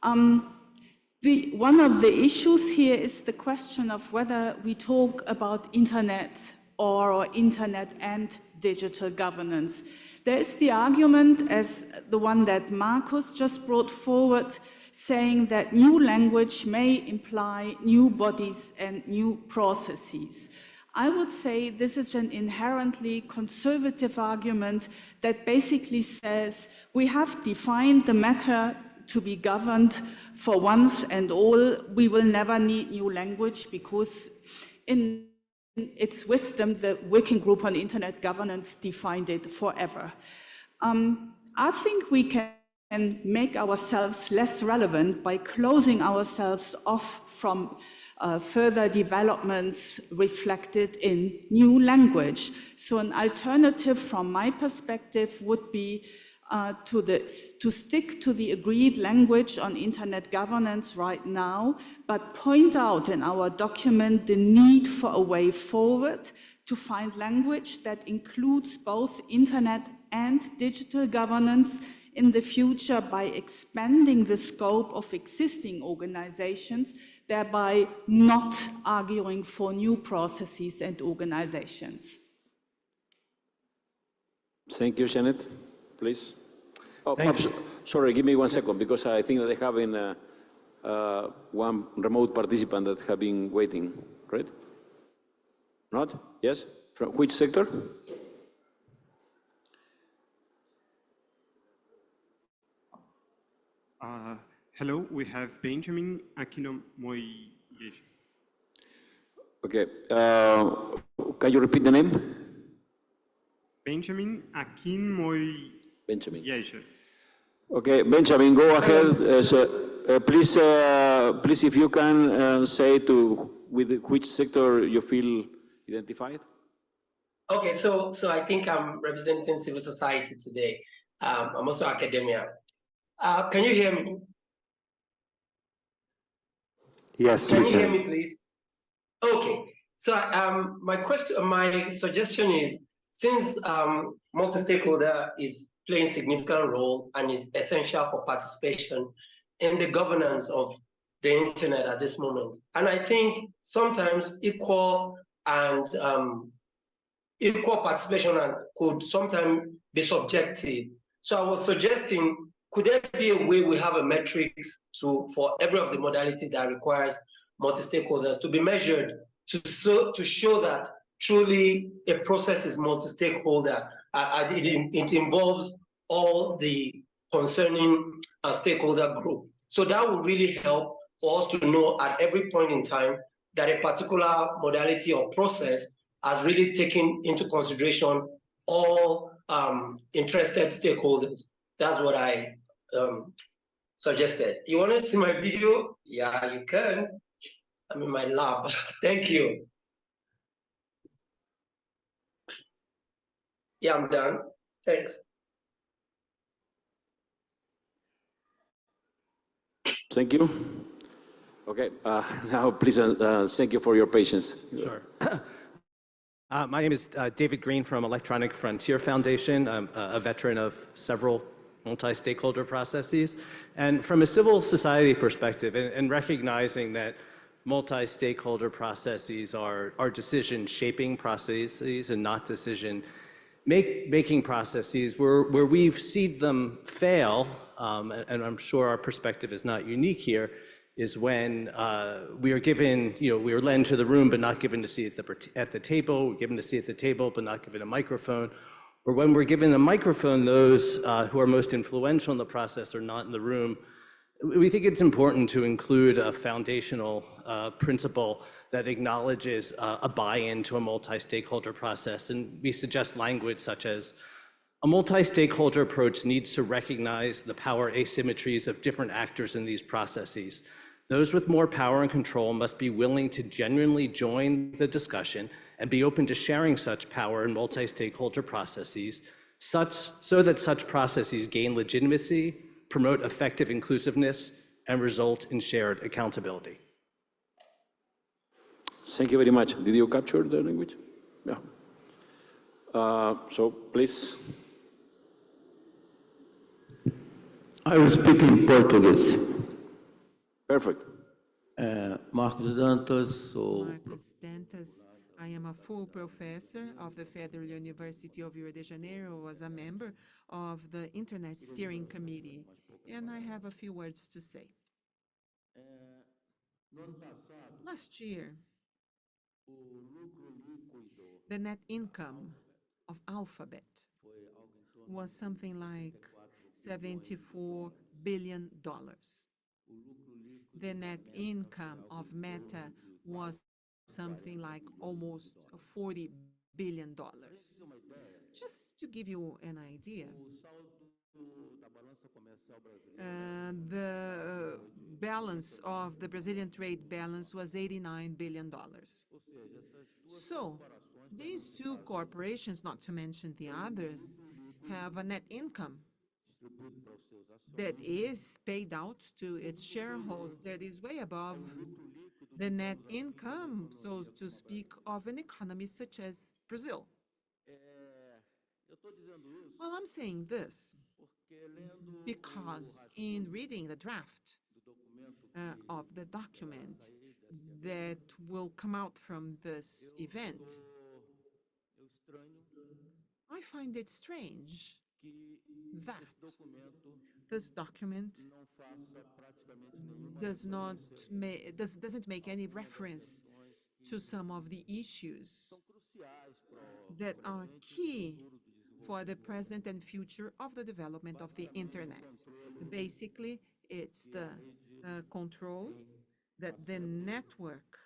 One of the issues here is the question of whether we talk about internet or internet and digital governance. There is the argument, as the one that Markus just brought forward, saying that new language may imply new bodies and new processes. I would say this is an inherently conservative argument that basically says we have defined the matter to be governed for once and all. We will never need new language because in its wisdom, the Working Group on Internet Governance defined it forever. I think we can make ourselves less relevant by closing ourselves off from further developments reflected in new language. So an alternative from my perspective would be to stick to the agreed language on internet governance right now, but point out in our document the need for a way forward to find language that includes both internet and digital governance in the future by expanding the scope of existing organizations, thereby not arguing for new processes and organizations. Thank you, Janet. Please. Oh, Thank you. sorry, give me 1 second, because I think that they have one remote participant that have been waiting, right? Not? Yes? From which sector? Hello, we have Benjamin Aquino Moyes. Okay. Can you repeat the name? Benjamin Akin Moy. Benjamin. Yes. Okay, Benjamin, go ahead. Please, if you can say with which sector you feel identified. Okay, so I think I'm representing civil society today. I'm also academia. Can you hear me? Yes. Can you hear me, please? Okay. So my suggestion is, since multi-stakeholder is playing a significant role and is essential for participation in the governance of the internet at this moment, and I think sometimes equal participation could sometimes be subjective. So I was suggesting, could there be a way we have a metrics for every of the modalities that requires multi-stakeholders to be measured to show that truly a process is multi-stakeholder. It involves all the concerning stakeholder group. So that will really help for us to know at every point in time that a particular modality or process has really taken into consideration all interested stakeholders. That's what I suggested. You want to see my video? Yeah, you can. I'm in my lab. Thank you. Yeah, I'm done. Thanks. Thank you. Okay, now please thank you for your patience. Sure. My name is David Green from Electronic Frontier Foundation. I'm a veteran of several multi-stakeholder processes. And from a civil society perspective, and recognizing that multi-stakeholder processes are decision-shaping processes and not decision-making processes, where we've seen them fail, and I'm sure our perspective is not unique here, is when we are given, we are led into the room but not given to see at the table, we're given to see at the table but not given a microphone, or when we're given a microphone, those who are most influential in the process are not in the room. We think it's important to include a foundational principle that acknowledges a buy-in to a multi-stakeholder process, and we suggest language such as, a multi-stakeholder approach needs to recognize the power asymmetries of different actors in these processes. Those with more power and control must be willing to genuinely join the discussion and be open to sharing such power in multi-stakeholder processes, so that such processes gain legitimacy, promote effective inclusiveness, and result in shared accountability. Thank you very much. Did you capture the language? Yeah. So please. I will speak in Portuguese. Perfect. Marcos Dantas, Marcos Dantas. I am a full professor of the Federal University of Rio de Janeiro. I was a member of the Internet Steering Committee, and I have a few words to say. Last year, the net income of Alphabet was something like $74 billion. The net income of Meta was something like almost $40 billion. Just to give you an idea, the balance of the Brazilian trade balance was $89 billion. So these two corporations, not to mention the others, have a net income that is paid out to its shareholders that is way above the net income, so to speak, of an economy such as Brazil. Well, I'm saying this because in reading the draft of the document that will come out from this event, I find it strange that this document doesn't make any reference to some of the issues that are key for the present and future of the development of the internet. Basically, it's the control that the network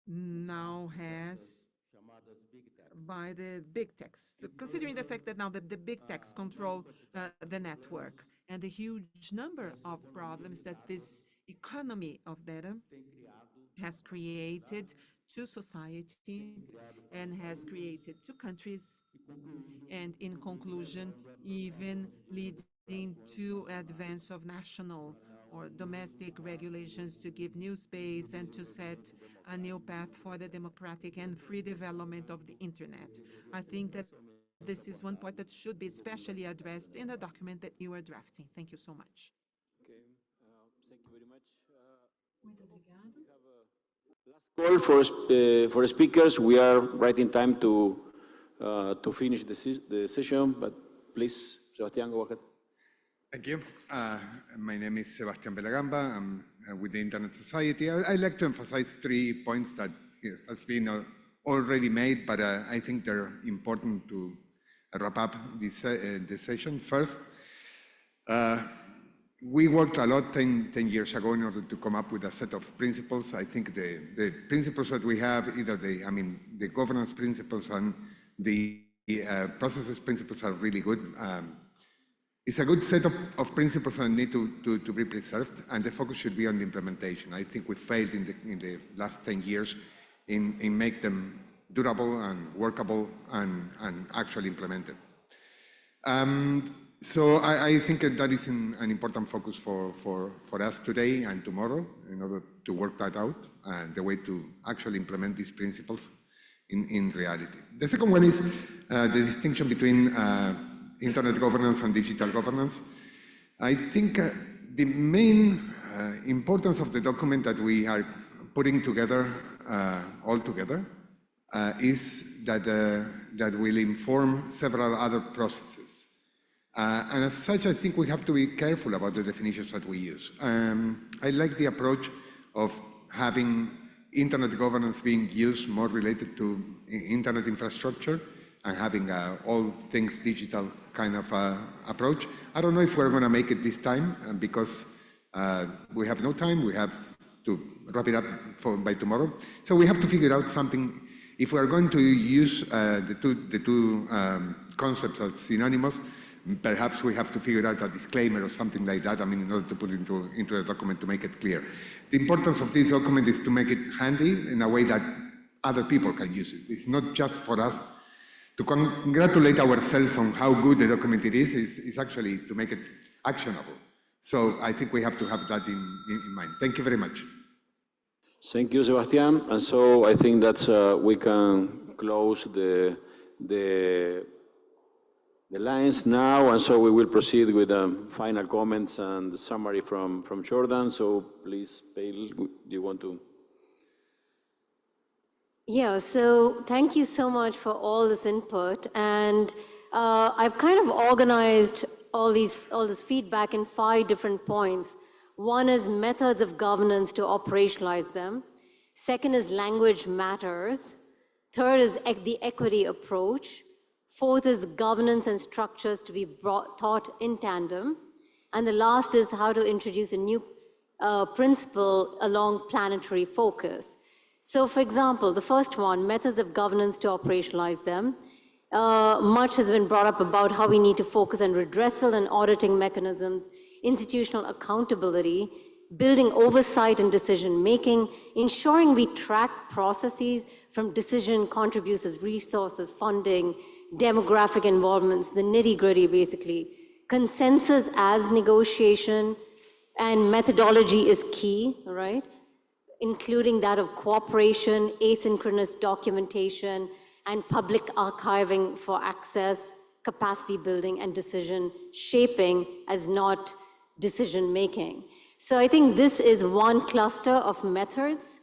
now has by the big techs. So considering the fact that now the big techs control the network and the huge number of problems that this economy of data has created to society and has created to countries, and in conclusion, even leading to advance of national or domestic regulations to give new space and to set a new path for the democratic and free development of the internet. I think that this is one point that should be especially addressed in the document that you are drafting. Thank you so much. Okay, thank you very much. Call for speakers. We are right in time to finish the session, but please, Sebastián, go ahead. Thank you. My name is Sebastián Belagamba. I'm with the Internet Society. I'd like to emphasize 3 points that has been already made, but I think they're important to wrap up this session. First, we worked a lot 10 years ago in order to come up with a set of principles. I think the principles that we have, either the governance principles and the processes principles are really good. It's a good set of principles that need to be preserved, and the focus should be on the implementation. I think we failed in the last 10 years in make them durable and workable and actually implemented. So I think that is an important focus for us today and tomorrow in order to work that out, the way to actually implement these principles in reality. The second one is the distinction between internet governance and digital governance. I think the main importance of the document that we are putting together, all together, is that will inform several other processes. And as such, I think we have to be careful about the definitions that we use. I like the approach of having internet governance being used more related to internet infrastructure and having all things digital kind of approach. I don't know if we're going to make it this time because we have no time. We have to wrap it up by tomorrow. So we have to figure out something. If we're going to use the two concepts as synonymous, perhaps we have to figure out a disclaimer or something like that, in order to put it into the document to make it clear. The importance of this document is to make it handy in a way that other people can use it. It's not just for us to congratulate ourselves on how good the document it is. It's actually to make it actionable. So I think we have to have that in mind. Thank you very much. Thank you, Sebastián. And so I think that we can close the lines now, and so we will proceed with final comments and the summary from Jordan. So please, Pale, do you want to? Yeah, so thank you so much for all this input. And I've kind of organized all this feedback in 5 different points. One is methods of governance to operationalize them. Second is language matters. Third is the equity approach. Fourth is governance and structures to be taught in tandem. And the last is how to introduce a new principle along planetary focus. So for example, the first one, methods of governance to operationalize them. Much has been brought up about how we need to focus on redressal and auditing mechanisms, institutional accountability, building oversight and decision-making, ensuring we track processes from decision contributors, resources, funding, demographic involvements, the nitty-gritty basically. Consensus as negotiation and methodology is key, right? Including that of cooperation, asynchronous documentation, and public archiving for access, capacity building, and decision shaping as not decision making. So I think this is one cluster of methods.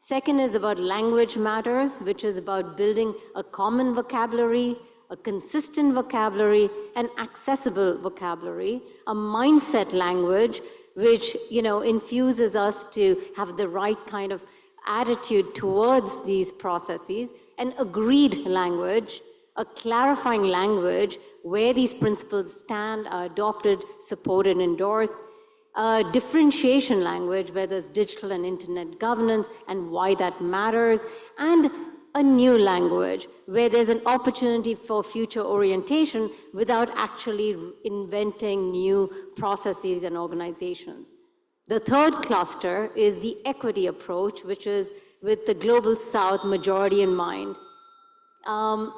Second is about language matters, which is about building a common vocabulary, a consistent vocabulary, an accessible vocabulary, a mindset language, which infuses us to have the right kind of attitude towards these processes, an agreed language, a clarifying language where these principles stand, are adopted, supported, and endorsed, a differentiation language where there's digital and internet governance and why that matters, and a new language where there's an opportunity for future orientation without actually inventing new processes and organizations. The third cluster is the equity approach, which is with the Global South majority in mind. And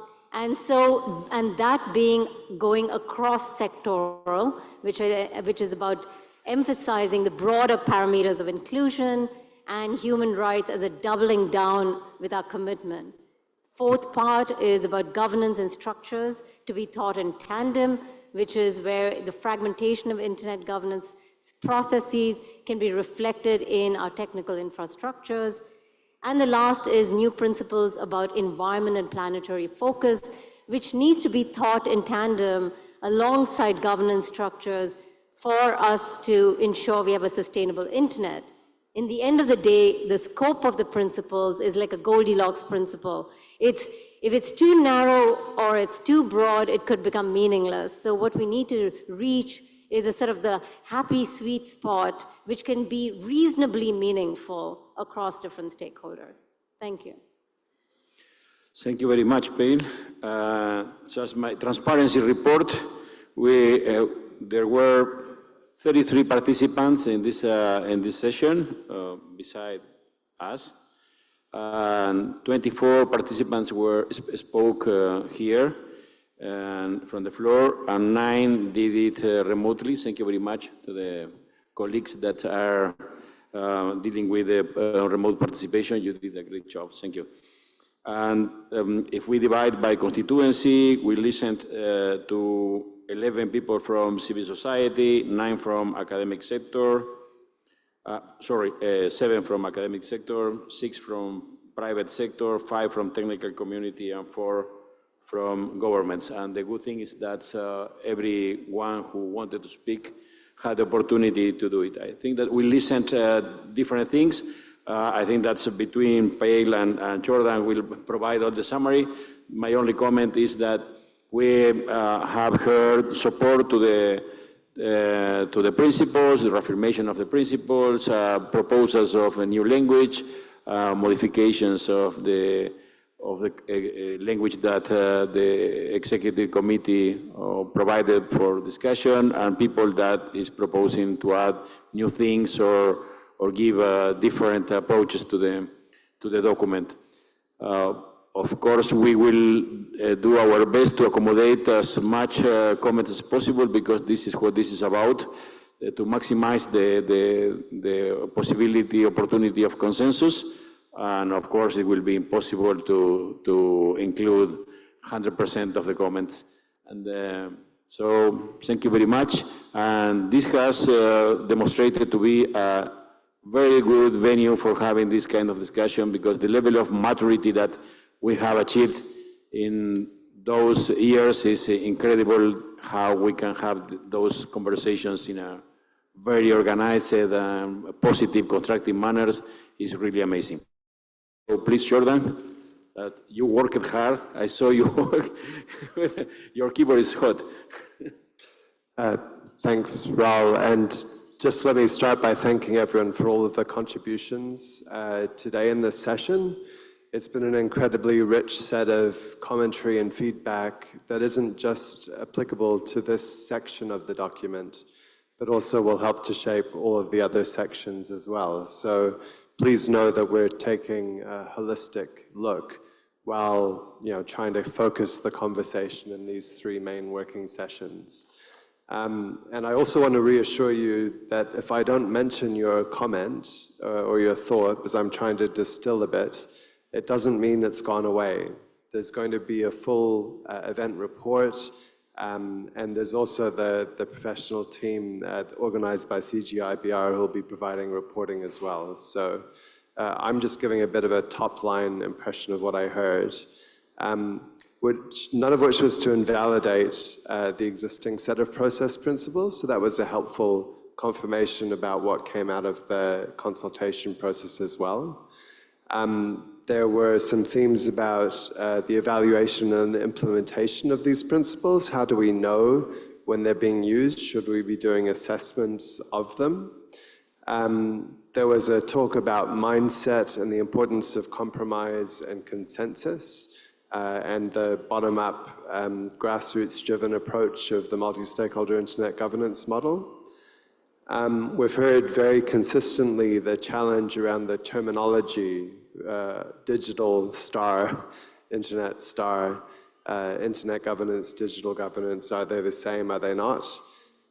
that being going across sectoral, which is about emphasizing the broader parameters of inclusion and human rights as a doubling down with our commitment. Fourth part is about governance and structures to be thought in tandem, which is where the fragmentation of internet governance processes can be reflected in our technical infrastructures. And the last is new principles about environment and planetary focus, which needs to be thought in tandem alongside governance structures for us to ensure we have a sustainable internet. In the end of the day, the scope of the principles is like a Goldilocks principle. If it's too narrow or it's too broad, it could become meaningless. So what we need to reach is a sort of the happy sweet spot, which can be reasonably meaningful across different stakeholders. Thank you. Thank you very much, Payne. Just my transparency report, there were 33 participants in this session, beside us, and 24 participants spoke here and from the floor, and 9 did it remotely. Thank you very much to the colleagues that are dealing with the remote participation. You did a great job. Thank you. And if we divide by constituency, we listened to 11 people from civil society, 9 from academic sector, 7 from academic sector, 6 from private sector, 5 from technical community, and 4 from governments. And the good thing is that everyone who wanted to speak had the opportunity to do it. I think that we listened to different things. I think that's between Pale and Jordan will provide all the summary. My only comment is that we have heard support to the principles, the reaffirmation of the principles, proposals of a new language, modifications of the language that the executive committee provided for discussion, and people that is proposing to add new things or give different approaches to the document. Of course, we will do our best to accommodate as much comments as possible, because this is what this is about, to maximize the opportunity of consensus. And of course, it will be impossible to include 100% of the comments. And so thank you very much. And this has demonstrated to be a very good venue for having this kind of discussion, because the level of maturity that we have achieved in those years is incredible. How we can have those conversations in a very organized, positive, constructive manners is really amazing. So please, Jordan, you worked hard. I saw you work. Your keyboard is hot. Thanks, Raul. And just let me start by thanking everyone for all of the contributions today in this session. It's been an incredibly rich set of commentary and feedback that isn't just applicable to this section of the document, but also will help to shape all of the other sections as well. So please know that we're taking a holistic look while trying to focus the conversation in these 3 main working sessions. And I also want to reassure you that if I don't mention your comment or your thought, because I'm trying to distill a bit, it doesn't mean it's gone away. There's going to be a full event report, and there's also the professional team organized by CGIBR who will be providing reporting as well. So I'm just giving a bit of a top-line impression of what I heard, none of which was to invalidate the existing set of process principles. So that was a helpful confirmation about what came out of the consultation process as well. There were some themes about the evaluation and the implementation of these principles. How do we know when they're being used? Should we be doing assessments of them? There was a talk about mindset and the importance of compromise and consensus, and the bottom-up, grassroots-driven approach of the multi-stakeholder internet governance model. We've heard very consistently the challenge around the terminology, digital star, internet star, internet governance, digital governance. Are they the same? Are they not?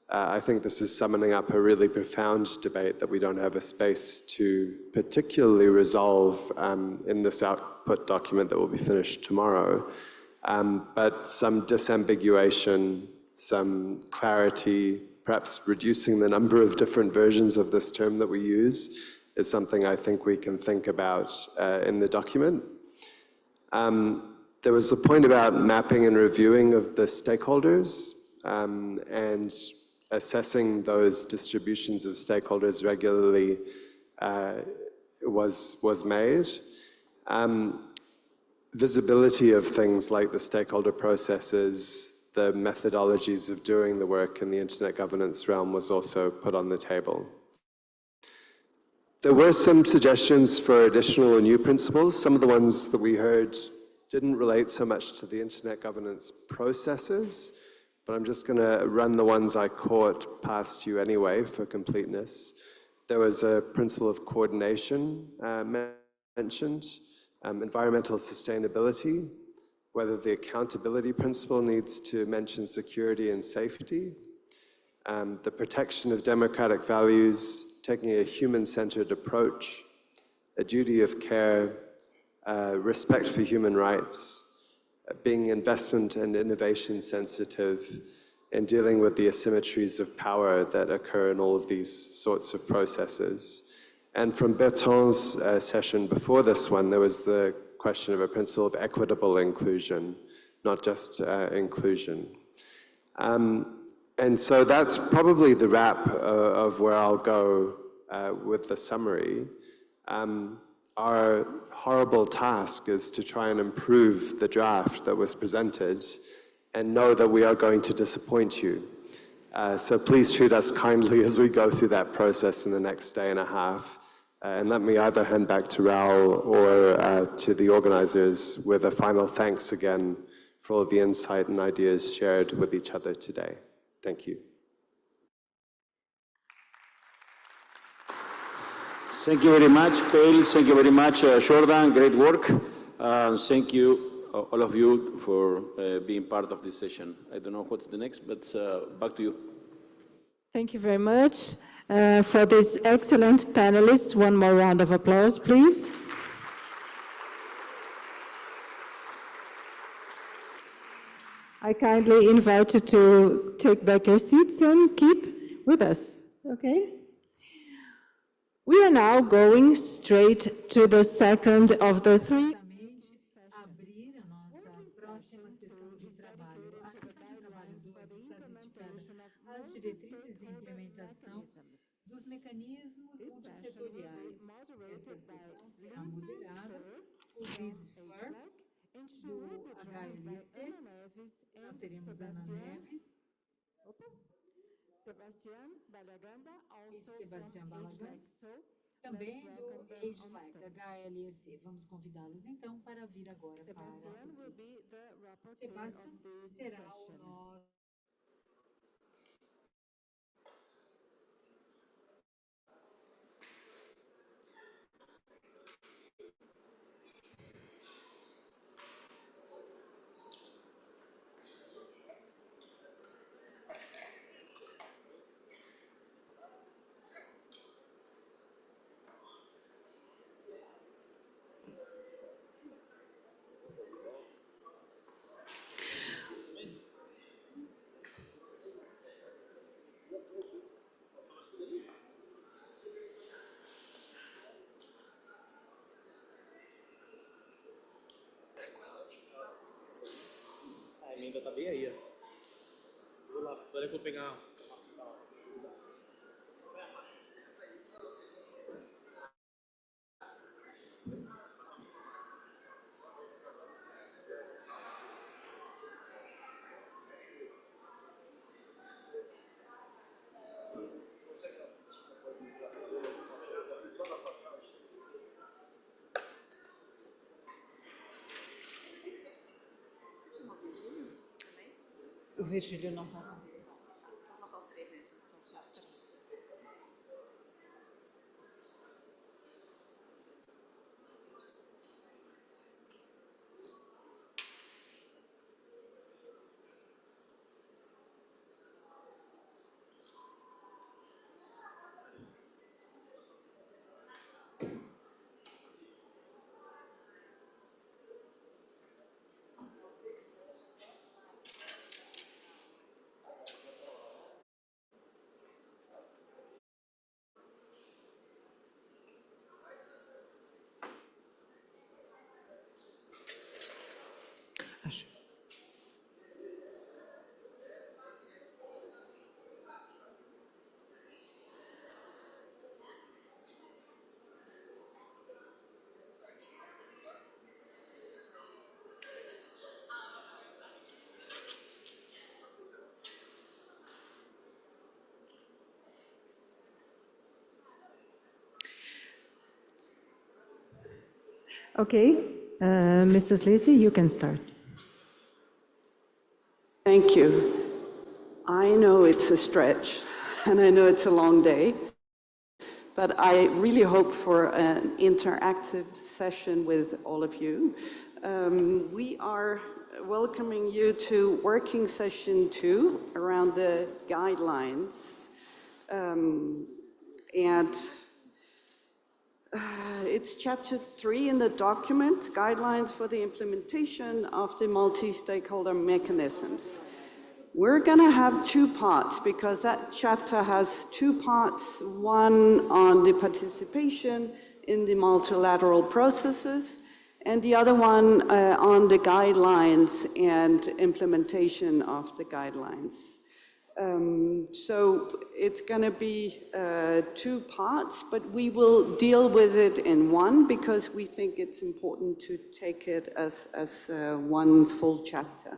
I think this is summoning up a really profound debate that we don't have a space to particularly resolve in this output document that will be finished tomorrow. But some disambiguation, some clarity, perhaps reducing the number of different versions of this term that we use is something I think we can think about in the document. There was a point about mapping and reviewing of the stakeholders and assessing those distributions of stakeholders regularly was made. Visibility of things like the stakeholder processes, the methodologies of doing the work in the internet governance realm was also put on the table. There were some suggestions for additional and new principles. Some of the ones that we heard didn't relate so much to the internet governance processes, but I'm just going to run the ones I caught past you anyway for completeness. There was a principle of coordination mentioned, environmental sustainability, whether the accountability principle needs to mention security and safety, the protection of democratic values, taking a human-centered approach, a duty of care, respect for human rights, being investment and innovation sensitive, and dealing with the asymmetries of power that occur in all of these sorts of processes. And from Bertrand's session before this one, there was the question of a principle of equitable inclusion, not just inclusion. And so that's probably the wrap of where I'll go with the summary. Our horrible task is to try and improve the draft that was presented and know that we are going to disappoint you. So please treat us kindly as we go through that process in the next day and a half. And let me either hand back to Raul or to the organizers with a final thanks again for all the insight and ideas shared with each other today. Thank you. Thank you very much, Pale. Thank you very much, Jordan. Great work. Thank you, all of you, for being part of this session. I don't know what's the next, but back to you. Thank you very much. For these excellent panelists, one more round of applause, please. I kindly invite you to take back your seats and keep with us, okay? We are now going straight to the second of the three. Abrir a nossa próxima sessão de trabalho. A sessão de trabalho 2 está dedicada às diretrizes e implementação dos mecanismos multissetoriais. Esta sessão será moderada por Liz Fur, do HLC. Nós teremos Ana Neves e Sebastião Balagan, também do AgeLag, HLC. Vamos convidá-los, então, para vir agora para a Sebastião será o nosso... ainda tá bem aí. Vou lá, precisaria que eu pegar. O Virgílio não vai. São só os três mesmo. São só os três. Acho. Okay, Mrs. Lacey, you can start. Thank you. I know it's a stretch, and I know it's a long day, but I really hope for an interactive session with all of you. We are welcoming you to working session 2 around the guidelines. It's chapter 3 in the document, Guidelines for the Implementation of the Multi-Stakeholder Mechanisms. We're going to have 2 parts because that chapter has 2 parts, one on the participation in the multilateral processes, and the other one on the guidelines and implementation of the guidelines. So it's going to be 2 parts, but we will deal with it in one because we think it's important to take it as one full chapter.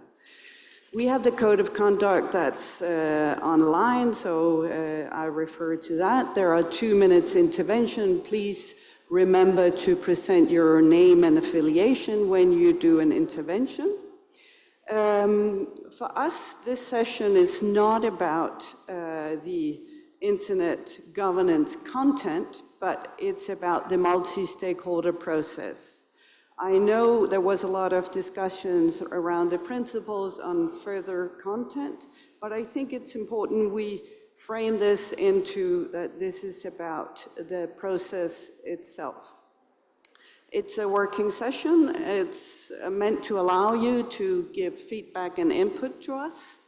We have the code of conduct that's online, so I refer to that. There are 2 minutes intervention. Please remember to present your name and affiliation when you do an intervention. For us, this session is not about the internet governance content, but it's about the multi-stakeholder process. I know there was a lot of discussions around the principles on further content, but I think it's important we frame this into that this is about the process itself. It's a working session. It's meant to allow you to give feedback and input to us.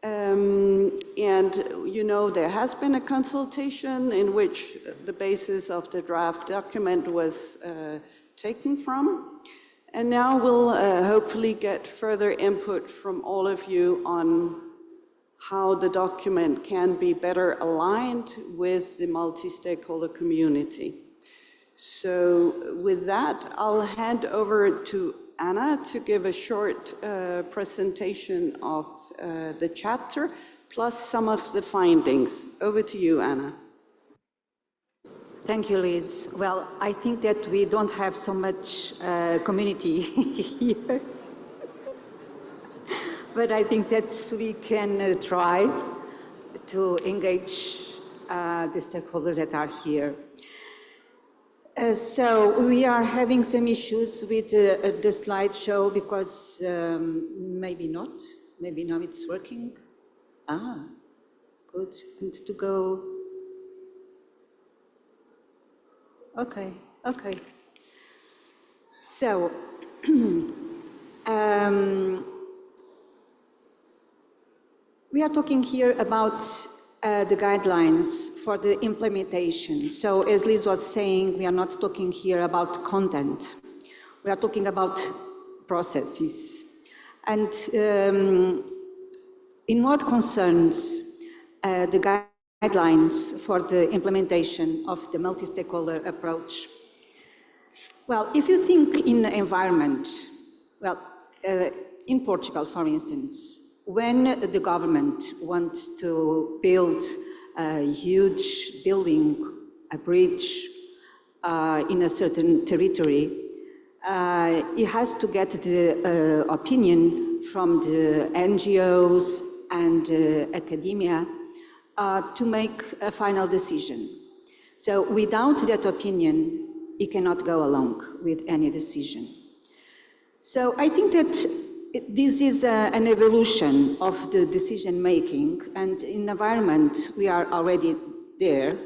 And you know, there has been a consultation in which the basis of the draft document was taken from. And now we'll hopefully get further input from all of you on how the document can be better aligned with the multi-stakeholder community. So with that, I'll hand over to Anna to give a short presentation of the chapter, plus some of the findings. Over to you, Anna. Thank you, Liz. Well, I think that we don't have so much community here, but I think that we can try to engage the stakeholders that are here. So we are having some issues with the slideshow because maybe now it's working. Ah, good, and to go. Okay. So, we are talking here about the guidelines for the implementation. So, as Liz was saying, we are not talking here about content. We are talking about processes. And in what concerns the guidelines for the implementation of the multi-stakeholder approach, well, if you think in the environment, well, in Portugal, for instance, when the government wants to build a huge building, a bridge in a certain territory, it has to get the opinion from the NGOs and academia to make a final decision. So without that opinion, it cannot go along with any decision. So I think that this is an evolution of the decision-making, and in environment, we are already there.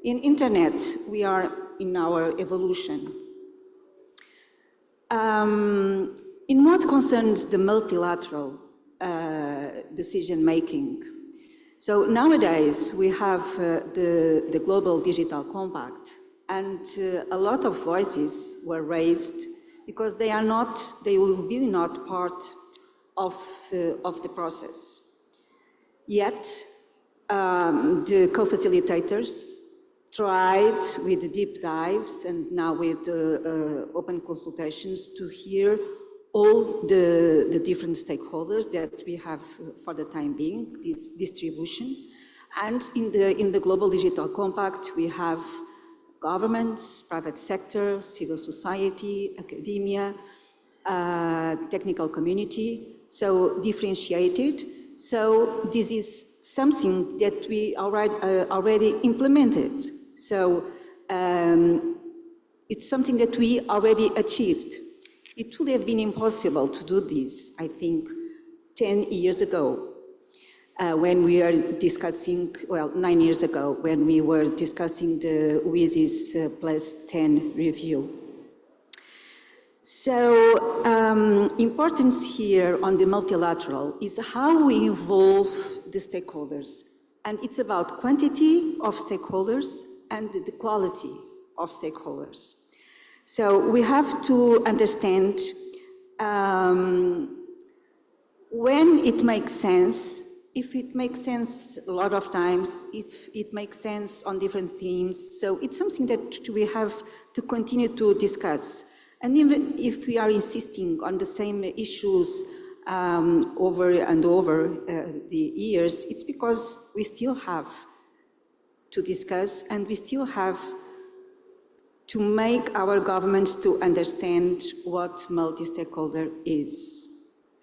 In internet, we are in our evolution. In what concerns the multilateral decision-making, so nowadays we have the Global Digital Compact, and a lot of voices were raised because they will be not part of the process. Yet, the co-facilitators tried with deep dives and now with open consultations to hear all the different stakeholders that we have for the time being, this distribution. And in the Global Digital Compact, we have governments, private sector, civil society, academia, technical community, so differentiated. So this is something that we already implemented. So it's something that we already achieved. It would have been impossible to do this, I think, 10 years ago. When we are discussing, well, 9 years ago, when we were discussing the WSIS +10 review. So, importance here on the multilateral is how we involve the stakeholders. And it's about quantity of stakeholders and the quality of stakeholders. So we have to understand when it makes sense, if it makes sense a lot of times, if it makes sense on different themes. So it's something that we have to continue to discuss. And even if we are insisting on the same issues over and over the years, it's because we still have to discuss and we still have to make our governments to understand what multi-stakeholder is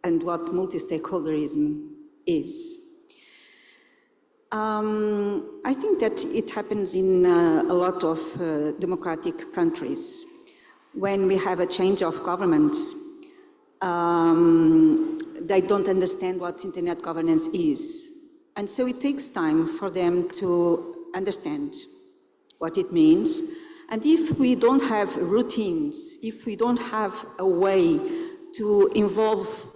and what multi-stakeholderism is. I think that it happens in a lot of democratic countries. When we have a change of government, they don't understand what internet governance is. And so it takes time for them to understand what it means. And if we don't have routines, if we don't have a way to involve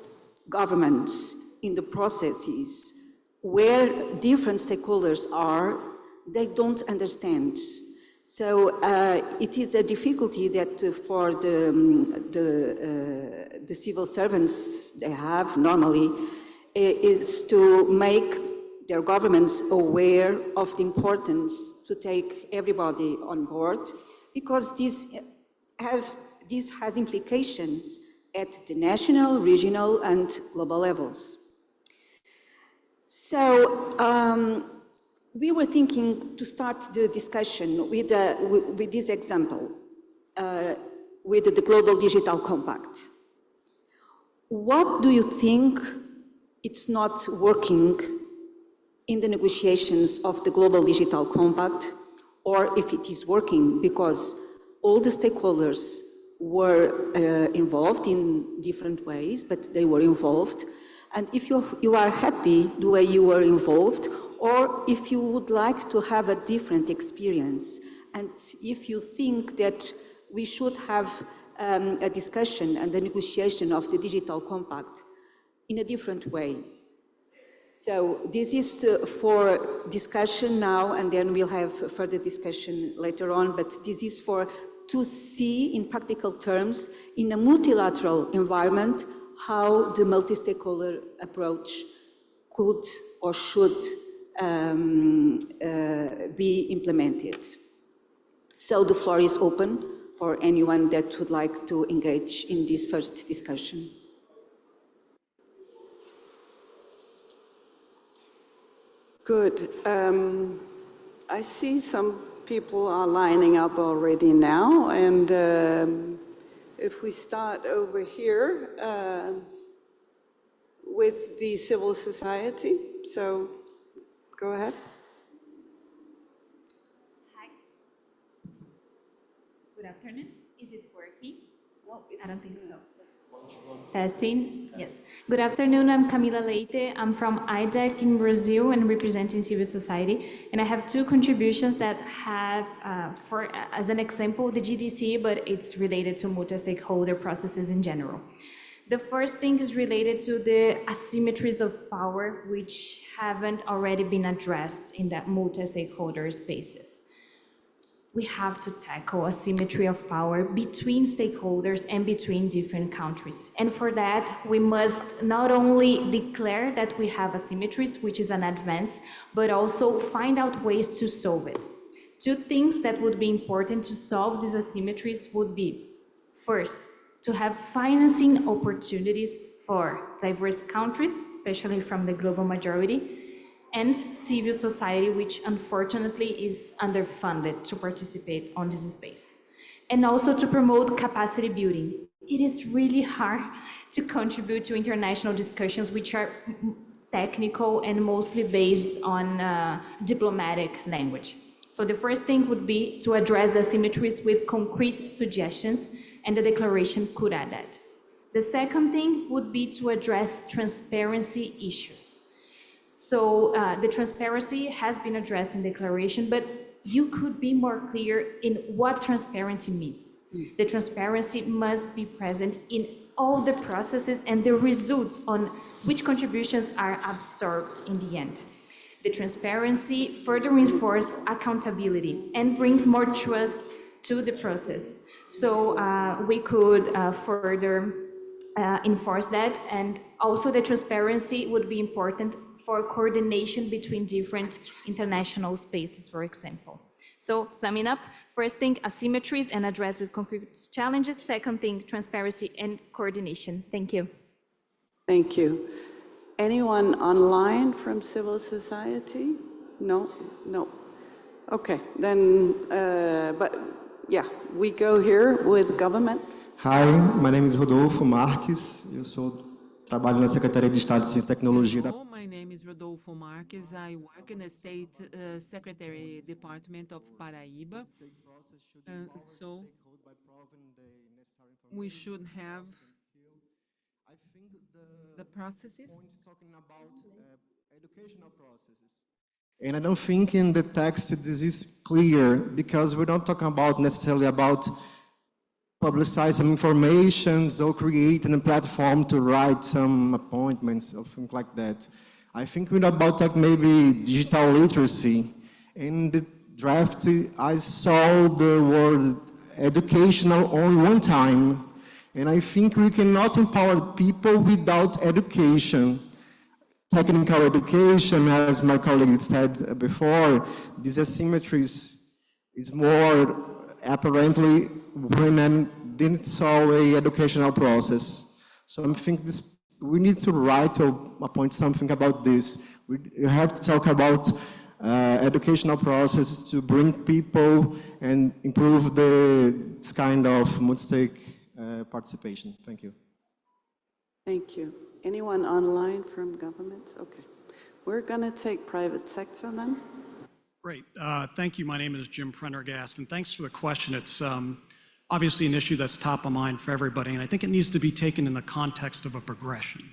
governments in the processes where different stakeholders are, they don't understand. So it is a difficulty that for the civil servants they have normally is to make their governments aware of the importance to take everybody on board, because this has implications at the national, regional, and global levels. So we were thinking to start the discussion with this example, with the Global Digital Compact. What do you think it's not working in the negotiations of the Global Digital Compact, or if it is working because all the stakeholders were involved in different ways, but they were involved, and if you are happy the way you were involved, or if you would like to have a different experience, and if you think that we should have a discussion and a negotiation of the Digital Compact in a different way. So this is for discussion now, and then we'll have further discussion later on, but this is to see in practical terms, in a multilateral environment, how the multi-stakeholder approach could or should be implemented. So the floor is open for anyone that would like to engage in this first discussion. Good. I see some people are lining up already now, and if we start over here with the civil society, so go ahead. Hi. Good afternoon. Is it working? No, I don't think so. Testing? Yes. Good afternoon, I'm Camila Leite. I'm from IDEC in Brazil and representing civil society. And I have two contributions that have, as an example, the GDC, but it's related to multi-stakeholder processes in general. The first thing is related to the asymmetries of power, which haven't already been addressed in that multi-stakeholder spaces. We have to tackle asymmetry of power between stakeholders and between different countries. And for that, we must not only declare that we have asymmetries, which is an advance, but also find out ways to solve it. Two things that would be important to solve these asymmetries would be, first, to have financing opportunities for diverse countries, especially from the global majority, and civil society, which unfortunately is underfunded to participate on this space. And also to promote capacity building. It is really hard to contribute to international discussions which are technical and mostly based on diplomatic language. So the first thing would be to address the asymmetries with concrete suggestions, and the declaration could add that. The second thing would be to address transparency issues. So the transparency has been addressed in declaration, but you could be more clear in what transparency means. The transparency must be present in all the processes and the results on which contributions are absorbed in the end. The transparency further reinforces accountability and brings more trust to the process. So we could further enforce that, and also the transparency would be important for coordination between different international spaces, for example. So summing up, first thing, asymmetries and address with concrete challenges. Second thing, transparency and coordination. Thank you. Thank you. Anyone online from civil society? No? No. Okay, then, but yeah, we go here with government. Hi, my name is Rodolfo Marques. Trabalho na Secretaria de Estado de Ciência e Tecnologia da... My name is Rodolfo Marques. I work in the State Secretary Department of Paraíba. So we should have the processes. And I don't think in the text this is clear, because we're not talking about necessarily about publicize some information or creating a platform to write some appointments or things like that. I think we're about like maybe digital literacy. In the draft, I saw the word educational only one time. And I think we cannot empower people without education. Technical education, as my colleague said before, these asymmetries is more apparently when I didn't saw a educational process. So I think we need to write or appoint something about this. We have to talk about educational processes to bring people and improve this kind of multi-stake participation. Thank you. Thank you. Anyone online from governments? Okay. We're going to take private sector then. Great. Thank you. My name is Jim Prendergast, and thanks for the question. It's obviously an issue that's top of mind for everybody, and I think it needs to be taken in the context of a progression.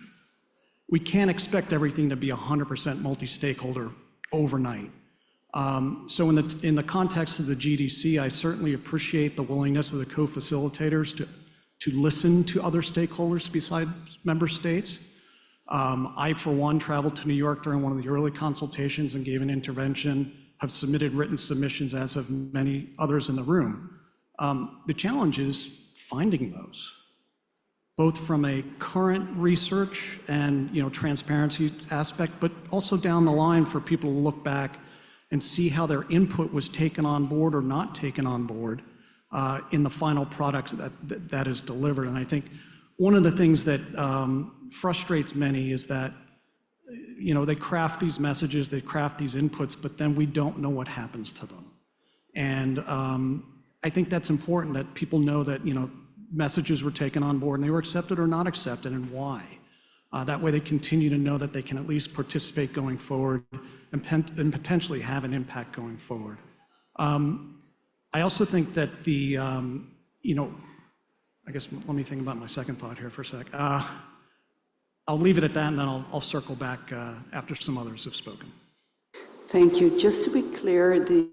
We can't expect everything to be 100% multi-stakeholder overnight. So in the context of the GDC, I certainly appreciate the willingness of the co-facilitators to listen to other stakeholders besides member states. I, for one, traveled to New York during one of the early consultations and gave an intervention, have submitted written submissions, as have many others in the room. The challenge is finding those. both from a current research and transparency aspect, but also down the line for people to look back and see how their input was taken on board or not taken on board in the final products that is delivered. And I think one of the things that frustrates many is that they craft these messages, they craft these inputs, but then we don't know what happens to them. And I think that's important that people know that messages were taken on board and they were accepted or not accepted, and why. That way they continue to know that they can at least participate going forward and potentially have an impact going forward. I also think that I guess let me think about my second thought here for a sec. I'll leave it at that, and then I'll circle back after some others have spoken. Thank you. Just to be clear, the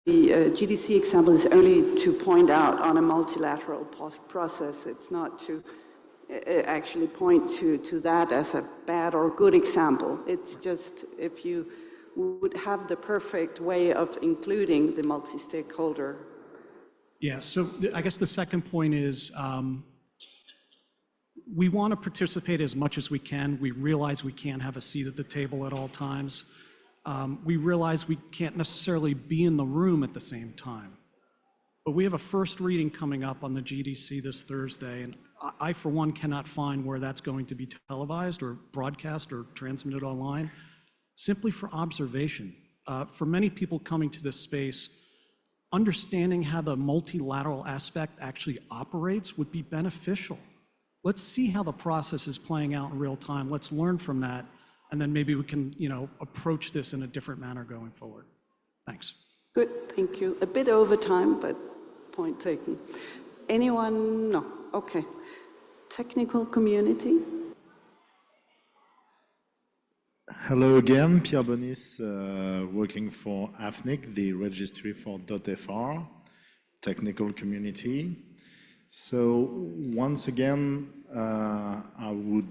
GDC example is only to point out on a multilateral process. It's not to actually point to that as a bad or good example. It's just if you would have the perfect way of including the multi-stakeholder. Yeah, so I guess the second point is we want to participate as much as we can. We realize we can't have a seat at the table at all times. We realize we can't necessarily be in the room at the same time. But we have a first reading coming up on the GDC this Thursday, and I, for one, cannot find where that's going to be televised or broadcast or transmitted online, simply for observation. For many people coming to this space, understanding how the multilateral aspect actually operates would be beneficial. Let's see how the process is playing out in real time. Let's learn from that, and then maybe we can, approach this in a different manner going forward. Thanks. Good, thank you. A bit over time, but point taken. Anyone? No. Okay. Technical community. Hello again, Pierre Bonis, working for AFNIC, the registry for .fr, technical community. So once again, I would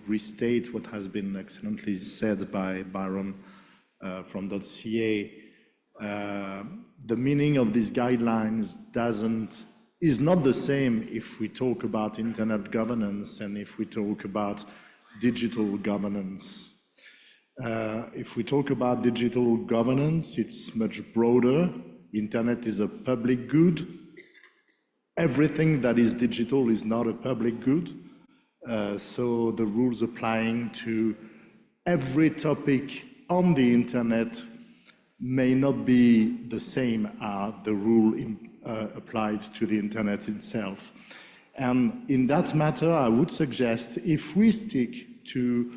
restate what has been excellently said by Byron from .ca. The meaning of these guidelines is not the same if we talk about internet governance and if we talk about digital governance. If we talk about digital governance, it's much broader. Internet is a public good. Everything that is digital is not a public good. So the rules applying to every topic on the internet may not be the same as the rule applied to the internet itself. And in that matter, I would suggest if we stick to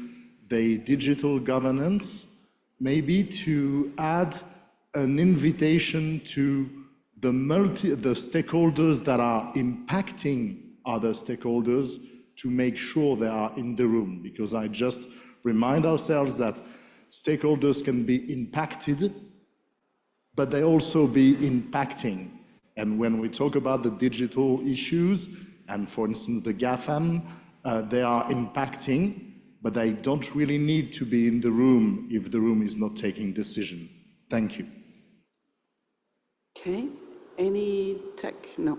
the digital governance, maybe to add an invitation to the stakeholders that are impacting other stakeholders to make sure they are in the room, because I just remind ourselves that stakeholders can be impacted, but they also be impacting. And when we talk about the digital issues, and for instance the GAFAM, they are impacting, but they don't really need to be in the room if the room is not taking decision. Thank you. Okay, any tech? No.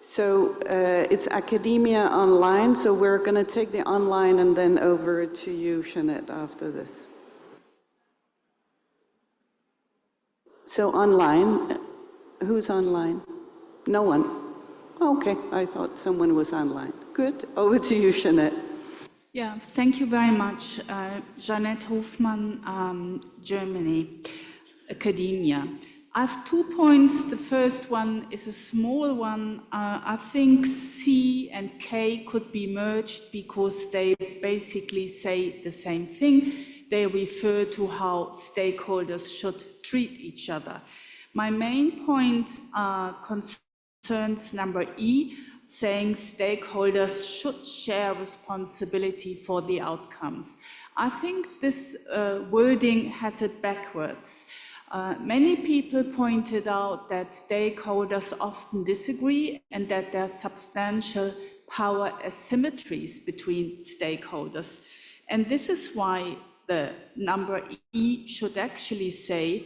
So it's academia online, so we're going to take the online and then over to you, Jeanette, after this. So online, who's online? No one? Okay, I thought someone was online. Good, over to you, Jeanette. Yeah, thank you very much. Jeanette Hofmann, Germany, academia. I have 2 points. The first one is a small one. I think C and K could be merged because they basically say the same thing. They refer to how stakeholders should treat each other. My main point concerns number E, saying stakeholders should share responsibility for the outcomes. I think this wording has it backwards. Many people pointed out that stakeholders often disagree and that there are substantial power asymmetries between stakeholders. And this is why the number E should actually say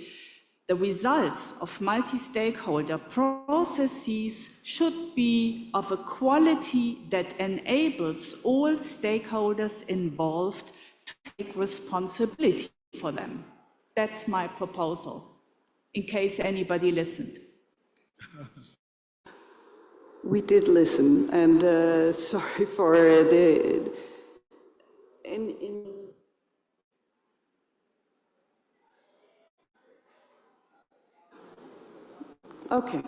the the results of multi-stakeholder processes should be of a quality that enables all stakeholders involved to take responsibility for them. That's my proposal, in case anybody listened. We did listen, and sorry for the... Okay,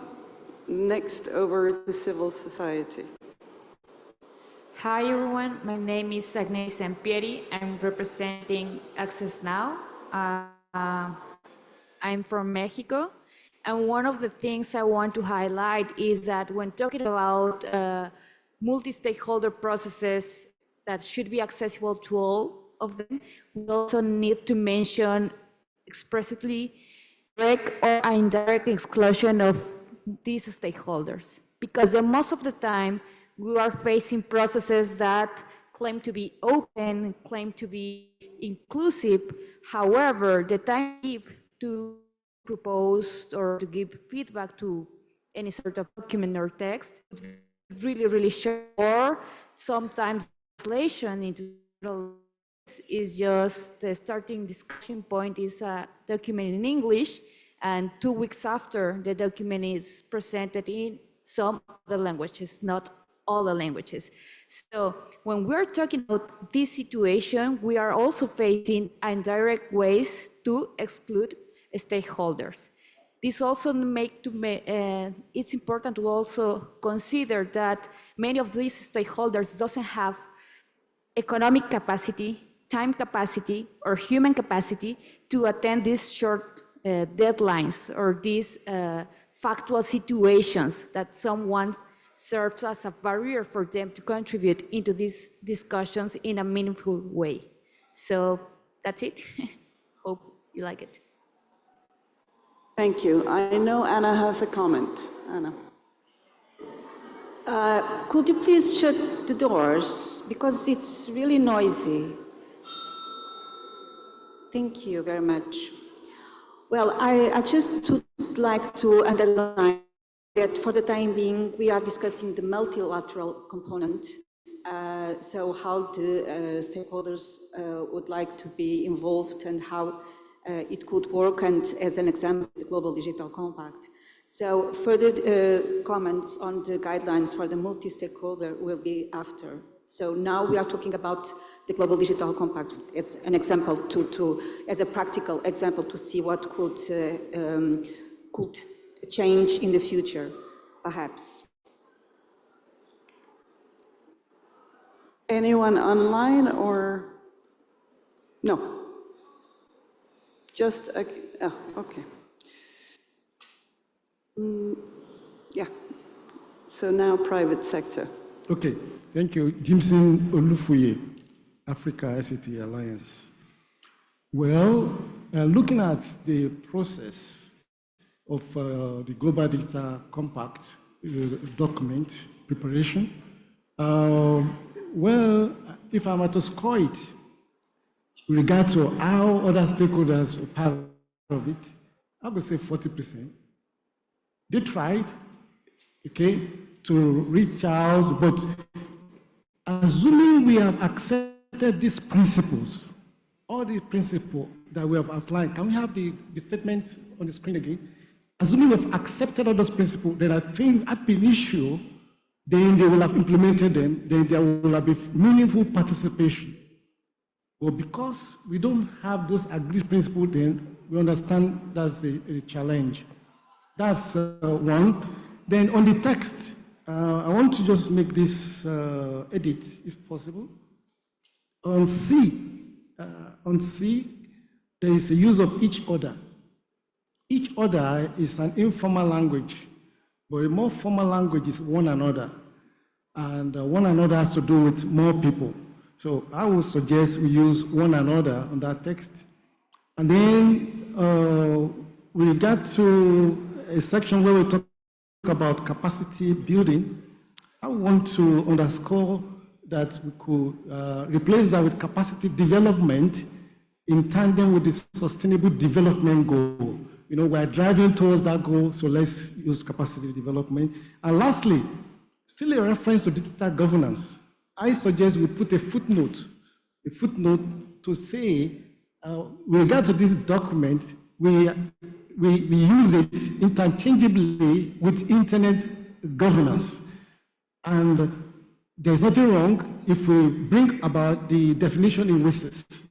next over to civil society. Hi everyone, my name is Agnes Sampieri. I'm representing Access Now. I'm from Mexico, and one of the things I want to highlight is that when talking about multi-stakeholder processes that should be accessible to all of them, we also need to mention expressly direct or indirect exclusion of these stakeholders, because most of the time we are facing processes that claim to be open, claim to be inclusive. However, the time to propose or to give feedback to any sort of document or text is really short, or sometimes translation into is just the starting discussion point is a document in English, and 2 weeks after the document is presented in some other languages, not all the languages. So when we're talking about this situation, we are also facing indirect ways to exclude stakeholders. This also it's important to also consider that many of these stakeholders doesn't have economic capacity, time capacity, or human capacity to attend these short deadlines or these factual situations that someone serves as a barrier for them to contribute into these discussions in a meaningful way. So that's it. Hope you like it. Thank you. I know Anna has a comment. Anna. Could you please shut the doors, because it's really noisy. Thank you very much. Well, I just would like to underline that for the time being, we are discussing the multilateral component. So how the stakeholders would like to be involved and how it could work, and as an example, the Global Digital Compact. So further comments on the guidelines for the multi-stakeholder will be after. So now we are talking about the Global Digital Compact as an example as a practical example to see what could change in the future, perhaps. Anyone online or no? Just okay. Yeah. So now private sector. Okay, thank you. Jimson Olufuye, Africa ICT Alliance. Well, looking at the process of the Global Digital Compact document preparation, well, if I were to score it with regard to how other stakeholders were part of it, I would say 40%. They tried, okay, to reach out, but assuming we have accepted these principles, all the principles that we have outlined, can we have the statements on the screen again? Assuming we have accepted all those principles, then I think at the issue, then they will have implemented them, then there will have been meaningful participation. But because we don't have those agreed principles, then we understand that's a challenge. That's one. Then on the text, I want to just make this edit, if possible. On C, there is a use of each other. Each other is an informal language, but a more formal language is one another. And one another has to do with more people. So I would suggest we use one another on that text. And then with regard to a section where we talk about capacity building, I want to underscore that we could replace that with capacity development in tandem with the sustainable development goal. we're driving towards that goal, so let's use capacity development. And lastly, still a reference to digital governance. I suggest we put a footnote to say, with regard to this document, we use it interchangeably with internet governance. And there's nothing wrong if we bring about the definition in WSIS.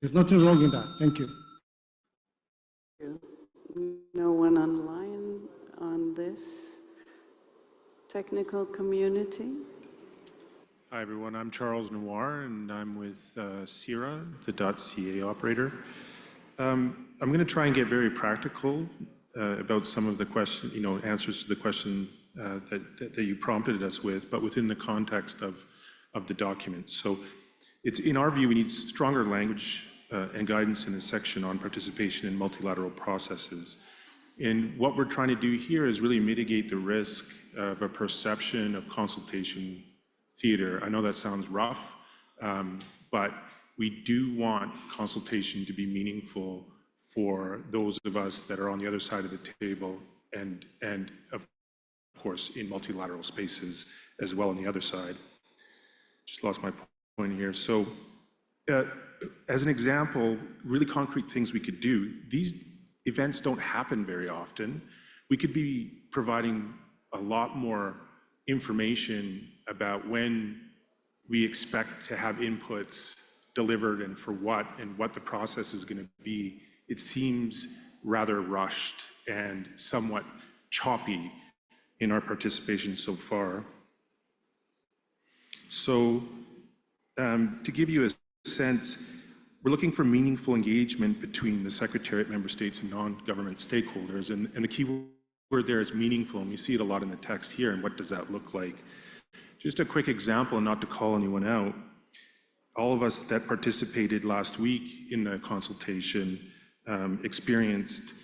There's nothing wrong in that. Thank you. No one online on this technical community? Hi, everyone. I'm Charles Noir, and I'm with CIRA, the .ca operator. I'm going to try and get very practical about some of the answers to the question that you prompted us with, but within the context of the document. So it's, in our view, we need stronger language and guidance in the section on participation in multilateral processes. And what we're trying to do here is really mitigate the risk of a perception of consultation theater. I know that sounds rough, but we do want consultation to be meaningful for those of us that are on the other side of the table and of course in multilateral spaces as well on the other side. Just lost my point here. So as an example, really concrete things we could do. These events don't happen very often. We could be providing a lot more information about when we expect to have inputs delivered and for what and what the process is going to be. It seems rather rushed and somewhat choppy in our participation so far. So to give you a sense, we're looking for meaningful engagement between the Secretariat, member states, and non-government stakeholders. And the key word there is meaningful, and we see it a lot in the text here, and what does that look like? Just a quick example, and not to call anyone out, all of us that participated last week in the consultation experienced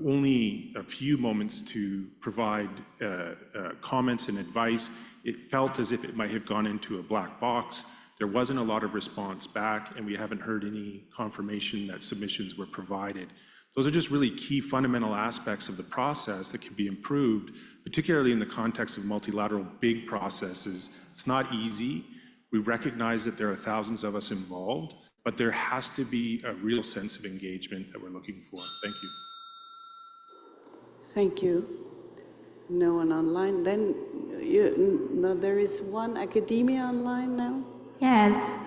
only a few moments to provide comments and advice. It felt as if it might have gone into a black box. There wasn't a lot of response back, and we haven't heard any confirmation that submissions were provided. Those are just really key fundamental aspects of the process that can be improved, particularly in the context of multilateral big processes. It's not easy. We recognize that there are thousands of us involved, but there has to be a real sense of engagement that we're looking for. Thank you. Thank you. No one online. Then there is one academia online now. Yes,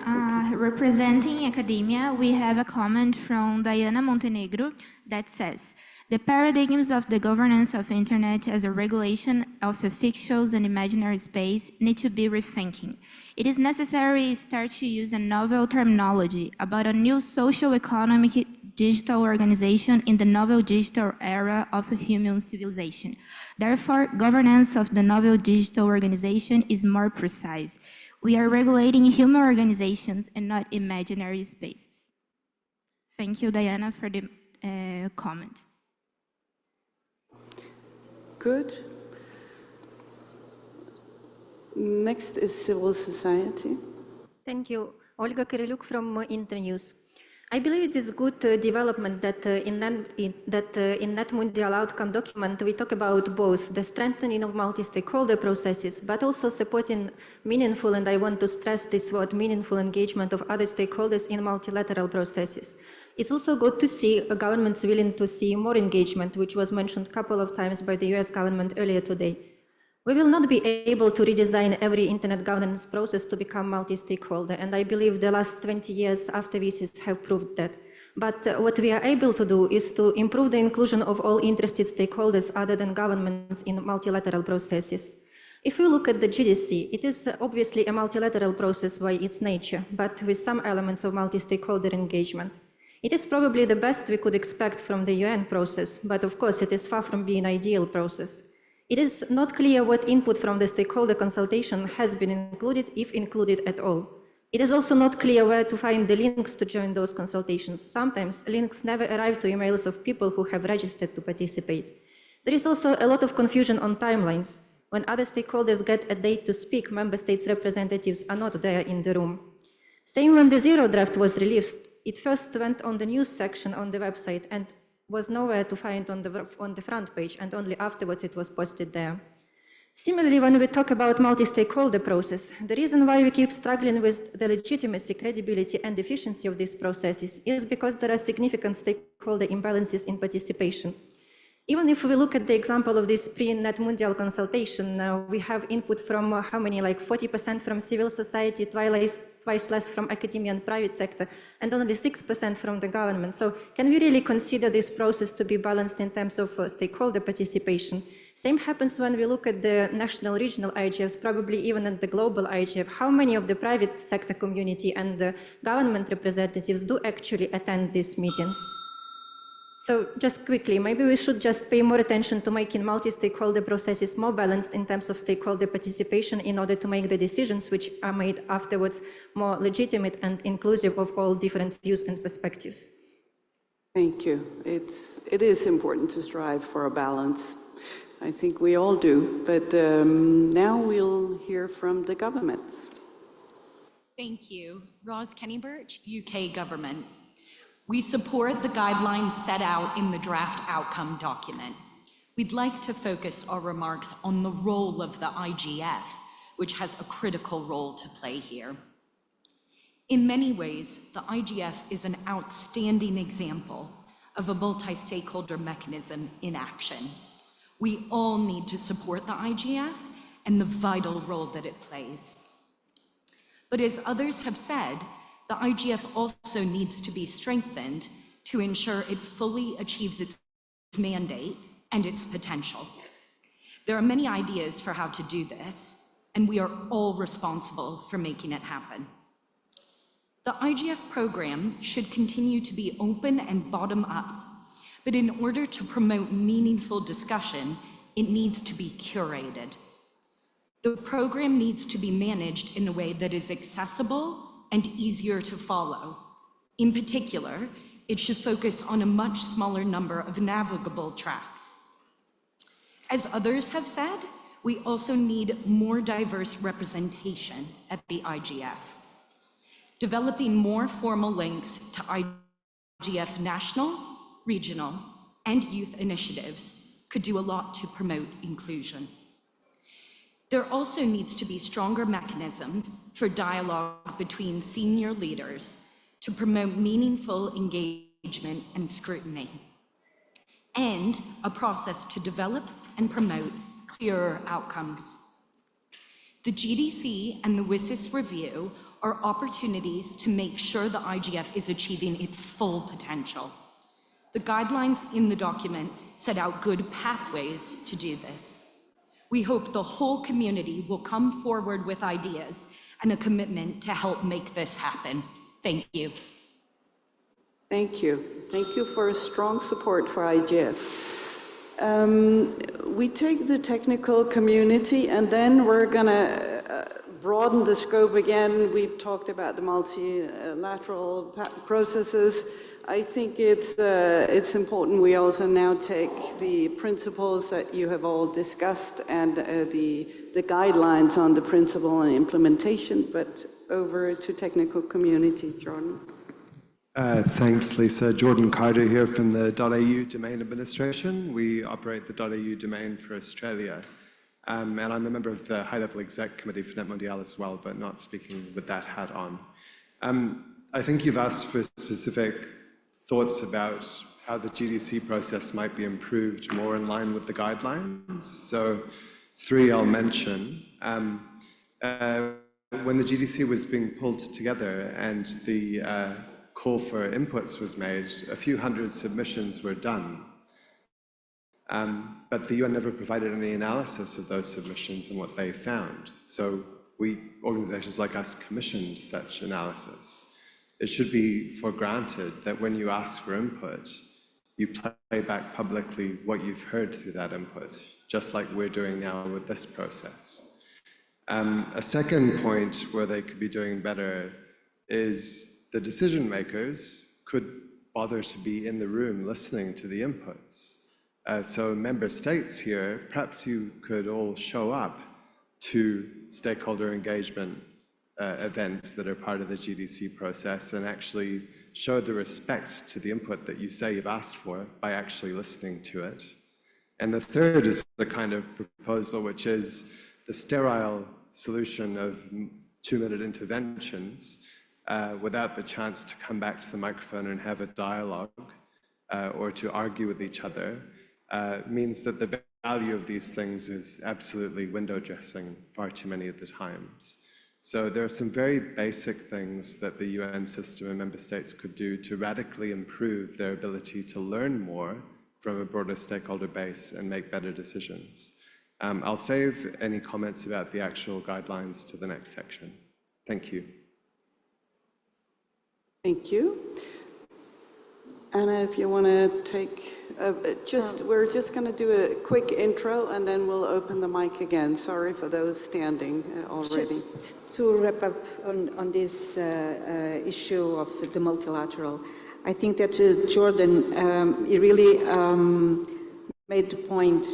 representing academia, we have a comment from Diana Montenegro that says, the paradigms of the governance of internet as a regulation of a fictitious and imaginary space need to be rethinking. It is necessary to start to use a novel terminology about a new socio-economic digital organization in the novel digital era of human civilization. Therefore, governance of the novel digital organization is more precise. We are regulating human organizations and not imaginary spaces. Thank you, Diana, for the comment. Good. Next is civil society. Thank you. Olga Kirilluk from Internews. I believe it is good development that in NETmundial outcome document we talk about both the strengthening of multi-stakeholder processes, but also supporting meaningful, and I want to stress this word, meaningful engagement of other stakeholders in multilateral processes. It's also good to see governments willing to see more engagement, which was mentioned a couple of times by the US government earlier today. We will not be able to redesign every internet governance process to become multi-stakeholder, and I believe the last 20 years after visits have proved that. But what we are able to do is to improve the inclusion of all interested stakeholders other than governments in multilateral processes. If we look at the GDC, it is obviously a multilateral process by its nature, but with some elements of multi-stakeholder engagement. It is probably the best we could expect from the UN process, but of course it is far from being an ideal process. It is not clear what input from the stakeholder consultation has been included, if included at all. It is also not clear where to find the links to join those consultations. Sometimes links never arrive to emails of people who have registered to participate. There is also a lot of confusion on timelines. When other stakeholders get a date to speak, member states' representatives are not there in the room. Same when the zero draft was released. It first went on the news section on the website, and was nowhere to find on the front page, and only afterwards it was posted there. Similarly, when we talk about multi-stakeholder process, the reason why we keep struggling with the legitimacy, credibility, and efficiency of these processes is because there are significant stakeholder imbalances in participation. Even if we look at the example of this pre-NETmundial consultation, we have input from how many, like 40% from civil society, twice less from academia and private sector, and only 6% from the government. So can we really consider this process to be balanced in terms of stakeholder participation? Same happens when we look at the national regional IGFs, probably even at the global IGF. How many of the private sector community and the government representatives do actually attend these meetings? So just quickly, maybe we should just pay more attention to making multi-stakeholder processes more balanced in terms of stakeholder participation in order to make the decisions which are made afterwards more legitimate and inclusive of all different views and perspectives. Thank you. It is important to strive for a balance. I think we all do, but now we'll hear from the governments. Thank you. Roz Kennybirch, UK Government. We support the guidelines set out in the draft outcome document. We'd like to focus our remarks on the role of the IGF, which has a critical role to play here. In many ways, the IGF is an outstanding example of a multi-stakeholder mechanism in action. We all need to support the IGF and the vital role that it plays. But as others have said, the IGF also needs to be strengthened to ensure it fully achieves its mandate and its potential. There are many ideas for how to do this, and we are all responsible for making it happen. The IGF program should continue to be open and bottom-up, but in order to promote meaningful discussion, it needs to be curated. The program needs to be managed in a way that is accessible and easier to follow. In particular, it should focus on a much smaller number of navigable tracks. As others have said, we also need more diverse representation at the IGF. Developing more formal links to IGF national, regional, and youth initiatives could do a lot to promote inclusion. There also needs to be stronger mechanisms for dialogue between senior leaders to promote meaningful engagement and scrutiny, and a process to develop and promote clearer outcomes. The GDC and the WSIS review are opportunities to make sure the IGF is achieving its full potential. The guidelines in the document set out good pathways to do this. We hope the whole community will come forward with ideas and a commitment to help make this happen. Thank you. Thank you. Thank you for strong support for IGF. We take the technical community and then we're going to broaden the scope again. We've talked about the multilateral processes. I think it's important we also now take the principles that you have all discussed and the guidelines on the principle and implementation, but over to technical community. Jordan. Thanks, Lisa. Jordan Carter here from the .au Domain Administration. We operate the .au domain for Australia. And I'm a member of the high-level exec committee for NETmundial as well, but not speaking with that hat on. I think you've asked for specific thoughts about how the GDC process might be improved more in line with the guidelines. So 3 I'll mention. When the GDC was being pulled together and the call for inputs was made, a few hundred submissions were done. But the UN never provided any analysis of those submissions and what they found. So organizations like us commissioned such analysis. It should be for granted that when you ask for input, you play back publicly what you've heard through that input, just like we're doing now with this process. A second point where they could be doing better is the decision makers could bother to be in the room listening to the inputs. So member states here, perhaps you could all show up to stakeholder engagement events that are part of the GDC process and actually show the respect to the input that you say you've asked for by actually listening to it. And the third is the kind of proposal which is the sterile solution of 2-minute interventions without the chance to come back to the microphone and have a dialogue or to argue with each other, means that the value of these things is absolutely window dressing far too many of the times. So there are some very basic things that the UN system and member states could do to radically improve their ability to learn more from a broader stakeholder base and make better decisions. I'll save any comments about the actual guidelines to the next section. Thank you. Thank you. Anna, if you want to take, we're just going to do a quick intro and then we'll open the mic again. Sorry for those standing already. Just to wrap up on this issue of the multilateral, I think that Jordan, he really made the point.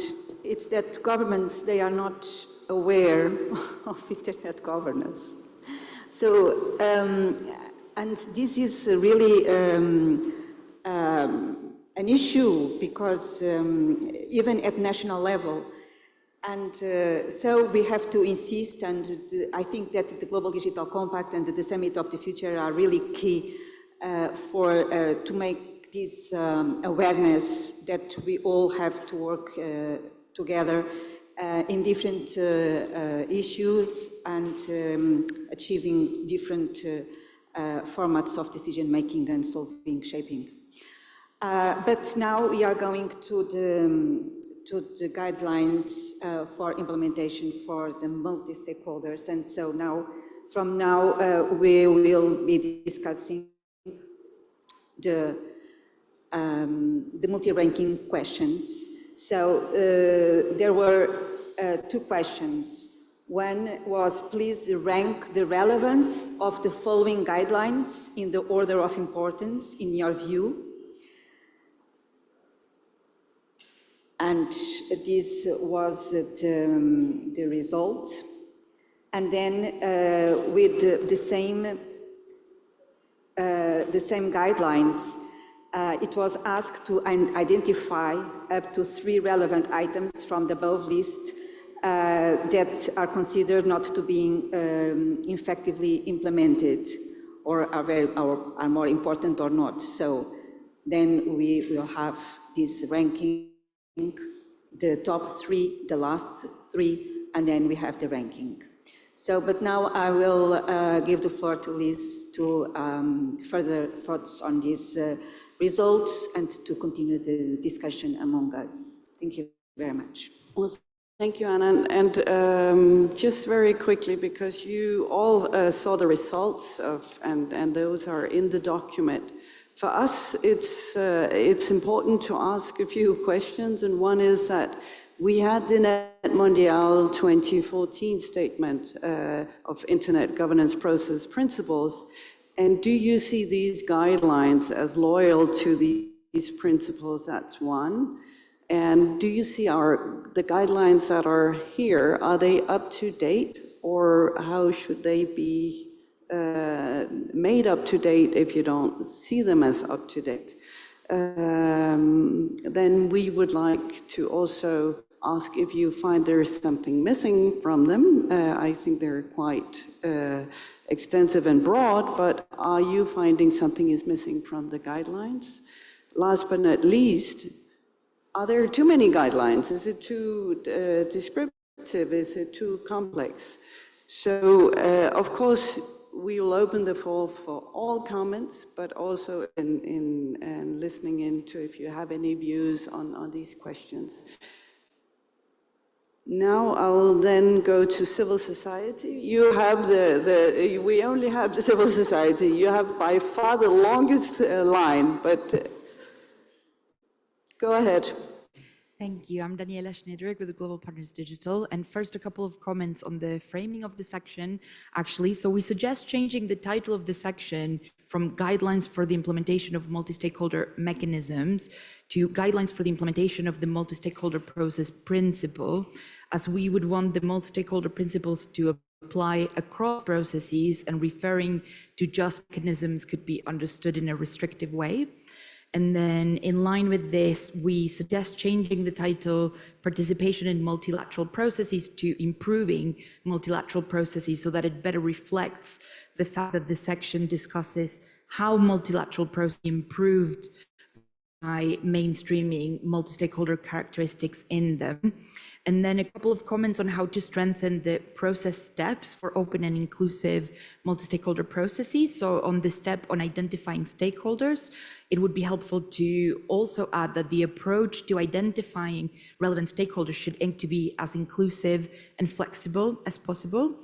It's that governments, they are not aware of internet governance. So, and this is really an issue because even at national level, and so we have to insist, and I think that the Global Digital Compact and the Summit of the Future are really key to make this awareness that we all have to work together in different issues and achieving different formats of decision-making and shaping. But now we are going to the guidelines for implementation for the multi-stakeholders. And so now, from now, we will be discussing the multi-ranking questions. So there were 2 questions. One was, please rank the relevance of the following guidelines in the order of importance in your view. And this was the result. And then with the same guidelines, it was asked to identify up to 3 relevant items from the above list that are considered not to be effectively implemented or are more important or not. So then we will have this ranking, the top 3, the last 3, and then we have the ranking. So, but now I will give the floor to Liz to further thoughts on these results and to continue the discussion among us. Thank you very much. Well, thank you, Anna. And just very quickly, because you all saw the results of, and those are in the document. For us, it's important to ask a few questions, and one is that we had the NETmundial 2014 statement of Internet Governance Process Principles, and do you see these guidelines as loyal to these principles? That's one. And do you see the guidelines that are here, are they up to date, or how should they be made up to date if you don't see them as up to date? Then we would like to also ask if you find there is something missing from them. I think they're quite extensive and broad, but are you finding something is missing from the guidelines? Last but not least, are there too many guidelines? Is it too descriptive? Is it too complex? So, of course, we will open the floor for all comments, but also in listening into if you have any views on these questions. Now I'll then go to civil society. You have we only have the civil society. You have by far the longest line, but go ahead. Thank you. I'm Daniela Schneiderich with the Global Partners Digital. And first, a couple of comments on the framing of the section, actually. So we suggest changing the title of the section from Guidelines for the Implementation of Multi-Stakeholder Mechanisms to Guidelines for the Implementation of the Multi-Stakeholder Process Principle, as we would want the multi-stakeholder principles to apply across processes, and referring to just mechanisms could be understood in a restrictive way. And then in line with this, we suggest changing the title Participation in Multilateral Processes to Improving Multilateral Processes so that it better reflects the fact that the section discusses how multilateral processes improved by mainstreaming multi-stakeholder characteristics in them. And then a couple of comments on how to strengthen the process steps for open and inclusive multi-stakeholder processes. So on the step on identifying stakeholders, it would be helpful to also add that the approach to identifying relevant stakeholders should aim to be as inclusive and flexible as possible.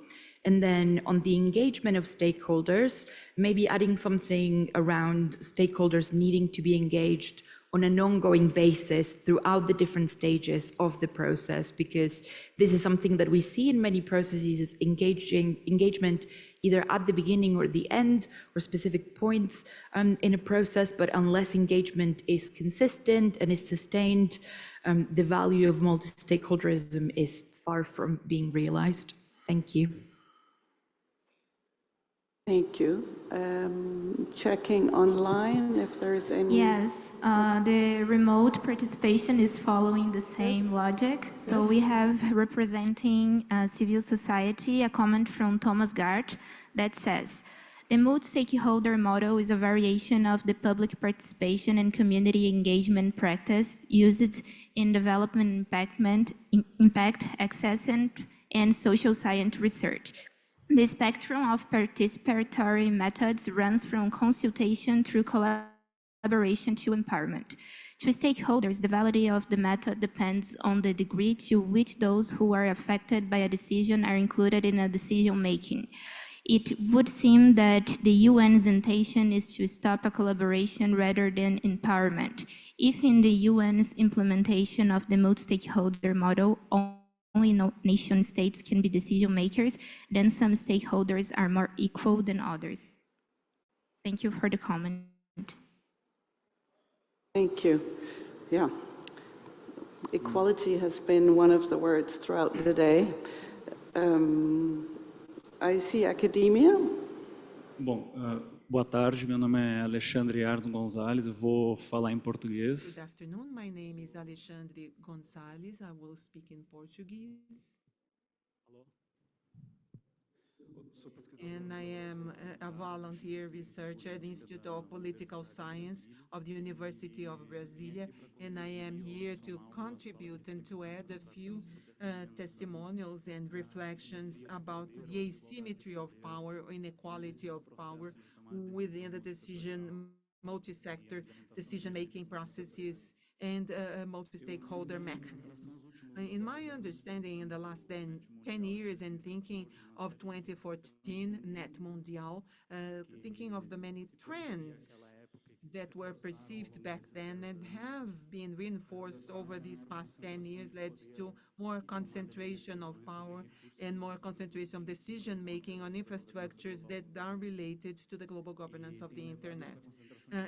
And then on the engagement of stakeholders, maybe adding something around stakeholders needing to be engaged on an ongoing basis throughout the different stages of the process, because this is something that we see in many processes is engagement either at the beginning or the end or specific points in a process, but unless engagement is consistent and is sustained, the value of multi-stakeholderism is far from being realized. Thank you. Thank you. Checking online if there is any. Yes, the remote participation is following the same logic. So we have representing civil society, a comment from Thomas Gart that says, the multi-stakeholder model is a variation of the public participation and community engagement practice used in development impact assessment and social science research. The spectrum of participatory methods runs from consultation through collaboration to empowerment. To stakeholders, the validity of the method depends on the degree to which those who are affected by a decision are included in a decision-making. It would seem that the UN's intention is to stop a collaboration rather than empowerment. If in the UN's implementation of the multi-stakeholder model, only nation states can be decision makers, then some stakeholders are more equal than others. Thank you for the comment. Thank you. Yeah. Equality has been one of the words throughout the day. I see academia. Bom, boa tarde, meu nome é Alexandre Arson Gonzalez, eu vou falar em português. Good afternoon, my name is Alexandre Gonzalez, I will speak in Portuguese. And I am a volunteer researcher at the Institute of Political Science of the University of Brasilia, and I am here to contribute and to add a few testimonials and reflections about the asymmetry of power or inequality of power within the multi-sector decision-making processes and multi-stakeholder mechanisms. In my understanding, in the last 10 years and thinking of 2014 NETmundial, thinking of the many trends that were perceived back then and have been reinforced over these past 10 years led to more concentration of power and more concentration of decision-making on infrastructures that are related to the global governance of the internet.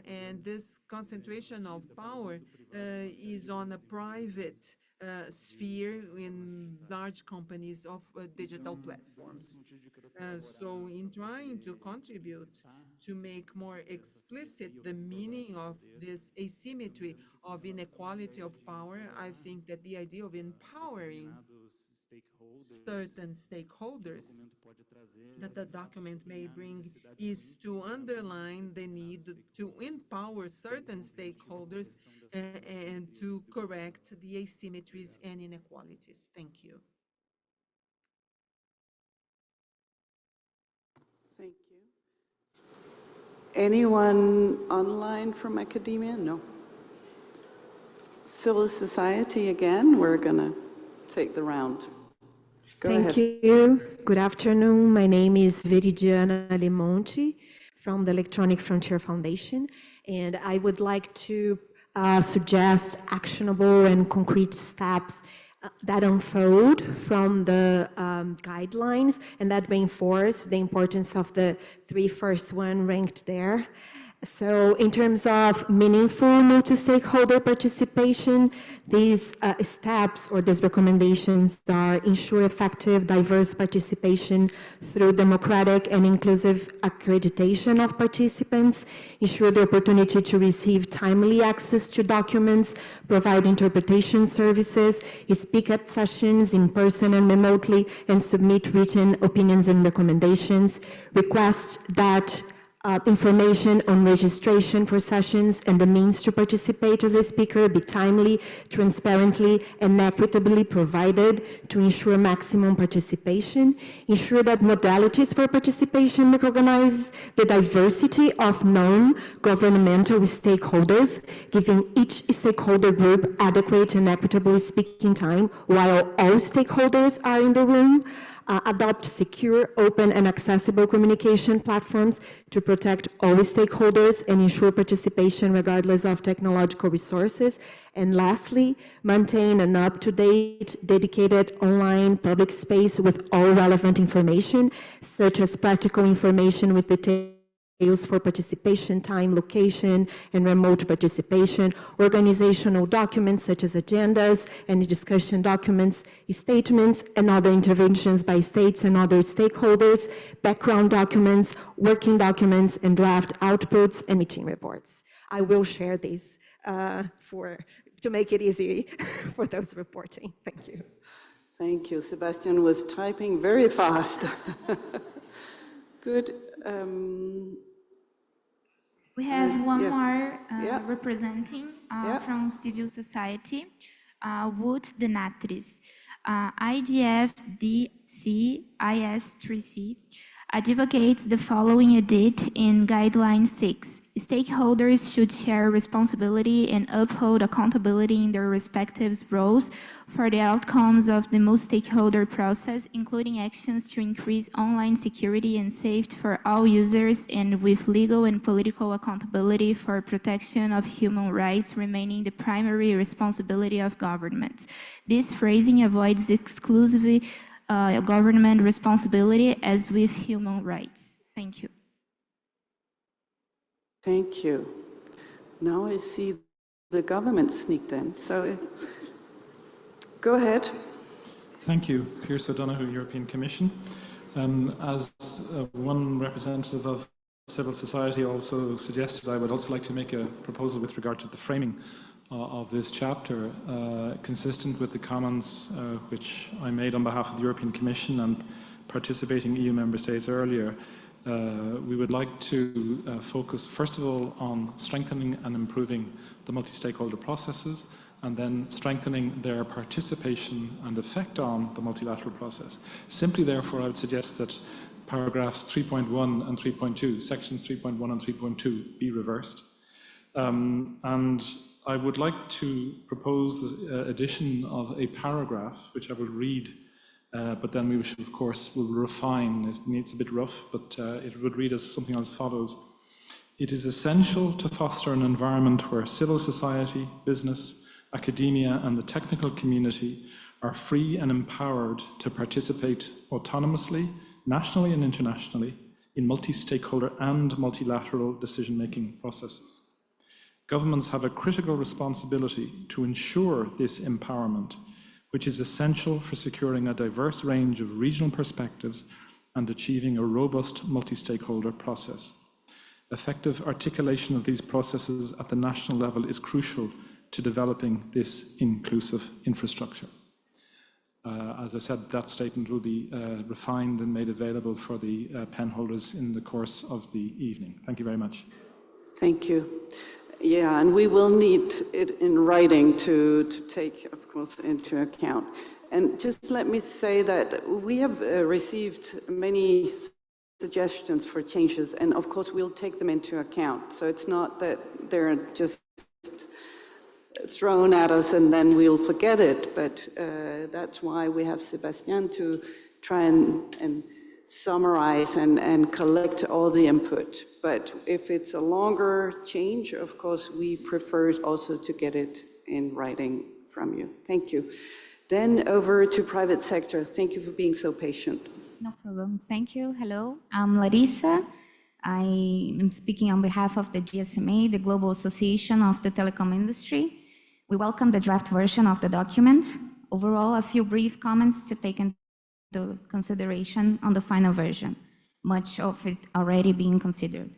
And this concentration of power is on a private sphere in large companies of digital platforms. So in trying to contribute to make more explicit the meaning of this asymmetry of inequality of power, I think that the idea of empowering certain stakeholders that the document may bring is to underline the need to empower certain stakeholders and to correct the asymmetries and inequalities. Thank you. Thank you. Anyone online from academia? No. Civil society again, we're going to take the round. Thank you. Good afternoon. My name is Veridiana Lemonte from the Electronic Frontier Foundation, and I would like to suggest actionable and concrete steps that unfold from the guidelines and that reinforce the importance of the three first one ranked there. So in terms of meaningful multi-stakeholder participation, these steps or these recommendations are ensure effective, diverse participation through democratic and inclusive accreditation of participants, ensure the opportunity to receive timely access to documents, provide interpretation services, speak at sessions in person and remotely, and submit written opinions and recommendations, request that information on registration for sessions and the means to participate as a speaker be timely, transparently, and equitably provided to ensure maximum participation. Ensure that modalities for participation recognize the diversity of non-governmental stakeholders, giving each stakeholder group adequate and equitable speaking time while all stakeholders are in the room. Adopt secure, open, and accessible communication platforms to protect all stakeholders and ensure participation regardless of technological resources. And lastly, maintain an up-to-date, dedicated online public space with all relevant information, such as practical information with details for participation, time, location, and remote participation, organizational documents such as agendas and discussion documents, statements, and other interventions by states and other stakeholders, background documents, working documents, and draft outputs and meeting reports. I will share these to make it easy for those reporting. Thank you. Thank you. Sebastian was typing very fast. Good. We have one more representing from civil society, Wood Denatris, IGF-DCIS3C, advocates the following edit in Guideline 6. Stakeholders should share responsibility and uphold accountability in their respective roles for the outcomes of the multi-stakeholder process, including actions to increase online security and safety for all users, and with legal and political accountability for protection of human rights remaining the primary responsibility of governments. This phrasing avoids exclusively government responsibility as with human rights. Thank you. Thank you. Now I see the government sneaked in, so go ahead. Thank you. Pierce O'Donoghue, European Commission. As one representative of civil society also suggested, I would also like to make a proposal with regard to the framing of this chapter, consistent with the comments which I made on behalf of the European Commission and participating EU member states earlier. We would like to focus first of all on strengthening and improving the multi-stakeholder processes, and then strengthening their participation and effect on the multilateral process. Simply therefore, I would suggest that paragraphs 3.1 and 3.2, sections 3.1 and 3.2 be reversed. And I would like to propose the addition of a paragraph, which I will read, but then we should, of course, will refine. It's a bit rough, but it would read as something as follows. It is essential to foster an environment where civil society, business, academia, and the technical community are free and empowered to participate autonomously, nationally and internationally, in multi-stakeholder and multilateral decision-making processes. Governments have a critical responsibility to ensure this empowerment, which is essential for securing a diverse range of regional perspectives and achieving a robust multi-stakeholder process. Effective articulation of these processes at the national level is crucial to developing this inclusive infrastructure. As I said, that statement will be refined and made available for the pen holders in the course of the evening. Thank you very much. Thank you. Yeah, and we will need it in writing to take, of course, into account. And just let me say that we have received many suggestions for changes, and of course we'll take them into account. So it's not that they're just thrown at us and then we'll forget it, but that's why we have Sebastian to try and summarize and collect all the input. But if it's a longer change, of course, we prefer also to get it in writing from you. Thank you. Then over to private sector. Thank you for being so patient. No problem. Thank you. Hello, I'm Larissa. I am speaking on behalf of the GSMA, the Global Association of the Telecom Industry. We welcome the draft version of the document. Overall, a few brief comments to take into consideration on the final version, much of it already being considered.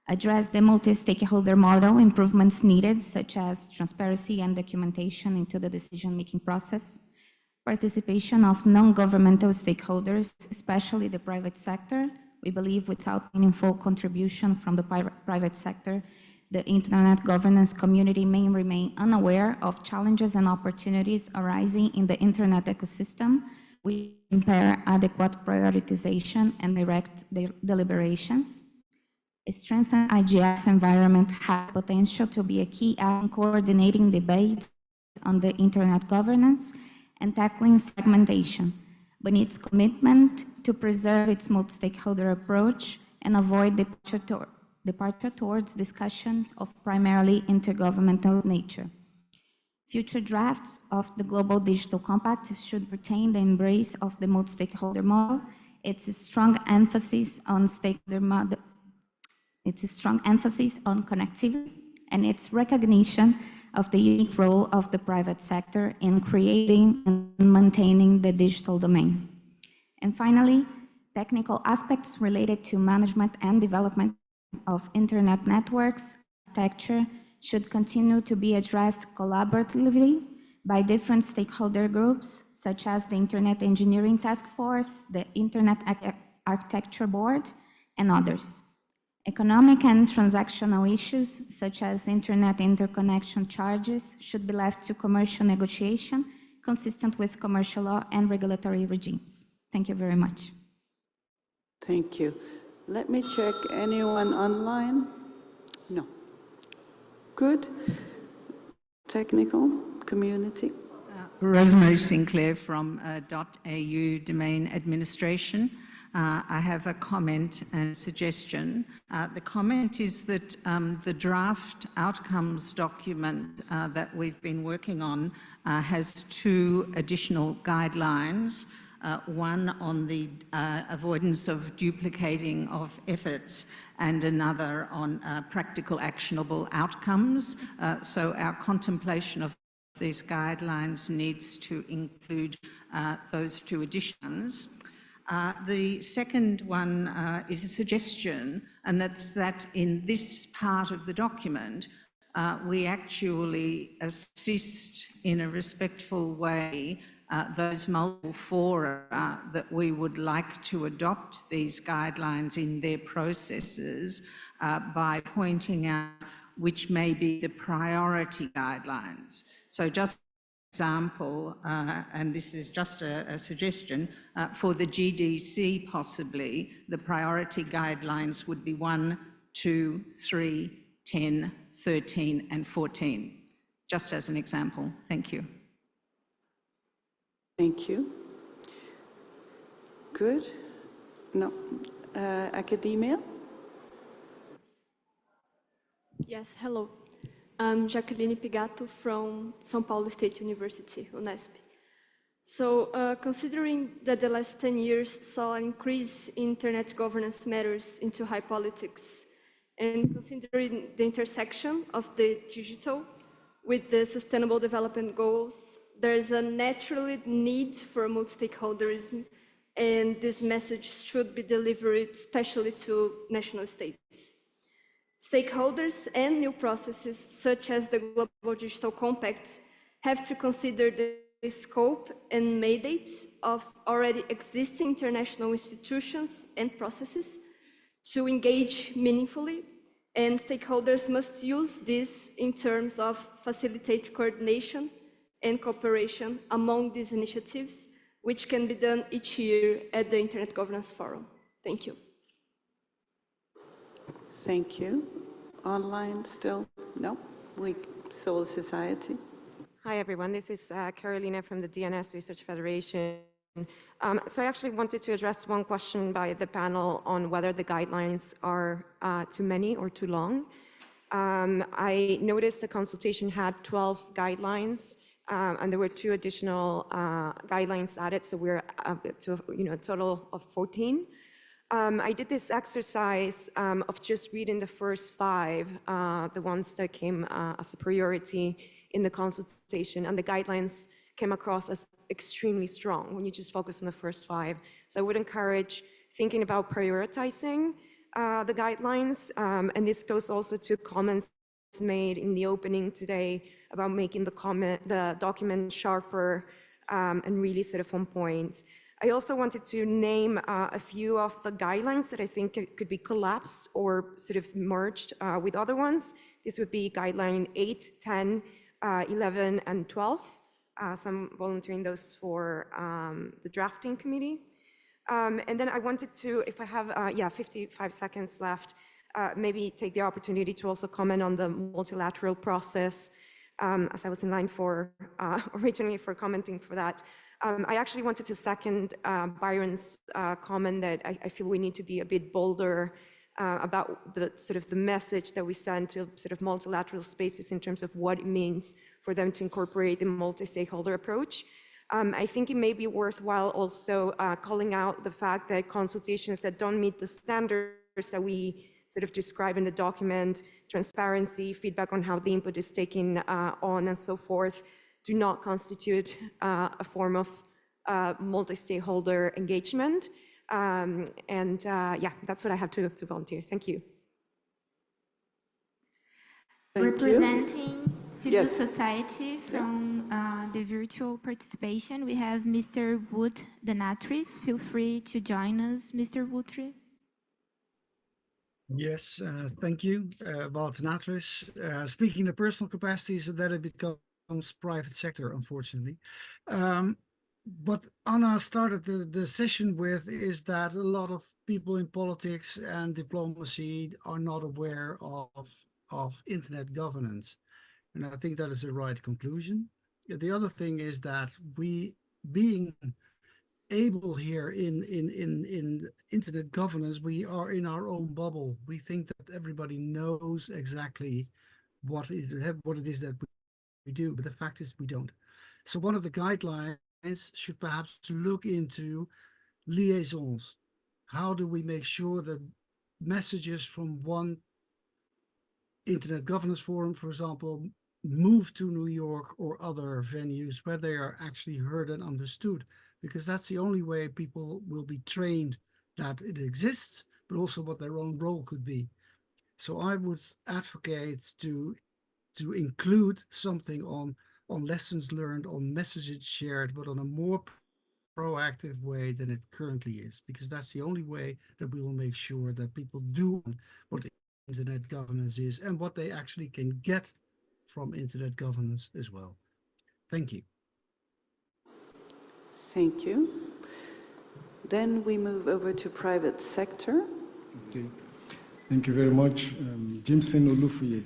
Address the multi-stakeholder model, improvements needed, such as transparency and documentation into the decision-making process, participation of non-governmental stakeholders, especially the private sector. We believe without meaningful contribution from the private sector, the internet governance community may remain unaware of challenges and opportunities arising in the internet ecosystem, which impair adequate prioritization and direct deliberations. A strengthened IGF environment has potential to be a key in coordinating debates on the internet governance and tackling fragmentation, but its commitment to preserve its multi-stakeholder approach and avoid departure towards discussions of primarily intergovernmental nature. Future drafts of the Global Digital Compact should retain the embrace of the multi-stakeholder model, its strong emphasis on connectivity, and its recognition of the unique role of the private sector in creating and maintaining the digital domain. And finally, technical aspects related to management and development of internet networks architecture should continue to be addressed collaboratively by different stakeholder groups, such as the Internet Engineering Task Force, the Internet Architecture Board, and others. Economic and transactional issues, such as internet interconnection charges, should be left to commercial negotiation, consistent with commercial law and regulatory regimes. Thank you very much. Thank you. Let me check anyone online. No. Good. Technical community. Rosemary Sinclair from .au Domain Administration. I have a comment and suggestion. The comment is that the draft outcomes document that we've been working on has two additional guidelines. One on the avoidance of duplicating of efforts and another on practical actionable outcomes. So our contemplation of these guidelines needs to include those two additions. The second one is a suggestion, and that's that in this part of the document, we actually assist in a respectful way those multiple fora that we would like to adopt these guidelines in their processes by pointing out which may be the priority guidelines. So just example, and this is just a suggestion, for the GDC possibly, the priority guidelines would be 1, 2, 3, 10, 13, and 14, just as an example. Thank you. Thank you. Good. No. Academia? Yes, hello. I'm Jacqueline Pigato from São Paulo State University, Unesp. So, considering that the last 10 years saw an increase in internet governance matters into high politics, and considering the intersection of the digital with the sustainable development goals, there's a natural need for multi-stakeholderism, and this message should be delivered especially to national states. Stakeholders and new processes, such as the Global Digital Compact, have to consider the scope and mandate of already existing international institutions and processes to engage meaningfully, and stakeholders must use this in terms of facilitate coordination and cooperation among these initiatives, which can be done each year at the Internet Governance Forum. Thank you. Thank you. Online still? No? Civil society? Hi, everyone. This is Carolina from the DNS Research Federation. So I actually wanted to address one question by the panel on whether the guidelines are too many or too long. I noticed the consultation had 12 guidelines, and there were 2 additional guidelines added, so we're up to a total of 14. I did this exercise of just reading the first 5, the ones that came as a priority in the consultation, and the guidelines came across as extremely strong when you just focus on the first 5. So I would encourage thinking about prioritizing the guidelines, and this goes also to comments made in the opening today about making the document sharper and really sort of on point. I also wanted to name a few of the guidelines that I think could be collapsed or sort of merged with other ones. This would be guideline 8, 10, 11, and 12. So I'm volunteering those for the drafting committee. And then I wanted to, if I have, 55 seconds left, maybe take the opportunity to also comment on the multilateral process, as I was in line for, originally for commenting for that. I actually wanted to second Byron's comment that I feel we need to be a bit bolder about the sort of the message that we send to sort of multilateral spaces in terms of what it means for them to incorporate the multi-stakeholder approach. I think it may be worthwhile also calling out the fact that consultations that don't meet the standards that we sort of describe in the document, transparency, feedback on how the input is taken on and so forth, do not constitute a form of multi-stakeholder engagement. Yeah, that's what I have to volunteer. Thank you. Representing civil society from the virtual participation, we have Mr. Wood Denatris. Feel free to join us, Mr. Woodry. Yes, thank you, Bob Denatris. Speaking in a personal capacity, so that it becomes private sector, unfortunately. What Anna started the session with is that a lot of people in politics and diplomacy are not aware of internet governance. And I think that is the right conclusion. The other thing is that we, being able here in internet governance, we are in our own bubble. We think that everybody knows exactly what it is that we do, but the fact is we don't. So one of the guidelines should perhaps look into liaisons. How do we make sure that messages from one Internet Governance Forum, for example, move to New York or other venues where they are actually heard and understood? Because that's the only way people will be trained that it exists, but also what their own role could be. So I would advocate to include something on lessons learned, on messages shared, but on a more proactive way than it currently is, because that's the only way that we will make sure that people do what internet governance is and what they actually can get from internet governance as well. Thank you. Thank you. Then we move over to private sector. Okay. Thank you very much. Jameson Olufuye,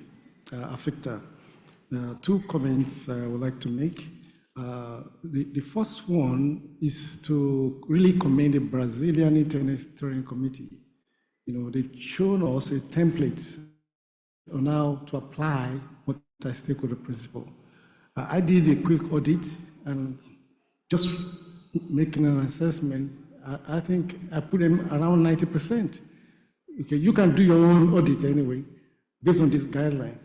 Affecta. 2 comments I would like to make. The first one is to really commend the Brazilian Internet Steering Committee. You know, they've shown us a template on how to apply multi-stakeholder principle. I did a quick audit and just making an assessment, I think I put them around 90%. Okay, you can do your own audit anyway, based on these guidelines.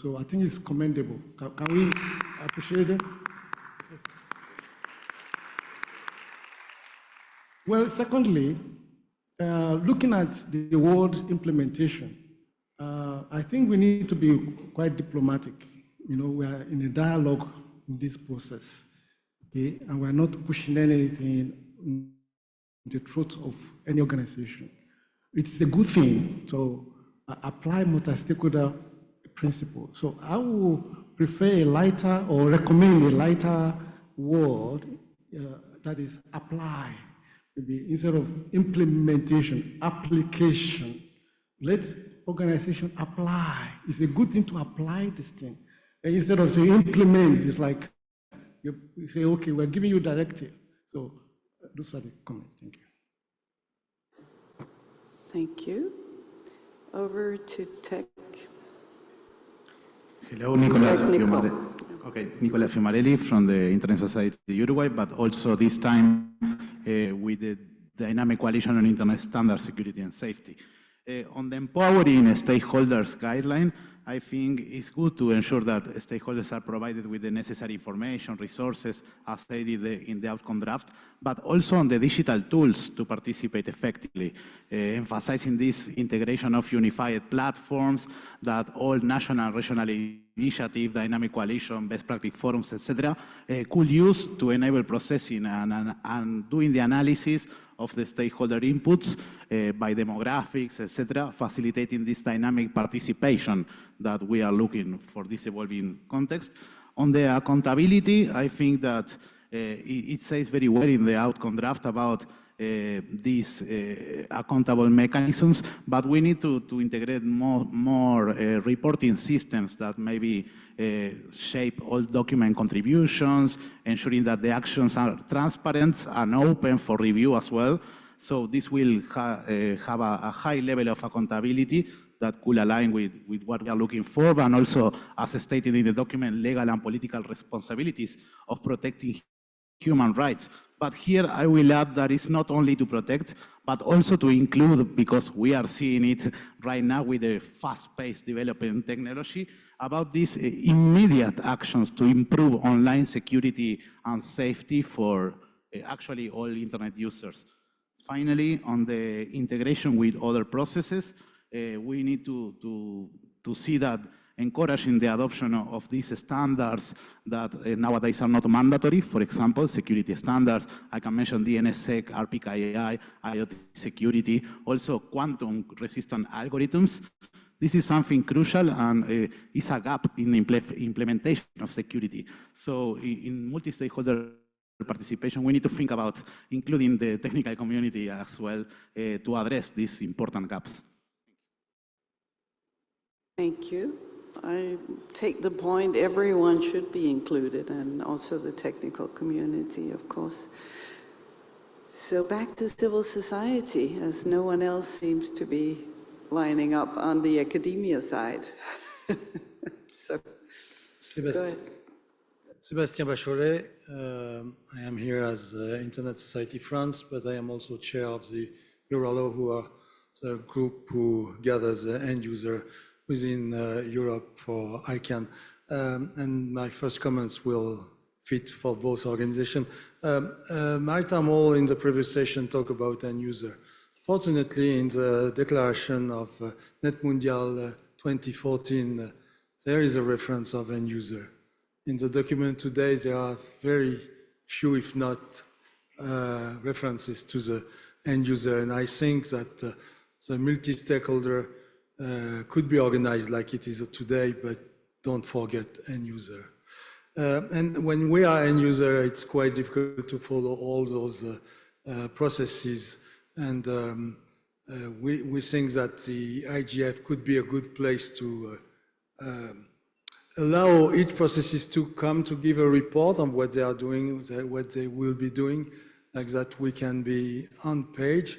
So I think it's commendable. Can we appreciate them? Well, secondly, looking at the word implementation, I think we need to be quite diplomatic. You know, we are in a dialogue in this process, okay, and we're not pushing anything in the throat of any organization. It's a good thing to apply multi-stakeholder principle. So I will prefer a lighter or recommend a lighter word that is apply. Maybe instead of implementation, application. Let organization apply. It's a good thing to apply this thing. And instead of saying implement, it's like you say, okay, we're giving you directive. So those are the comments. Thank you. Thank you. Over to tech. Hello, Nicolas Fiumarelli. Okay, Nicolas Fiumarelli from the Internet Society of Uruguay, but also this time with the dynamic coalition on internet standard security and safety. On the empowering stakeholders guideline, I think it's good to ensure that stakeholders are provided with the necessary information, resources, as stated in the outcome draft, but also on the digital tools to participate effectively, emphasizing this integration of unified platforms that all national and regional initiative, dynamic coalition, best practice forums, etc., could use to enable processing and doing the analysis of the stakeholder inputs by demographics, etc., facilitating this dynamic participation that we are looking for this evolving context. On the accountability, I think that it says very well in the outcome draft about these accountable mechanisms, but we need to integrate more reporting systems that maybe shape all document contributions, ensuring that the actions are transparent and open for review as well. So this will have a high level of accountability that could align with what we are looking for, and also, as stated in the document, legal and political responsibilities of protecting human rights. But here I will add that it's not only to protect, but also to include, because we are seeing it right now with the fast-paced developing technology, about these immediate actions to improve online security and safety for actually all internet users. Finally, on the integration with other processes, we need to see that encouraging the adoption of these standards that nowadays are not mandatory. For example, security standards. I can mention DNSSEC, RPKI, IoT security, also quantum-resistant algorithms. This is something crucial and is a gap in the implementation of security. So in multi-stakeholder participation, we need to think about including the technical community as well to address these important gaps. Thank you. I take the point, everyone should be included, and also the technical community, of course. So back to civil society, as no one else seems to be lining up on the academia side. So, Sébastien Bacholet. I am here as Internet Society France, but I am also chair of the Euralo, who are the group who gathers the end user within Europe for ICANN. And my first comments will fit for both organizations. Maritime Hall in the previous session talked about end user. Fortunately, in the declaration of NETmundial 2014, there is a reference of end user. In the document today, there are very few, if not, references to the end user. And I think that the multi-stakeholder could be organized like it is today, but don't forget end user. And when we are end user, it's quite difficult to follow all those processes. And we think that the IGF could be a good place to allow each processes to come to give a report on what they are doing, what they will be doing, like that we can be on page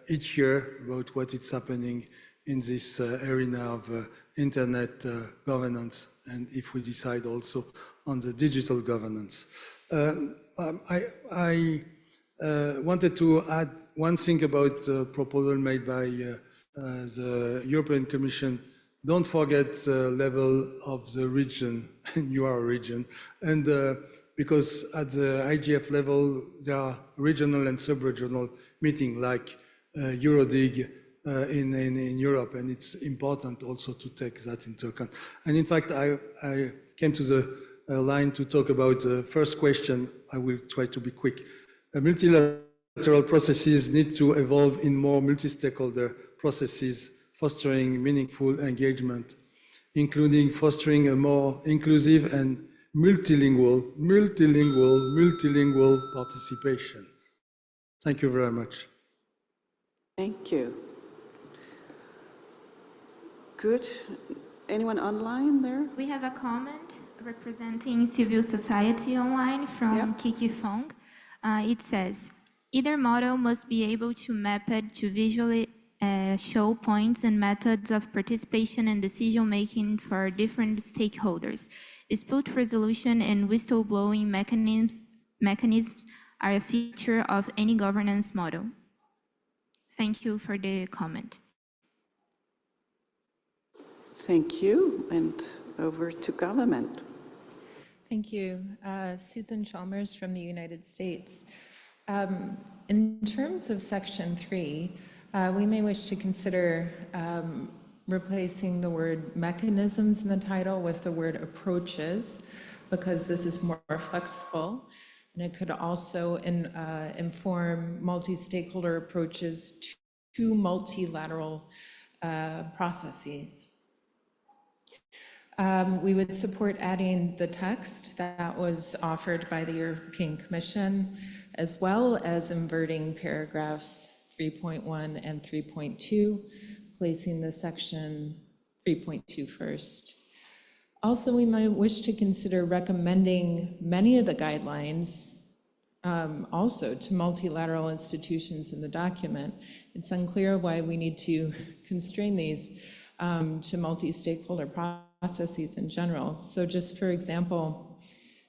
each year about what is happening in this arena of internet governance, and if we decide also on the digital governance. I wanted to add one thing about the proposal made by the European Commission. Don't forget the level of the region, and you are a region, and because at the IGF level, there are regional and sub-regional meetings like Eurodig in Europe, and it's important also to take that into account. And in fact, I came to the line to talk about the first question. I will try to be quick. Multilateral processes need to evolve in more multi-stakeholder processes, fostering meaningful engagement, including fostering a more inclusive and multilingual participation. Thank you very much. Thank you. Good. Anyone online there? We have a comment representing civil society online from Kiki Fong. It says, either model must be able to map it to visually show points and methods of participation and decision-making for different stakeholders. Dispute resolution and whistleblowing mechanisms are a feature of any governance model. Thank you for the comment. Thank you, and over to government. Thank you. Susan Chalmers from the United States. In terms of Section 3, we may wish to consider replacing the word mechanisms in the title with the word approaches, because this is more flexible, and it could also inform multi-stakeholder approaches to multilateral processes. We would support adding the text that was offered by the European Commission, as well as inverting paragraphs 3.1 and 3.2, placing the section 3.2 first. Also, we might wish to consider recommending many of the guidelines also to multilateral institutions in the document. It's unclear why we need to constrain these to multi-stakeholder processes in general. So just for example,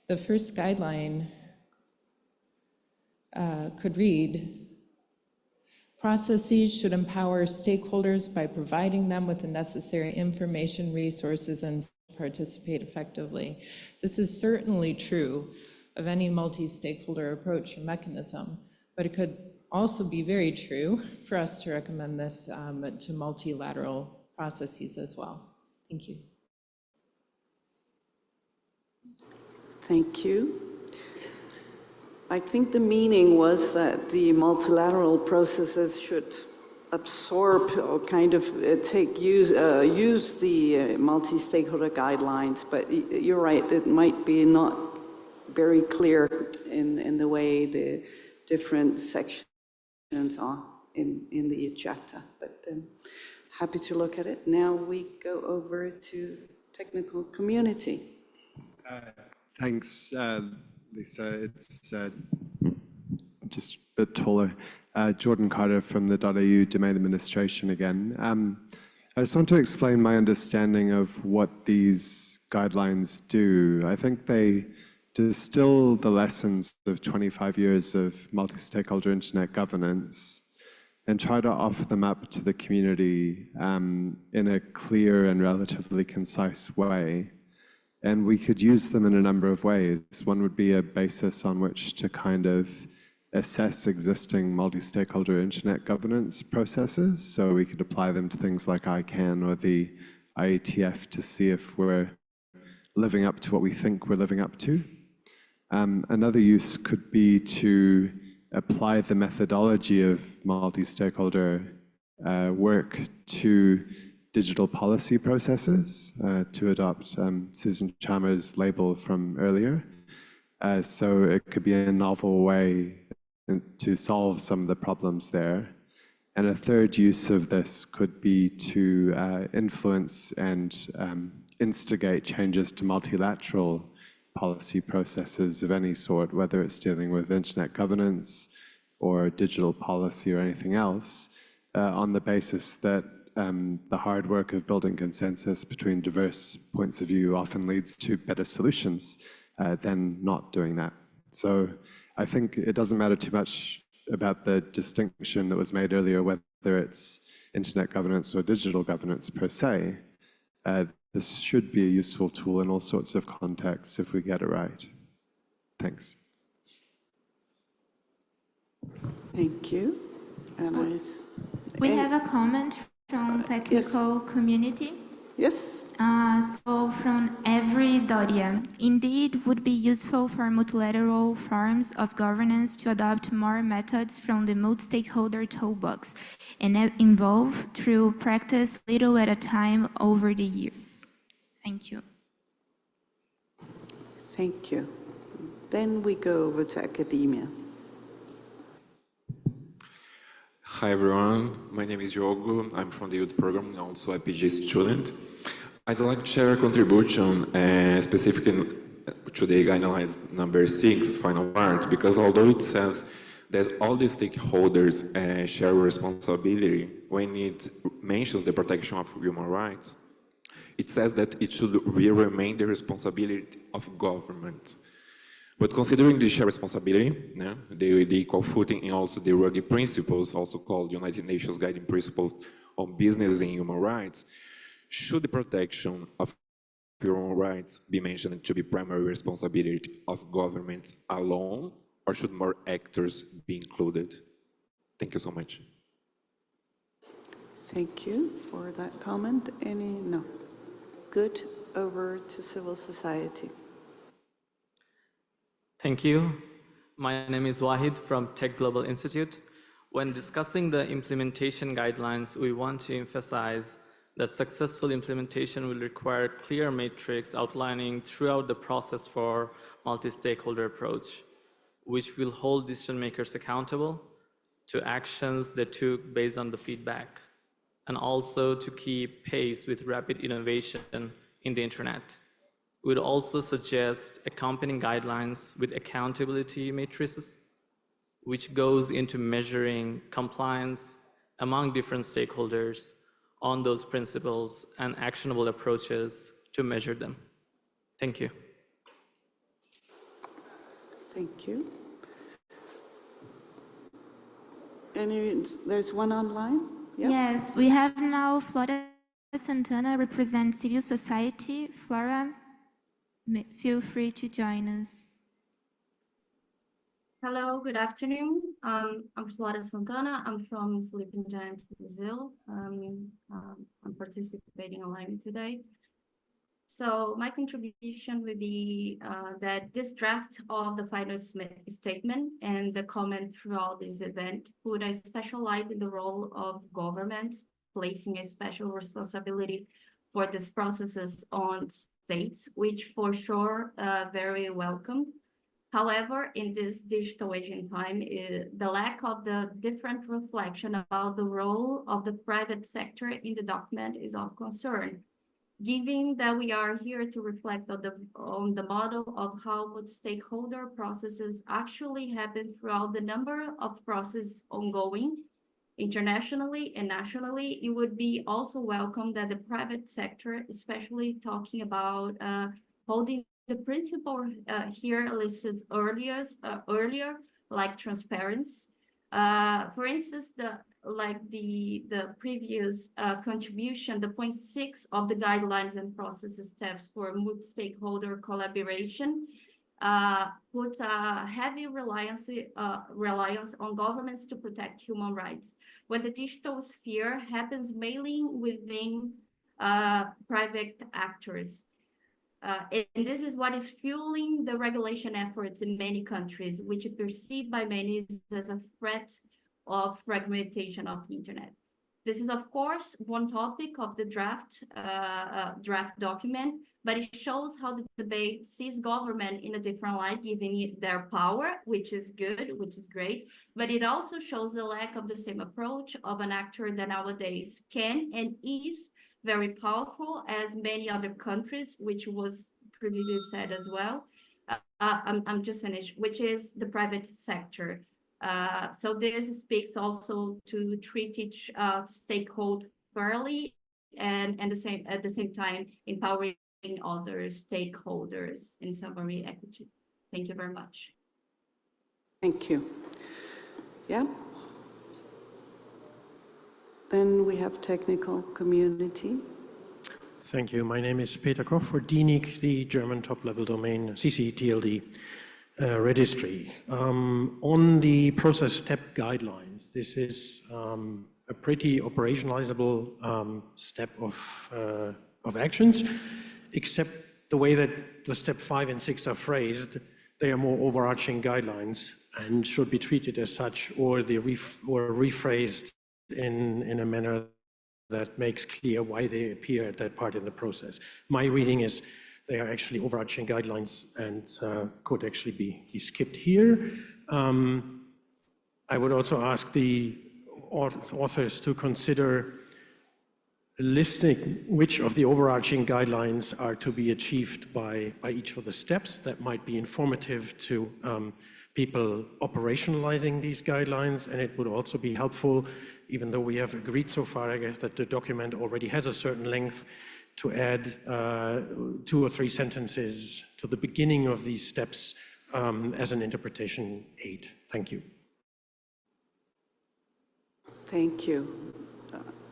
the first guideline could read, processes should empower stakeholders by providing them with the necessary information, resources, and participate effectively. This is certainly true of any multi-stakeholder approach or mechanism, but it could also be very true for us to recommend this to multilateral processes as well. Thank you. Thank you. I think the meaning was that the multilateral processes should absorb or kind of use the multi-stakeholder guidelines, but you're right, it might be not very clear in the way the different sections are in the chapter, but happy to look at it. Now we go over to technical community. Thanks, Lisa. It's just a bit taller. Jordan Carter from the .au domain administration again. I just want to explain my understanding of what these guidelines do. I think they distill the lessons of 25 years of multi-stakeholder internet governance and try to offer them up to the community in a clear and relatively concise way. And we could use them in a number of ways. One would be a basis on which to kind of assess existing multi-stakeholder internet governance processes. So we could apply them to things like ICANN or the IETF to see if we're living up to what we think we're living up to. Another use could be to apply the methodology of multi-stakeholder work to digital policy processes, to adopt Susan Chalmers' label from earlier. So it could be a novel way to solve some of the problems there. And a third use of this could be to influence and instigate changes to multilateral policy processes of any sort, whether it's dealing with internet governance or digital policy or anything else, on the basis that the hard work of building consensus between diverse points of view often leads to better solutions than not doing that. So I think it doesn't matter too much about the distinction that was made earlier, whether it's internet governance or digital governance per se. This should be a useful tool in all sorts of contexts if we get it right. Thanks. Thank you. And we have a comment from technical community. Yes. So from every Doria, indeed would be useful for multilateral forms of governance to adopt more methods from the multi-stakeholder toolbox and evolve through practice little at a time over the years. Thank you. Thank you. Then we go over to academia. Hi everyone, my name is Diogo. I'm from the youth program, also a PG student. I'd like to share a contribution specifically to the guidelines number 6, final part, because although it says that all the stakeholders share responsibility when it mentions the protection of human rights, it says that it should remain the responsibility of government. But considering the shared responsibility, yeah, the equal footing, and also the rugged principles, also called United Nations Guiding Principles on Business and Human Rights, should the protection of human rights be mentioned to be primary responsibility of governments alone, or should more actors be included? Thank you so much. Thank you for that comment. No. Good. Over to civil society. Thank you. My name is Wahid from Tech Global Institute. When discussing the implementation guidelines, we want to emphasize that successful implementation will require clear metrics outlining throughout the process for multi-stakeholder approach, which will hold decision makers accountable to actions they took based on the feedback, and also to keep pace with rapid innovation in the internet. We'd also suggest accompanying guidelines with accountability matrices, which goes into measuring compliance among different stakeholders on those principles and actionable approaches to measure them. Thank you. Thank you. There's one online? Yep. Yes, we have now Flora Santana represent civil society. Flora, feel free to join us. Hello, good afternoon. I'm Flora Santana. I'm from Sleeping Giants, Brazil. I'm participating online today. So my contribution would be that this draft of the final statement and the comment throughout this event put a special light in the role of governments, placing a special responsibility for these processes on states, which for sure very welcome. However, in this digital age and time, the lack of the different reflection about the role of the private sector in the document is of concern. Given that we are here to reflect on the model of how would stakeholder processes actually happen throughout the number of processes ongoing internationally and nationally, it would be also welcome that the private sector, especially talking about holding the principle here listed earlier, like transparency. For instance, the previous contribution, the point 6 of the guidelines and processes steps for multi-stakeholder collaboration puts a heavy reliance on governments to protect human rights. When the digital sphere happens mainly within private actors. And this is what is fueling the regulation efforts in many countries, which are perceived by many as a threat of fragmentation of the internet. This is, of course, one topic of the draft document, but it shows how the debate sees government in a different light, giving it their power, which is good, which is great, but it also shows the lack of the same approach of an actor that nowadays can and is very powerful as many other countries, which was previously said as well. I'm just finished, which is the private sector. So this speaks also to treat each stakeholder fairly and at the same time empowering other stakeholders in summary equity. Thank you very much. Thank you. Yeah. Then we have technical community. Thank you. My name is Peter Koch for DNIC, the German top-level domain CC/TLD registry. On the process step guidelines, this is a pretty operationalizable step of actions, except the way that the step 5 and 6 are phrased, they are more overarching guidelines and should be treated as such, or rephrased in a manner that makes clear why they appear at that part in the process. My reading is they are actually overarching guidelines and could actually be skipped here. I would also ask the authors to consider listing which of the overarching guidelines are to be achieved by each of the steps. That might be informative to people operationalizing these guidelines, and it would also be helpful, even though we have agreed so far, I guess, that the document already has a certain length, to add 2 or 3 sentences to the beginning of these steps as an interpretation aid. Thank you. Thank you.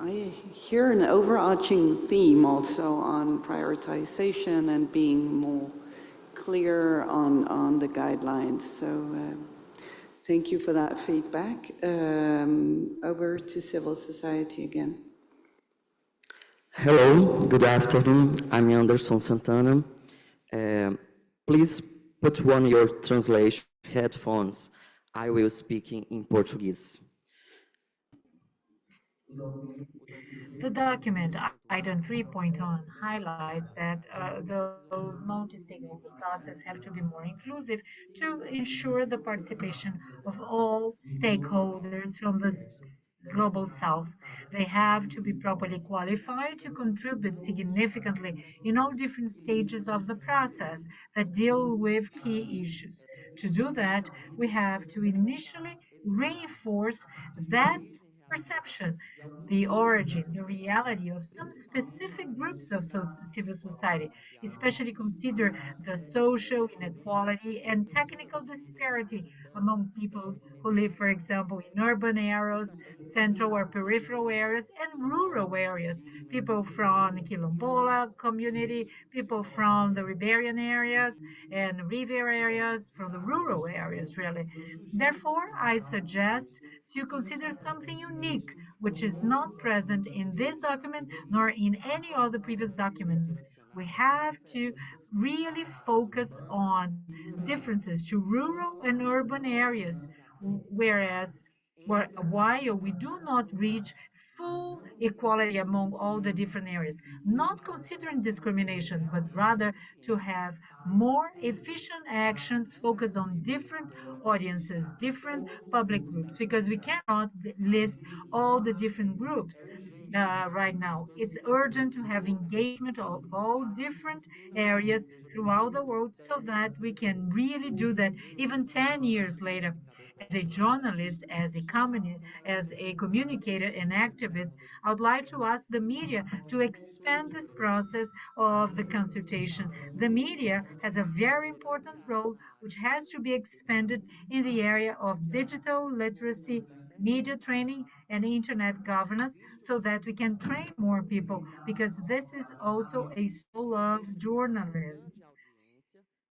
I hear an overarching theme also on prioritization and being more clear on the guidelines. So thank you for that feedback. Over to civil society again. Hello, good afternoon. I'm Anderson Santana. Please put on your translation headphones. I will speak in Portuguese. The document, item 3.1, highlights that those multi-stakeholder processes have to be more inclusive to ensure the participation of all stakeholders from the global south. They have to be properly qualified to contribute significantly in all different stages of the process that deal with key issues. To do that, we have to initially reinforce that perception, the origin, the reality of some specific groups of civil society, especially consider the social inequality and technical disparity among people who live, for example, in urban areas, central or peripheral areas, and rural areas. People from Quilombola community, people from the riparian areas and river areas, from the rural areas, really. Therefore, I suggest to consider something unique, which is not present in this document nor in any other previous documents. We have to really focus on differences to rural and urban areas, whereas while we do not reach full equality among all the different areas, not considering discrimination, but rather to have more efficient actions focused on different audiences, different public groups, because we cannot list all the different groups right now. It's urgent to have engagement of all different areas throughout the world so that we can really do that even 10 years later. As a journalist, as a communicator and activist, I would like to ask the media to expand this process of the consultation. The media has a very important role which has to be expanded in the area of digital literacy, media training, and internet governance so that we can train more people, because this is also a soul of journalism.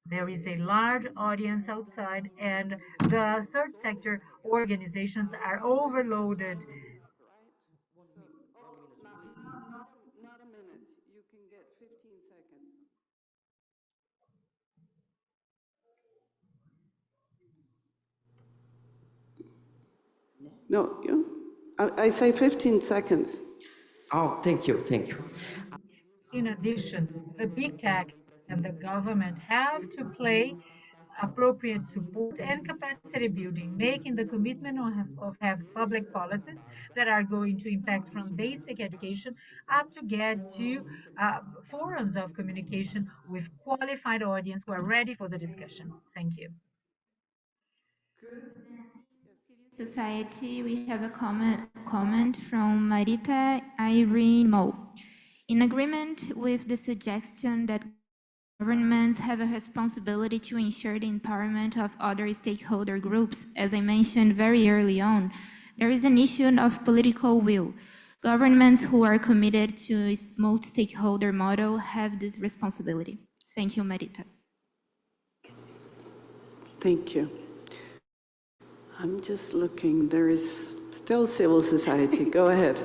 There is a large audience outside, and the third sector organizations are overloaded. Not a minute. You can get 15 seconds. No, I say 15 seconds. Oh, thank you, thank you. In addition, the big tech and the government have to play appropriate support and capacity building, making the commitment of have public policies that are going to impact from basic education up to get to forums of communication with qualified audience who are ready for the discussion. Thank you. Society, we have a comment from Marita Irene Mo. In agreement with the suggestion that governments have a responsibility to ensure the empowerment of other stakeholder groups, as I mentioned very early on, there is an issue of political will. Governments who are committed to a multi-stakeholder model have this responsibility. Thank you, Marita. Thank you. I'm just looking. There is still civil society. Go ahead.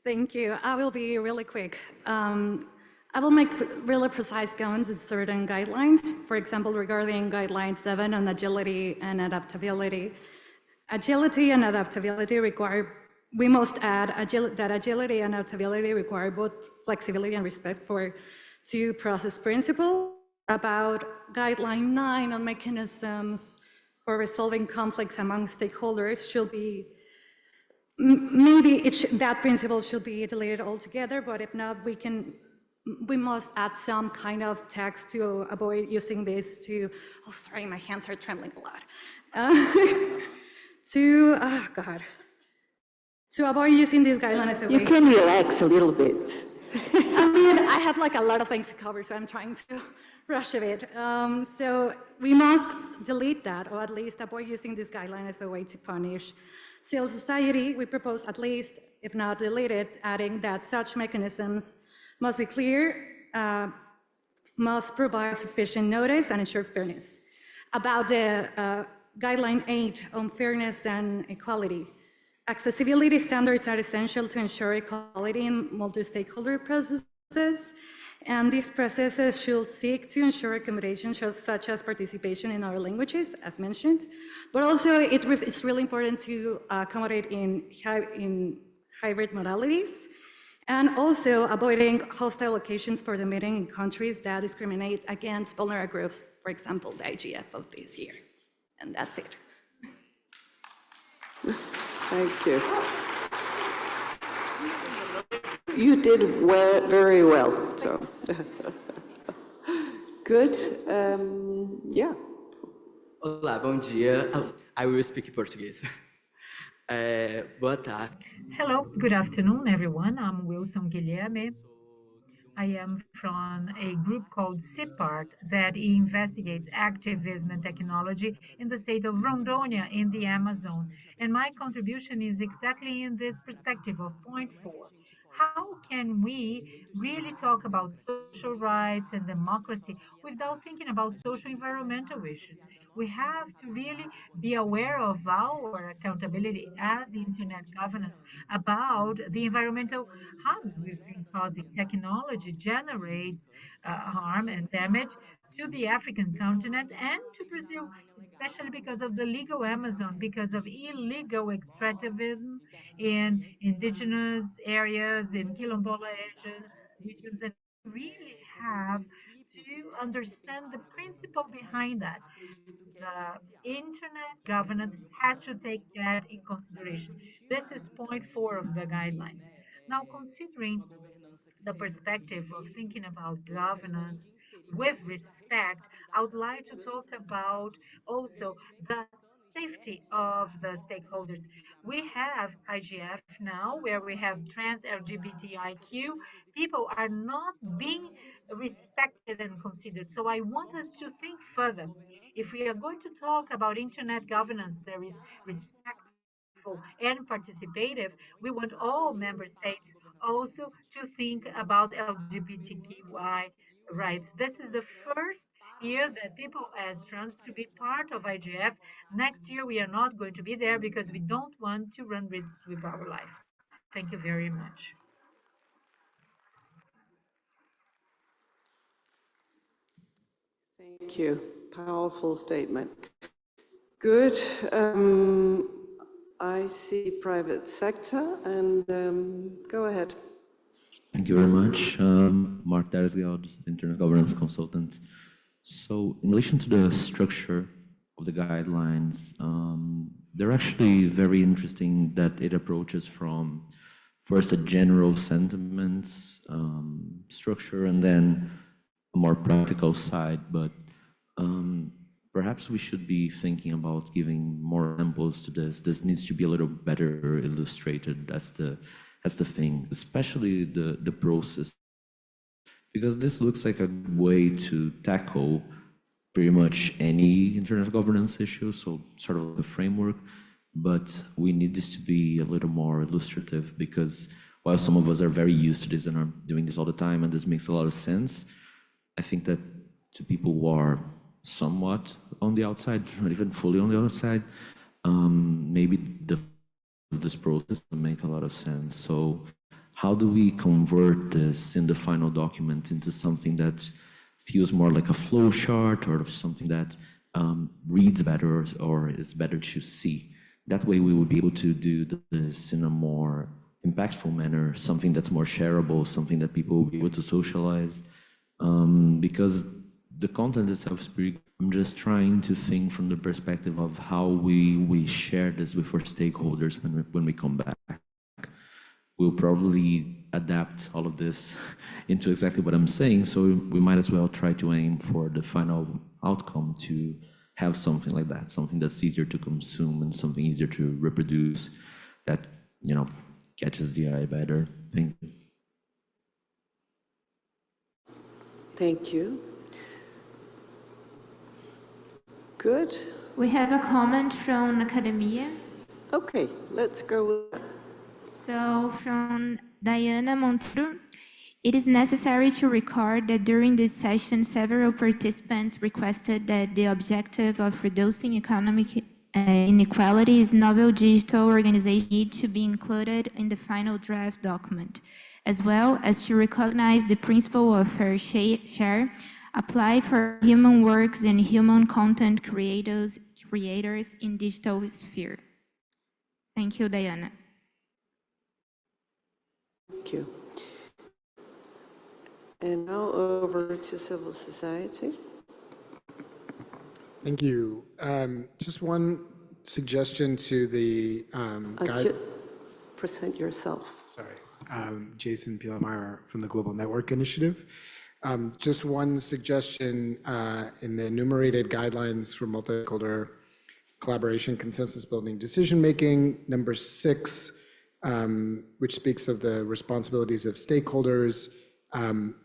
Thank you. I will be really quick. I will make really precise comments on certain guidelines. For example, regarding guideline 7 on agility and adaptability. Agility and adaptability require, we must add that agility and adaptability require both flexibility and respect for two process principles. About guideline 9 on mechanisms for resolving conflicts among stakeholders should be, maybe that principle should be deleted altogether, but if not, we must add some kind of text to avoid using this to, oh, sorry, my hands are trembling a lot. To avoid using this guideline as a way. You can relax a little bit. I mean, I have like a lot of things to cover, so I'm trying to rush a bit. So we must delete that, or at least avoid using this guideline as a way to punish civil society. We propose at least, if not delete it, adding that such mechanisms must be clear, must provide sufficient notice and ensure fairness. About the guideline 8 on fairness and equality, accessibility standards are essential to ensure equality in multi-stakeholder processes, and these processes should seek to ensure accommodations such as participation in other languages, as mentioned, but also it's really important to accommodate in hybrid modalities, and also avoiding hostile locations for the meeting in countries that discriminate against vulnerable groups, for example, the IGF of this year. And that's it. Thank you. You did very well, so. Good. Yeah. Olá, bom dia. I will speak português. Boa tarde. Hello, good afternoon, everyone. I'm Wilson Guilherme. I am from a group called CIPART that investigates activism and technology in the state of Rondônia in the Amazon. And my contribution is exactly in this perspective of point 4. How can we really talk about social rights and democracy without thinking about social environmental issues? We have to really be aware of our accountability as internet governance about the environmental harms we've been causing. Technology generates harm and damage to the African continent and to Brazil, especially because of the legal Amazon, because of illegal extractivism in indigenous areas, in Quilombola regions, and really have to understand the principle behind that. The internet governance has to take that in consideration. This is point 4 of the guidelines. Now, considering the perspective of thinking about governance with respect, I would like to talk about also the safety of the stakeholders. We have IGF now, where we have trans LGBTIQ. People are not being respected and considered. So I want us to think further. If we are going to talk about internet governance, there is respectful and participative. We want all member states also to think about LGBTQI rights. This is the first year that people as trans to be part of IGF. Next year, we are not going to be there because we don't want to run risks with our lives. Thank you very much. Thank you. Powerful statement. Good. I see private sector, and go ahead. Thank you very much. Mark Daresgaard, Internet Governance Consultant. So in relation to the structure of the guidelines, they're actually very interesting that it approaches from first a general sentiments structure and then a more practical side, but perhaps we should be thinking about giving more examples to this. This needs to be a little better illustrated. That's the thing, especially the process, because this looks like a way to tackle pretty much any internet governance issue, so sort of a framework, but we need this to be a little more illustrative, because while some of us are very used to this and are doing this all the time, and this makes a lot of sense, I think that to people who are somewhat on the outside, not even fully on the outside, maybe this process doesn't make a lot of sense. So how do we convert this in the final document into something that feels more like a flow chart, or something that reads better or is better to see? That way we would be able to do this in a more impactful manner, something that's more shareable, something that people will be able to socialize, because the content itself is pretty. I'm just trying to think from the perspective of how we share this with our stakeholders when we come back. We'll probably adapt all of this into exactly what I'm saying, so we might as well try to aim for the final outcome to have something like that, something that's easier to consume and something easier to reproduce, that, you know, catches the eye better. Thank you. Thank you. Good. We have a comment from academia. Okay, let's go with that. So from Diana Monteiro, it is necessary to record that during this session, several participants requested that the objective of reducing economic inequality is novel digital organization need to be included in the final draft document, as well as to recognize the principle of fair share apply for human works and human content creators in digital sphere. Thank you, Diana. Thank you. And now over to civil society. Thank you. Just one suggestion to the guide. Present yourself. Sorry. Jason Pilamar from the Global Network Initiative. Just one suggestion in the enumerated guidelines for multi-stakeholder collaboration, consensus building, decision making, number 6, which speaks of the responsibilities of stakeholders,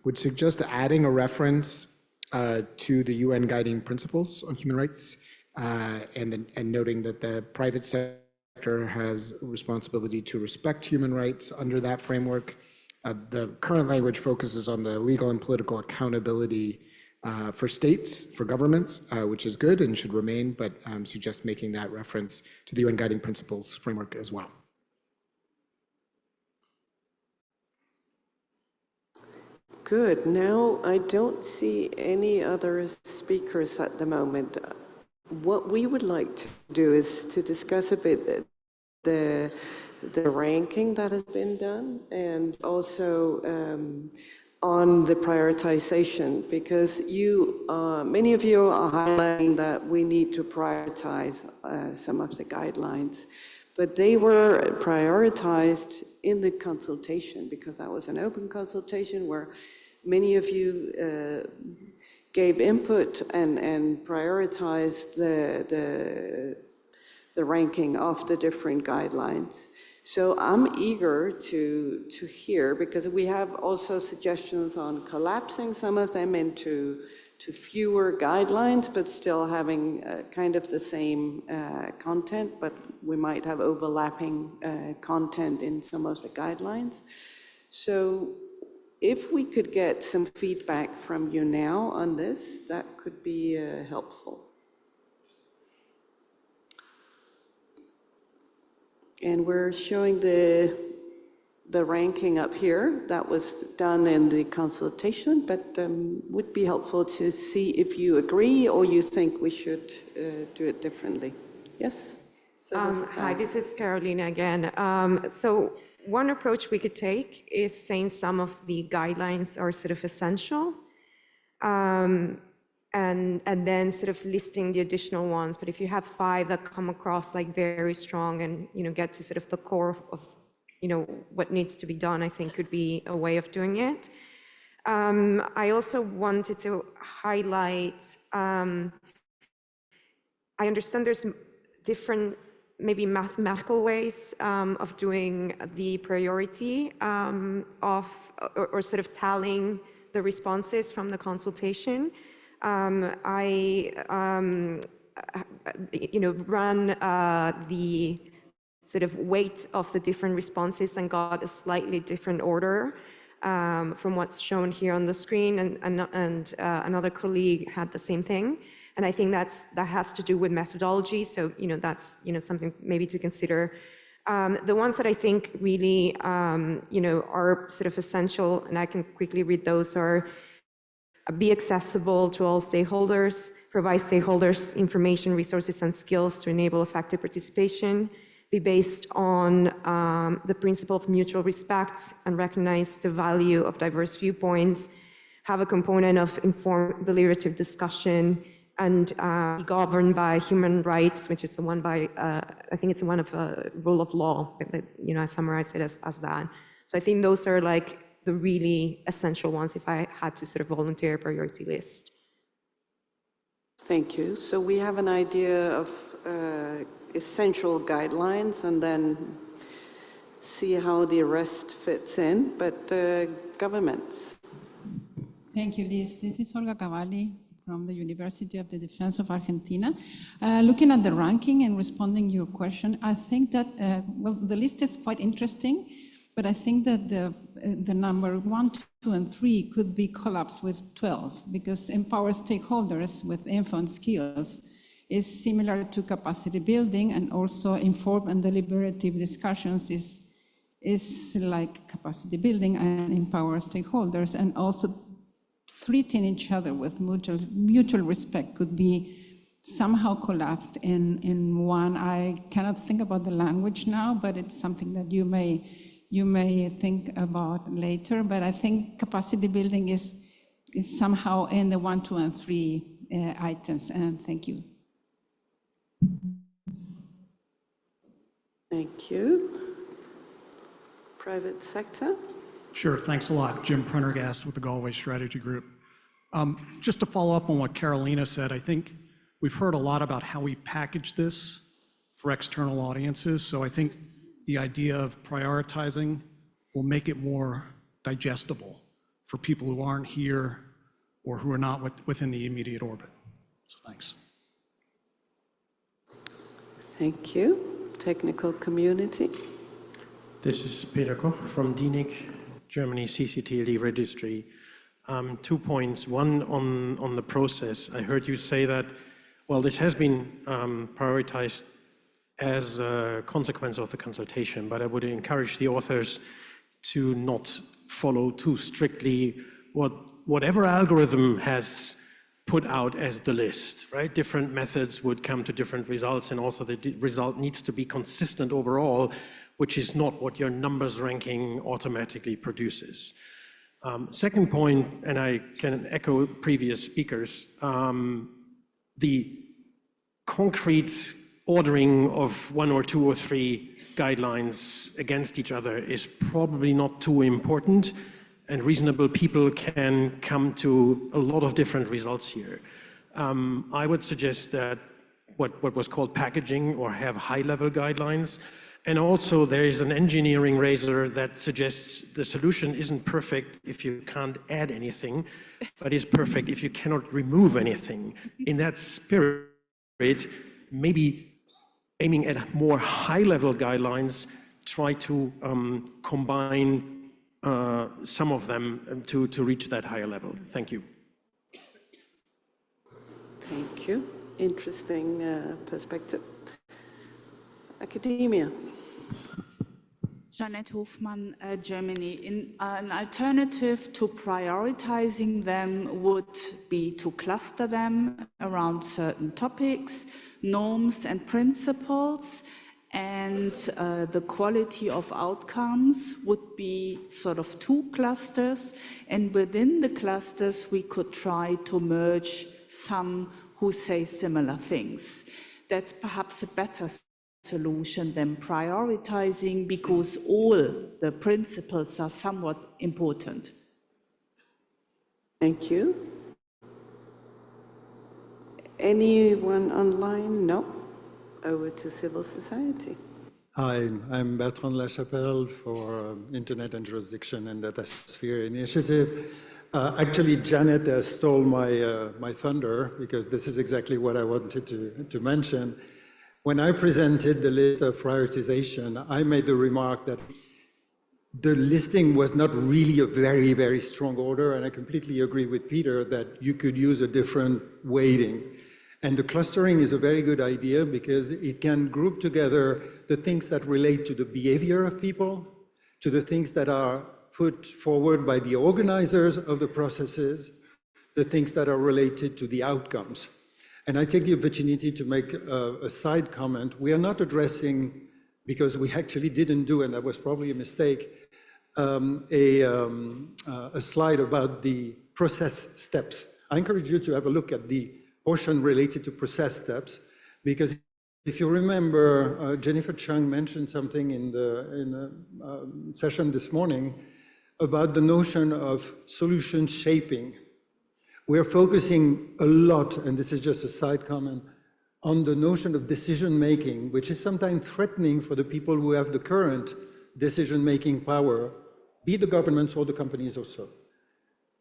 would suggest adding a reference to the UN guiding principles on human rights, and noting that the private sector has a responsibility to respect human rights under that framework. The current language focuses on the legal and political accountability for states, for governments, which is good and should remain, but suggest making that reference to the UN guiding principles framework as well. Good. Now, I don't see any other speakers at the moment. What we would like to do is to discuss a bit the ranking that has been done, and also on the prioritization, because many of you are highlighting that we need to prioritize some of the guidelines, but they were prioritized in the consultation, because that was an open consultation where many of you gave input and prioritized the ranking of the different guidelines. So I'm eager to hear, because we have also suggestions on collapsing some of them into fewer guidelines, but still having kind of the same content, but we might have overlapping content in some of the guidelines. So if we could get some feedback from you now on this, that could be helpful. And we're showing the ranking up here. That was done in the consultation, but would be helpful to see if you agree or you think we should do it differently. Yes? Hi, this is Carolina again. So one approach we could take is saying some of the guidelines are sort of essential, and then sort of listing the additional ones. But if you have 5 that come across like very strong and get to sort of the core of what needs to be done, I think could be a way of doing it. I also wanted to highlight, I understand there's different maybe mathematical ways of doing the priority or sort of tallying the responses from the consultation. I ran the sort of weight of the different responses and got a slightly different order from what's shown here on the screen, and another colleague had the same thing. And I think that has to do with methodology. So that's something maybe to consider. The ones that I think really are sort of essential, and I can quickly read those, are be accessible to all stakeholders, provide stakeholders information, resources, and skills to enable effective participation, be based on the principle of mutual respect and recognize the value of diverse viewpoints, have a component of informed deliberative discussion, and be governed by human rights, which is the one by, I think it's the one of rule of law, I summarize it as that. So I think those are like the really essential ones if I had to sort of volunteer a priority list. Thank you. So we have an idea of essential guidelines, and then see how the rest fits in, but governments. Thank you, Liz. This is Olga Cavalli from the University of the Defense of Argentina. Looking at the ranking and responding to your question, I think that, well, the list is quite interesting, but I think that the number 1, 2, and 3 could be collapsed with 12, because empower stakeholders with info and skills is similar to capacity building, and also informed and deliberative discussions is like capacity building and empower stakeholders, and also treating each other with mutual respect could be somehow collapsed in one. I cannot think about the language now, but it's something that you may think about later. But I think capacity building is somehow in the 1, 2, and 3 items. And thank you. Thank you. Private sector. Sure, thanks a lot. Jim Prendergast with the Galway Strategy Group. Just to follow up on what Carolina said, I think we've heard a lot about how we package this for external audiences. So I think the idea of prioritizing will make it more digestible for people who aren't here or who are not within the immediate orbit. So thanks. Thank you. Technical community. This is Peter Koch from DINIC, Germany CCTLD Registry. 2 points. One on the process. I heard you say that, well, this has been prioritized as a consequence of the consultation, but I would encourage the authors to not follow too strictly whatever algorithm has put out as the list, right? Different methods would come to different results, and also the result needs to be consistent overall, which is not what your numbers ranking automatically produces. Second point, and I can echo previous speakers, the concrete ordering of 1 or 2 or 3 guidelines against each other is probably not too important, and reasonable people can come to a lot of different results here. I would suggest that what was called packaging, or have high-level guidelines. And also there is an engineering razor that suggests the solution isn't perfect if you can't add anything, but is perfect if you cannot remove anything. In that spirit, maybe aiming at more high-level guidelines, try to combine some of them to reach that higher level. Thank you. Thank you. Interesting perspective. Academia. Jeanette Hofmann, Germany. An alternative to prioritizing them would be to cluster them around certain topics, norms and principles, and the quality of outcomes would be sort of 2 clusters, and within the clusters we could try to merge some who say similar things. That's perhaps a better solution than prioritizing, because all the principles are somewhat important. Thank you. Anyone online? No. Over to civil society. Hi, I'm Bertrand Lachapelle for Internet and Jurisdiction and Data Sphere Initiative. Actually, Janet stole my thunder, because this is exactly what I wanted to mention. When I presented the list of prioritization, I made the remark that the listing was not really a very, very strong order, and I completely agree with Peter that you could use a different weighting. And the clustering is a very good idea, because it can group together the things that relate to the behavior of people, to the things that are put forward by the organizers of the processes, the things that are related to the outcomes. And I take the opportunity to make a side comment. We are not addressing, because we actually didn't do, and that was probably a mistake, a slide about the process steps. I encourage you to have a look at the portion related to process steps, because if you remember, Jennifer Chung mentioned something in the session this morning about the notion of solution shaping. We're focusing a lot, and this is just a side comment, on the notion of decision-making, which is sometimes threatening for the people who have the current decision-making power, be the governments or the companies or so.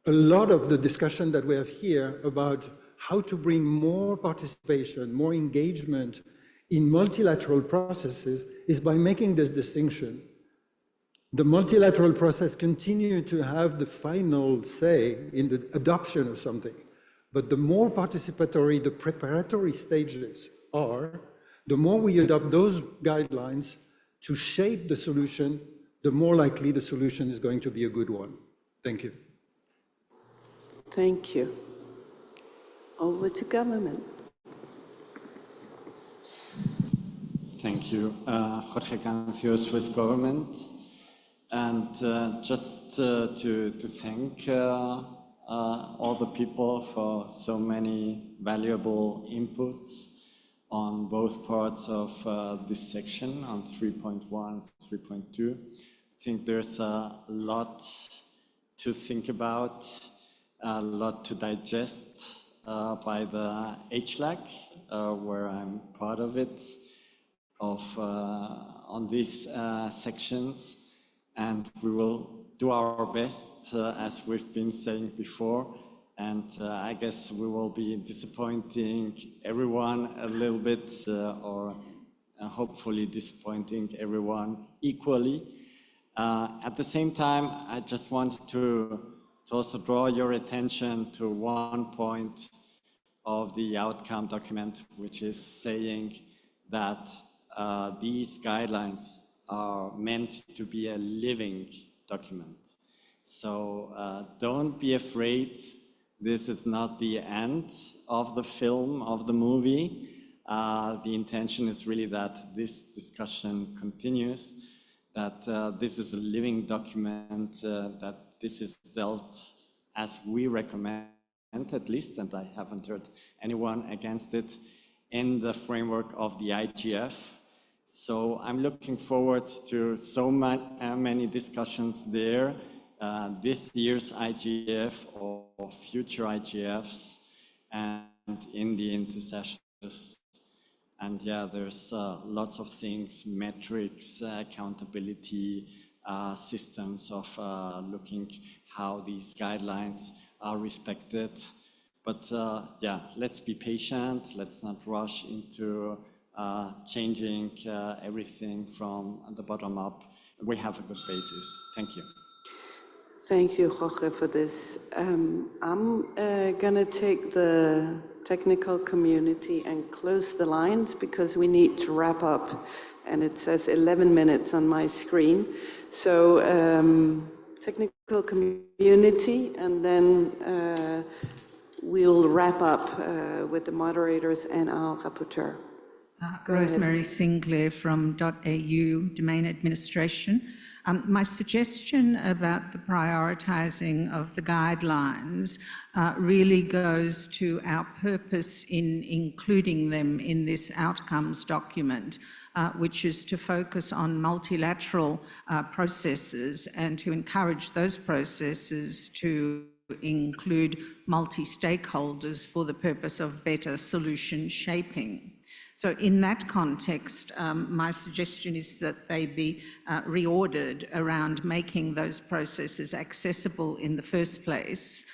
a lot of the discussion that we have here about how to bring more participation, more engagement in multilateral processes is by making this distinction. The multilateral process continues to have the final say in the adoption of something. But the more participatory the preparatory stages are, the more we adopt those guidelines to shape the solution, the more likely the solution is going to be a good one. Thank you. Thank you. Over to government. Thank you. Jorge Cancio, Swiss government. And just to thank all the people for so many valuable inputs on both parts of this section, on 3.1 and 3.2. I think there's a lot to think about, a lot to digest by the HLAC, where I'm part of it, on these sections. And we will do our best, as we've been saying before. And I guess we will be disappointing everyone a little bit, or hopefully disappointing everyone equally. At the same time, I just wanted to also draw your attention to one point of the outcome document, which is saying that these guidelines are meant to be a living document. So don't be afraid. This is not the end of the film, of the movie. The intention is really that this discussion continues, that this is a living document, that this is dealt as we recommend, at least, and I haven't heard anyone against it, in the framework of the IGF. So I'm looking forward to so many discussions there, this year's IGF or future IGFs, and in the intersessions. And yeah, there's lots of things, metrics, accountability, systems of looking how these guidelines are respected. But yeah, let's be patient. Let's not rush into changing everything from the bottom up. We have a good basis. Thank you. Thank you, Jorge, for this. I'm going to take the technical community and close the lines because we need to wrap up. And it says 11 minutes on my screen. So technical community, and then we'll wrap up with the moderators and our rapporteur. Rosemary Sinclair from .au Domain Administration. My suggestion about the prioritising of the guidelines really goes to our purpose in including them in this outcomes document, which is to focus on multilateral processes and to encourage those processes to include multi-stakeholders for the purpose of better solution shaping. So in that context, my suggestion is that they be reordered around making those processes accessible in the first place,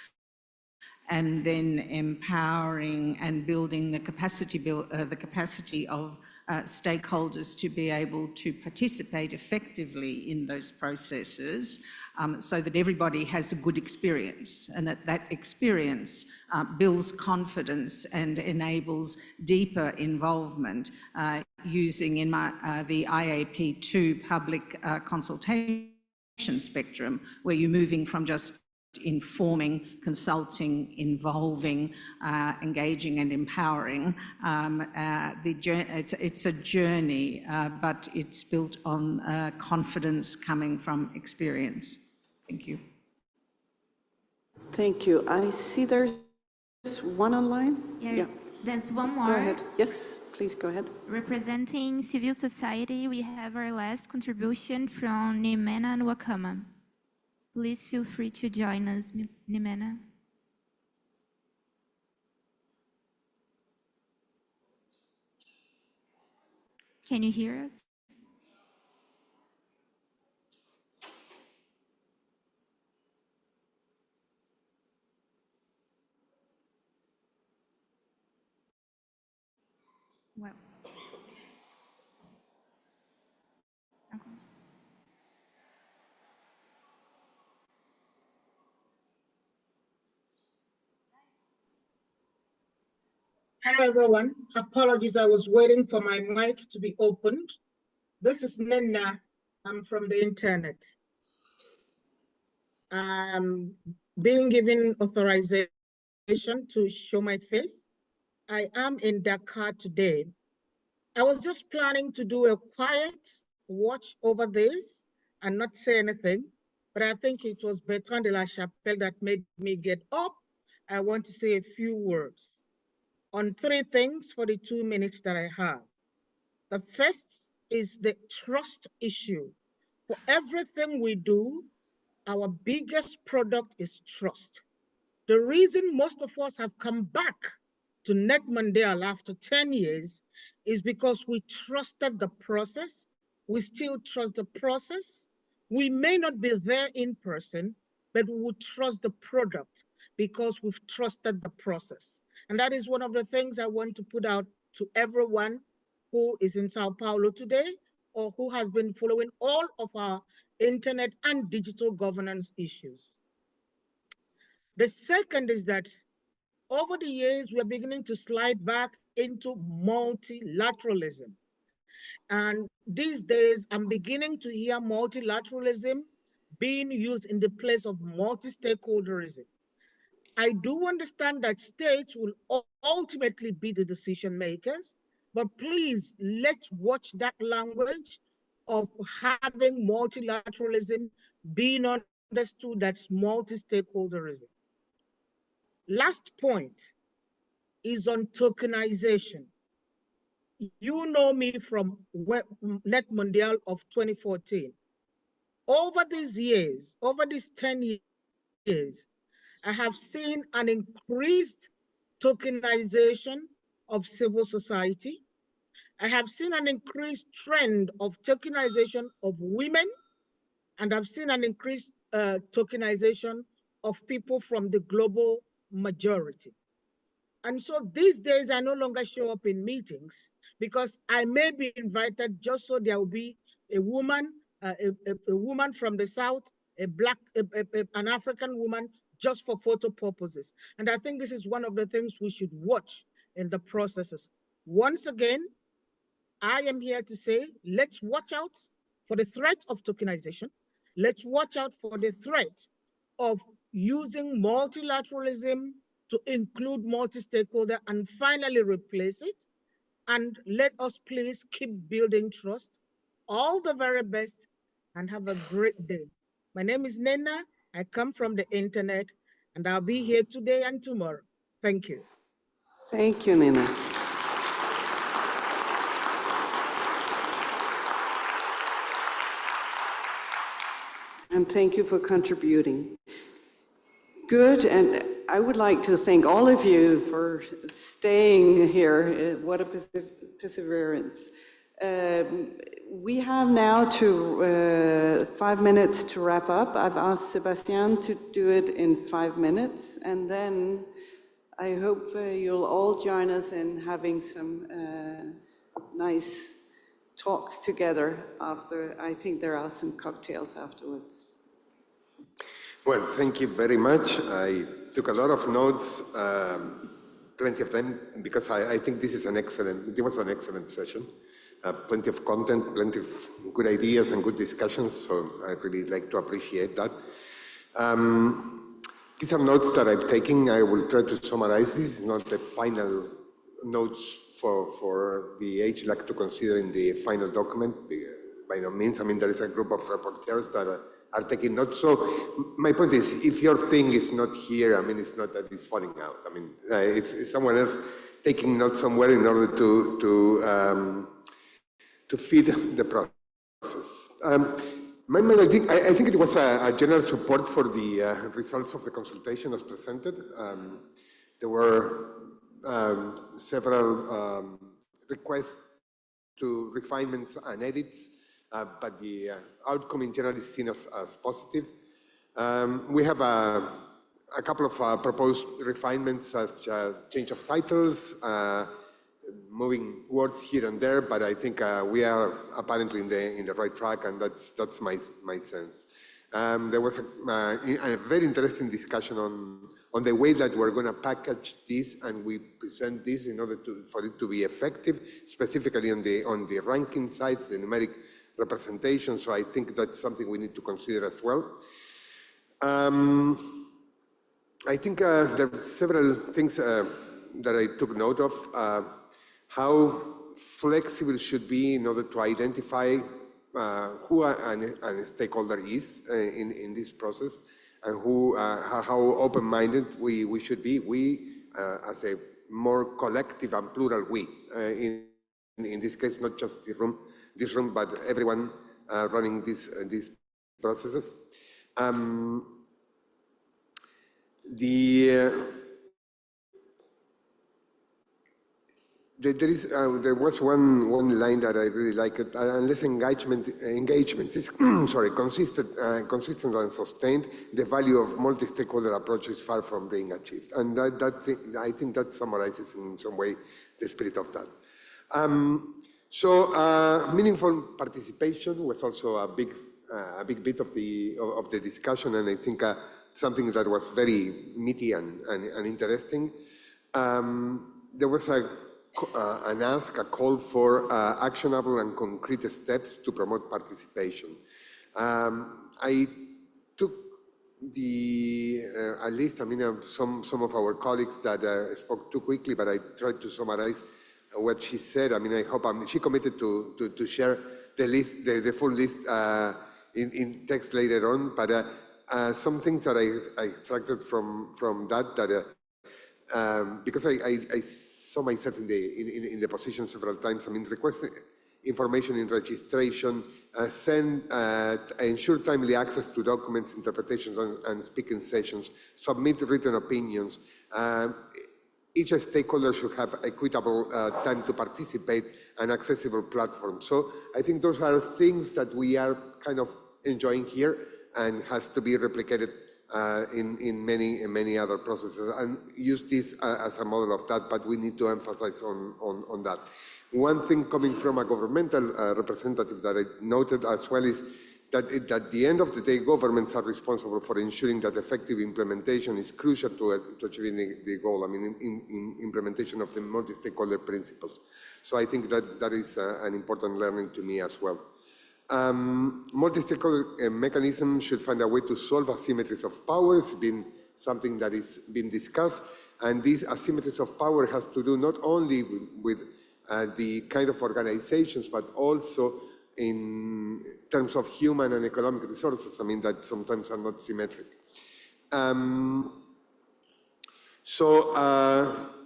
and then empowering and building the capacity of stakeholders to be able to participate effectively in those processes, so that everybody has a good experience, and that experience builds confidence and enables deeper involvement using the IAP2 public consultation spectrum, where you're moving from just informing, consulting, involving, engaging and empowering. It's a journey, but it's built on confidence coming from experience. Thank you. Thank you. I see there's one online. Yes, there's one more. Go ahead. Yes, please go ahead. Representing civil society, we have our last contribution from Nimena Nwakama. Please feel free to join us, Nimena. Can you hear us? Well. Hello, everyone. Apologies, I was waiting for my mic to be opened. This is Nina. I'm from the internet. I'm being given authorization to show my face. I am in Dakar today. I was just planning to do a quiet watch over this and not say anything, but I think it was Bertrand de la Chapelle that made me get up. I want to say a few words on three things for the 2 minutes that I have. The first is the trust issue. For everything we do, our biggest product is trust. The reason most of us have come back to NETmundial after 10 years is because we trusted the process. We still trust the process. We may not be there in person, but we will trust the product because we've trusted the process. And that is one of the things I want to put out to everyone who is in Sao Paulo today or who has been following all of our internet and digital governance issues. The second is that over the years, we are beginning to slide back into multilateralism. And these days, I'm beginning to hear multilateralism being used in the place of multi-stakeholderism. I do understand that states will ultimately be the decision makers, but please, let's watch that language of having multilateralism being understood as multi-stakeholderism. Last point is on tokenization. You know me from NETmundial of 2014. Over these years, over these 10 years, I have seen an increased tokenization of civil society. I have seen an increased trend of tokenization of women, and I've seen an increased tokenization of people from the global majority. And so these days, I no longer show up in meetings because I may be invited just so there will be a woman, a woman from the South, an African woman, just for photo purposes. And I think this is one of the things we should watch in the processes. Once again, I am here to say, let's watch out for the threat of tokenization. Let's watch out for the threat of using multilateralism to include multi-stakeholder and finally replace it. And let us please keep building trust. All the very best and have a great day. My name is Nena. I come from the internet and I'll be here today and tomorrow. Thank you. Thank you, Nena. And thank you for contributing. Good, and I would like to thank all of you for staying here. What a perseverance. We have now 5 minutes to wrap up. I've asked Sebastian to do it in 5 minutes, and then I hope you'll all join us in having some nice talks together after. I think there are some cocktails afterwards. Well, thank you very much. I took a lot of notes, plenty of time, because I think this is it was an excellent session. Plenty of content, plenty of good ideas and good discussions, so I really like to appreciate that. These are notes that I've taken. I will try to summarize. This is not the final notes for the HLAC to consider in the final document, by no means. I mean, there is a group of rapporteurs that are taking notes. So my point is, if your thing is not here, I mean, it's not that it's falling out. I mean, it's someone else taking notes somewhere in order to feed the process. I think it was a general support for the results of the consultation as presented. There were several requests to refinements and edits, but the outcome in general is seen as positive. We have a couple of proposed refinements, such as change of titles, moving words here and there, but I think we are apparently in the right track, and that's my sense. There was a very interesting discussion on the way that we're going to package this and we present this in order for it to be effective, specifically on the ranking sides, the numeric representation. So I think that's something we need to consider as well. I think there are several things that I took note of. How flexible should be in order to identify who a stakeholder is in this process, and how open-minded we should be. We, as a more collective and plural we, in this case, not just this room, but everyone running these processes. There was one line that I really liked. Unless engagement is consistent and sustained, the value of multi-stakeholder approach is far from being achieved. And I think that summarizes in some way the spirit of that. Meaningful participation was also a big bit of the discussion, and I think something that was very meaty and interesting. There was a call for actionable and concrete steps to promote participation. I took at least, some of our colleagues that spoke too quickly, but I tried to summarize what she said. I hope she committed to share the list, the full list in text later on, but some things that I extracted from that because I saw myself in the position several times. Requesting information in registration, ensure timely access to documents, interpretations, and speaking sessions, submit written opinions. Each stakeholder should have equitable time to participate and accessible platforms. So I think those are things that we are kind of enjoying here and has to be replicated in many other processes, and use this as a model of that, but we need to emphasize on that. One thing coming from a governmental representative that I noted as well is that at the end of the day, governments are responsible for ensuring that effective implementation is crucial to achieving the goal, in implementation of the multi-stakeholder principles. So I think that is an important learning to me as well. Multi-stakeholder mechanism should find a way to solve asymmetries of power. It's been something that is been discussed, and these asymmetries of power has to do not only with the kind of organizations, but also in terms of human and economic resources, that sometimes are not symmetric.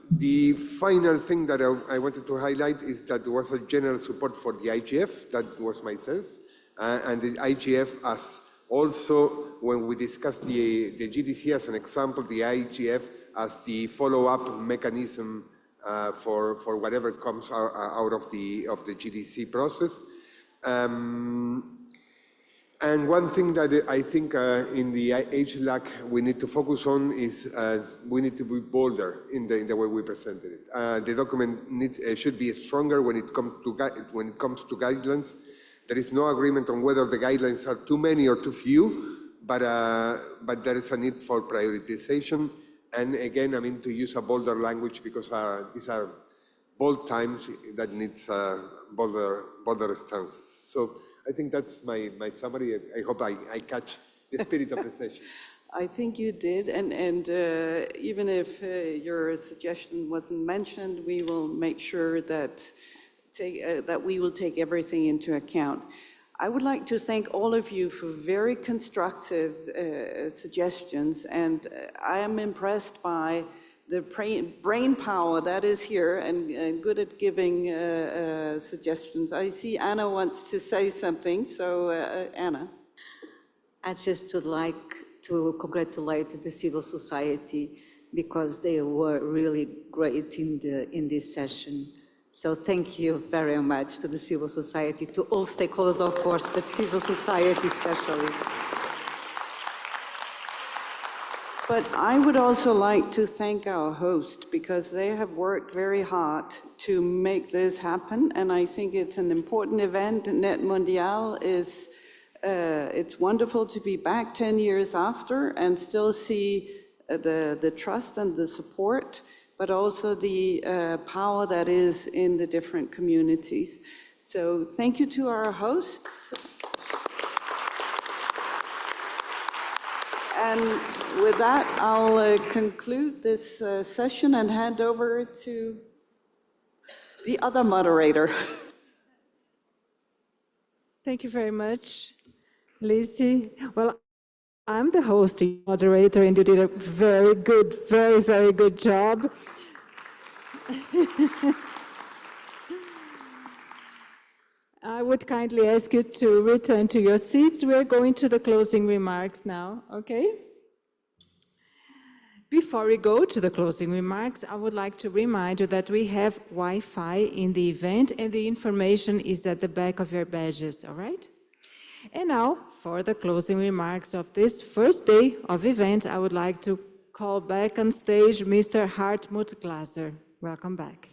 The final thing that I wanted to highlight is that there was a general support for the IGF. That was my sense. And the IGF, as also when we discussed the GDC as an example, the IGF as the follow-up mechanism for whatever comes out of the GDC process. And one thing that I think in the HLAC we need to focus on is we need to be bolder in the way we presented it. The document should be stronger when it comes to guidelines. There is no agreement on whether the guidelines are too many or too few, but there is a need for prioritization. And again, to use a bolder language, because these are bold times that needs bolder stances. So I think that's my summary. I hope I catch the spirit of the session. I think you did, and even if your suggestion wasn't mentioned, we will make sure that we will take everything into account. I would like to thank all of you for very constructive suggestions, and I am impressed by the brain power that is here and good at giving suggestions. I see Anna wants to say something, so Anna. I just would like to congratulate the civil society because they were really great in this session. So thank you very much to the civil society, to all stakeholders, of course, but civil society especially. But I would also like to thank our host because they have worked very hard to make this happen. And I think it's an important event. NETmundial is, it's wonderful to be back 10 years after and still see the trust and the support, but also the power that is in the different communities. So thank you to our hosts. And with that, I'll conclude this session and hand over to the other moderator. Thank you very much, Lizzie. Well, I'm the host and moderator, and you did a very good, very, very good job. I would kindly ask you to return to your seats. We're going to the closing remarks now, okay? Before we go to the closing remarks, I would like to remind you that we have Wi-Fi in the event, and the information is at the back of your badges, all right? And now, for the closing remarks of this first day of event, I would like to call back on stage Mr. Hartmut Glaser. Welcome back.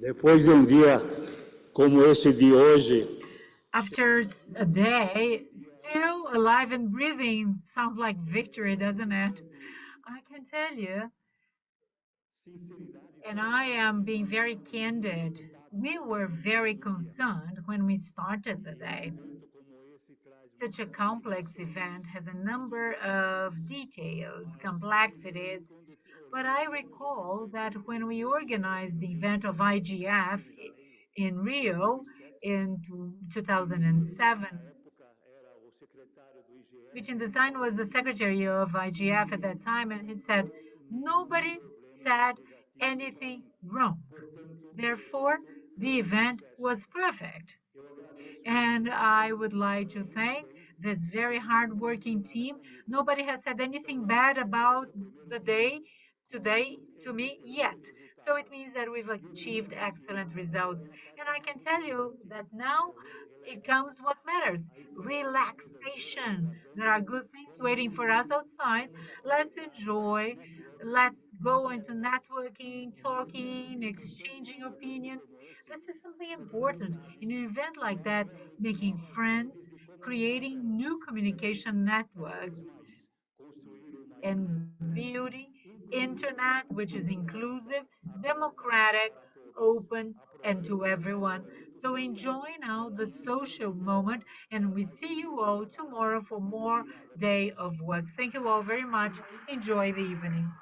Depois de dia como esse de hoje, After a day, still alive and breathing sounds like victory, doesn't it? I can tell you, and I am being very candid, we were very concerned when we started the day. Such a complex event has a number of details, complexities, but I recall that when we organized the event of IGF in Rio in 2007, which in design was the secretary of IGF at that time, and he said, nobody said anything wrong. Therefore, the event was perfect. And I would like to thank this very hardworking team. Nobody has said anything bad about the day today to me yet. So it means that we've achieved excellent results. And I can tell you that now it comes what matters, relaxation. There are good things waiting for us outside. Let's enjoy. Let's go into networking, talking, exchanging opinions. This is something important in an event like that, making friends, creating new communication networks, and building internet which is inclusive, democratic, open, and to everyone. So enjoy now the social moment, and we see you all tomorrow for more day of work. Thank you all very much. Enjoy the evening.